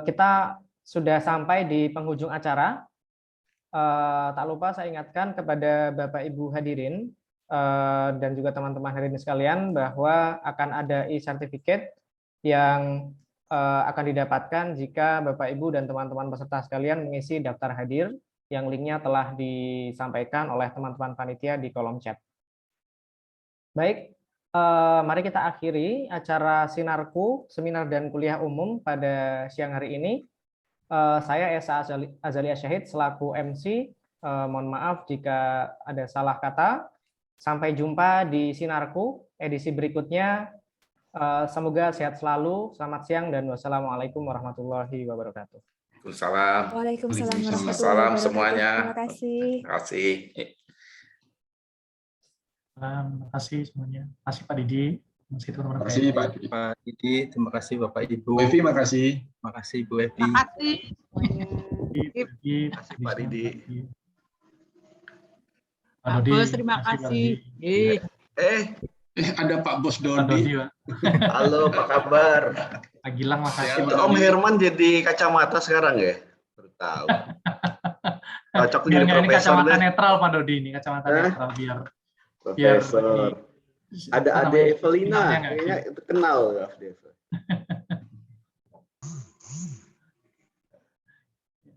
Kita sudah sampai di penghujung acara. Tak lupa saya ingatkan kepada Bapak Ibu hadirin dan juga teman-teman hadirin sekalian bahwa akan ada e-certificate yang akan didapatkan jika Bapak Ibu dan teman-teman peserta sekalian mengisi daftar hadir yang linknya telah disampaikan oleh teman-teman panitia di kolom chat. Baik, mari kita akhiri acara Sinarku, Seminar dan Kuliah Umum pada siang hari ini. Saya Esa Azalia Syahid selaku MC. Mohon maaf jika ada salah kata. Sampai jumpa di Sinarku edisi berikutnya. Semoga sehat selalu. Selamat siang dan wassalamualaikum warahmatullahi wabarakatuh. Waalaikumsalam. Waalaikumsalam warahmatullahi Salam wabarakatuh. semuanya. Terima kasih. Terima kasih. Terima kasih semuanya. Terima kasih Pak Didi. Terima kasih teman-teman. Terima kasih Pak Didi. Terima kasih Bapak Ibu. Bu Evi, makasih. Terima kasih Bu Evi. Terima kasih. Terima kasih Pak Didi. Pak Dodi, Bos, terima kasih. Ada Pak Bos Pak Dodi. Dodi, Pak. Halo, apa kabar? Pak Gilang, makasih. Itu Om Herman jadi kacamata sekarang ya? Baru tahu. Cocok jadi Biar ini profesor kacamata deh. netral Pak Dodi, ini kacamata netral biar Profesor. Ada apa Ade namanya, Evelina, minatnya nggak kayaknya itu kenal ya.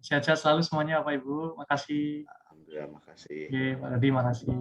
sehat-sehat selalu semuanya Bapak Ibu. Makasih. Alhamdulillah, makasih. Oke, Pak Dodi, makasih.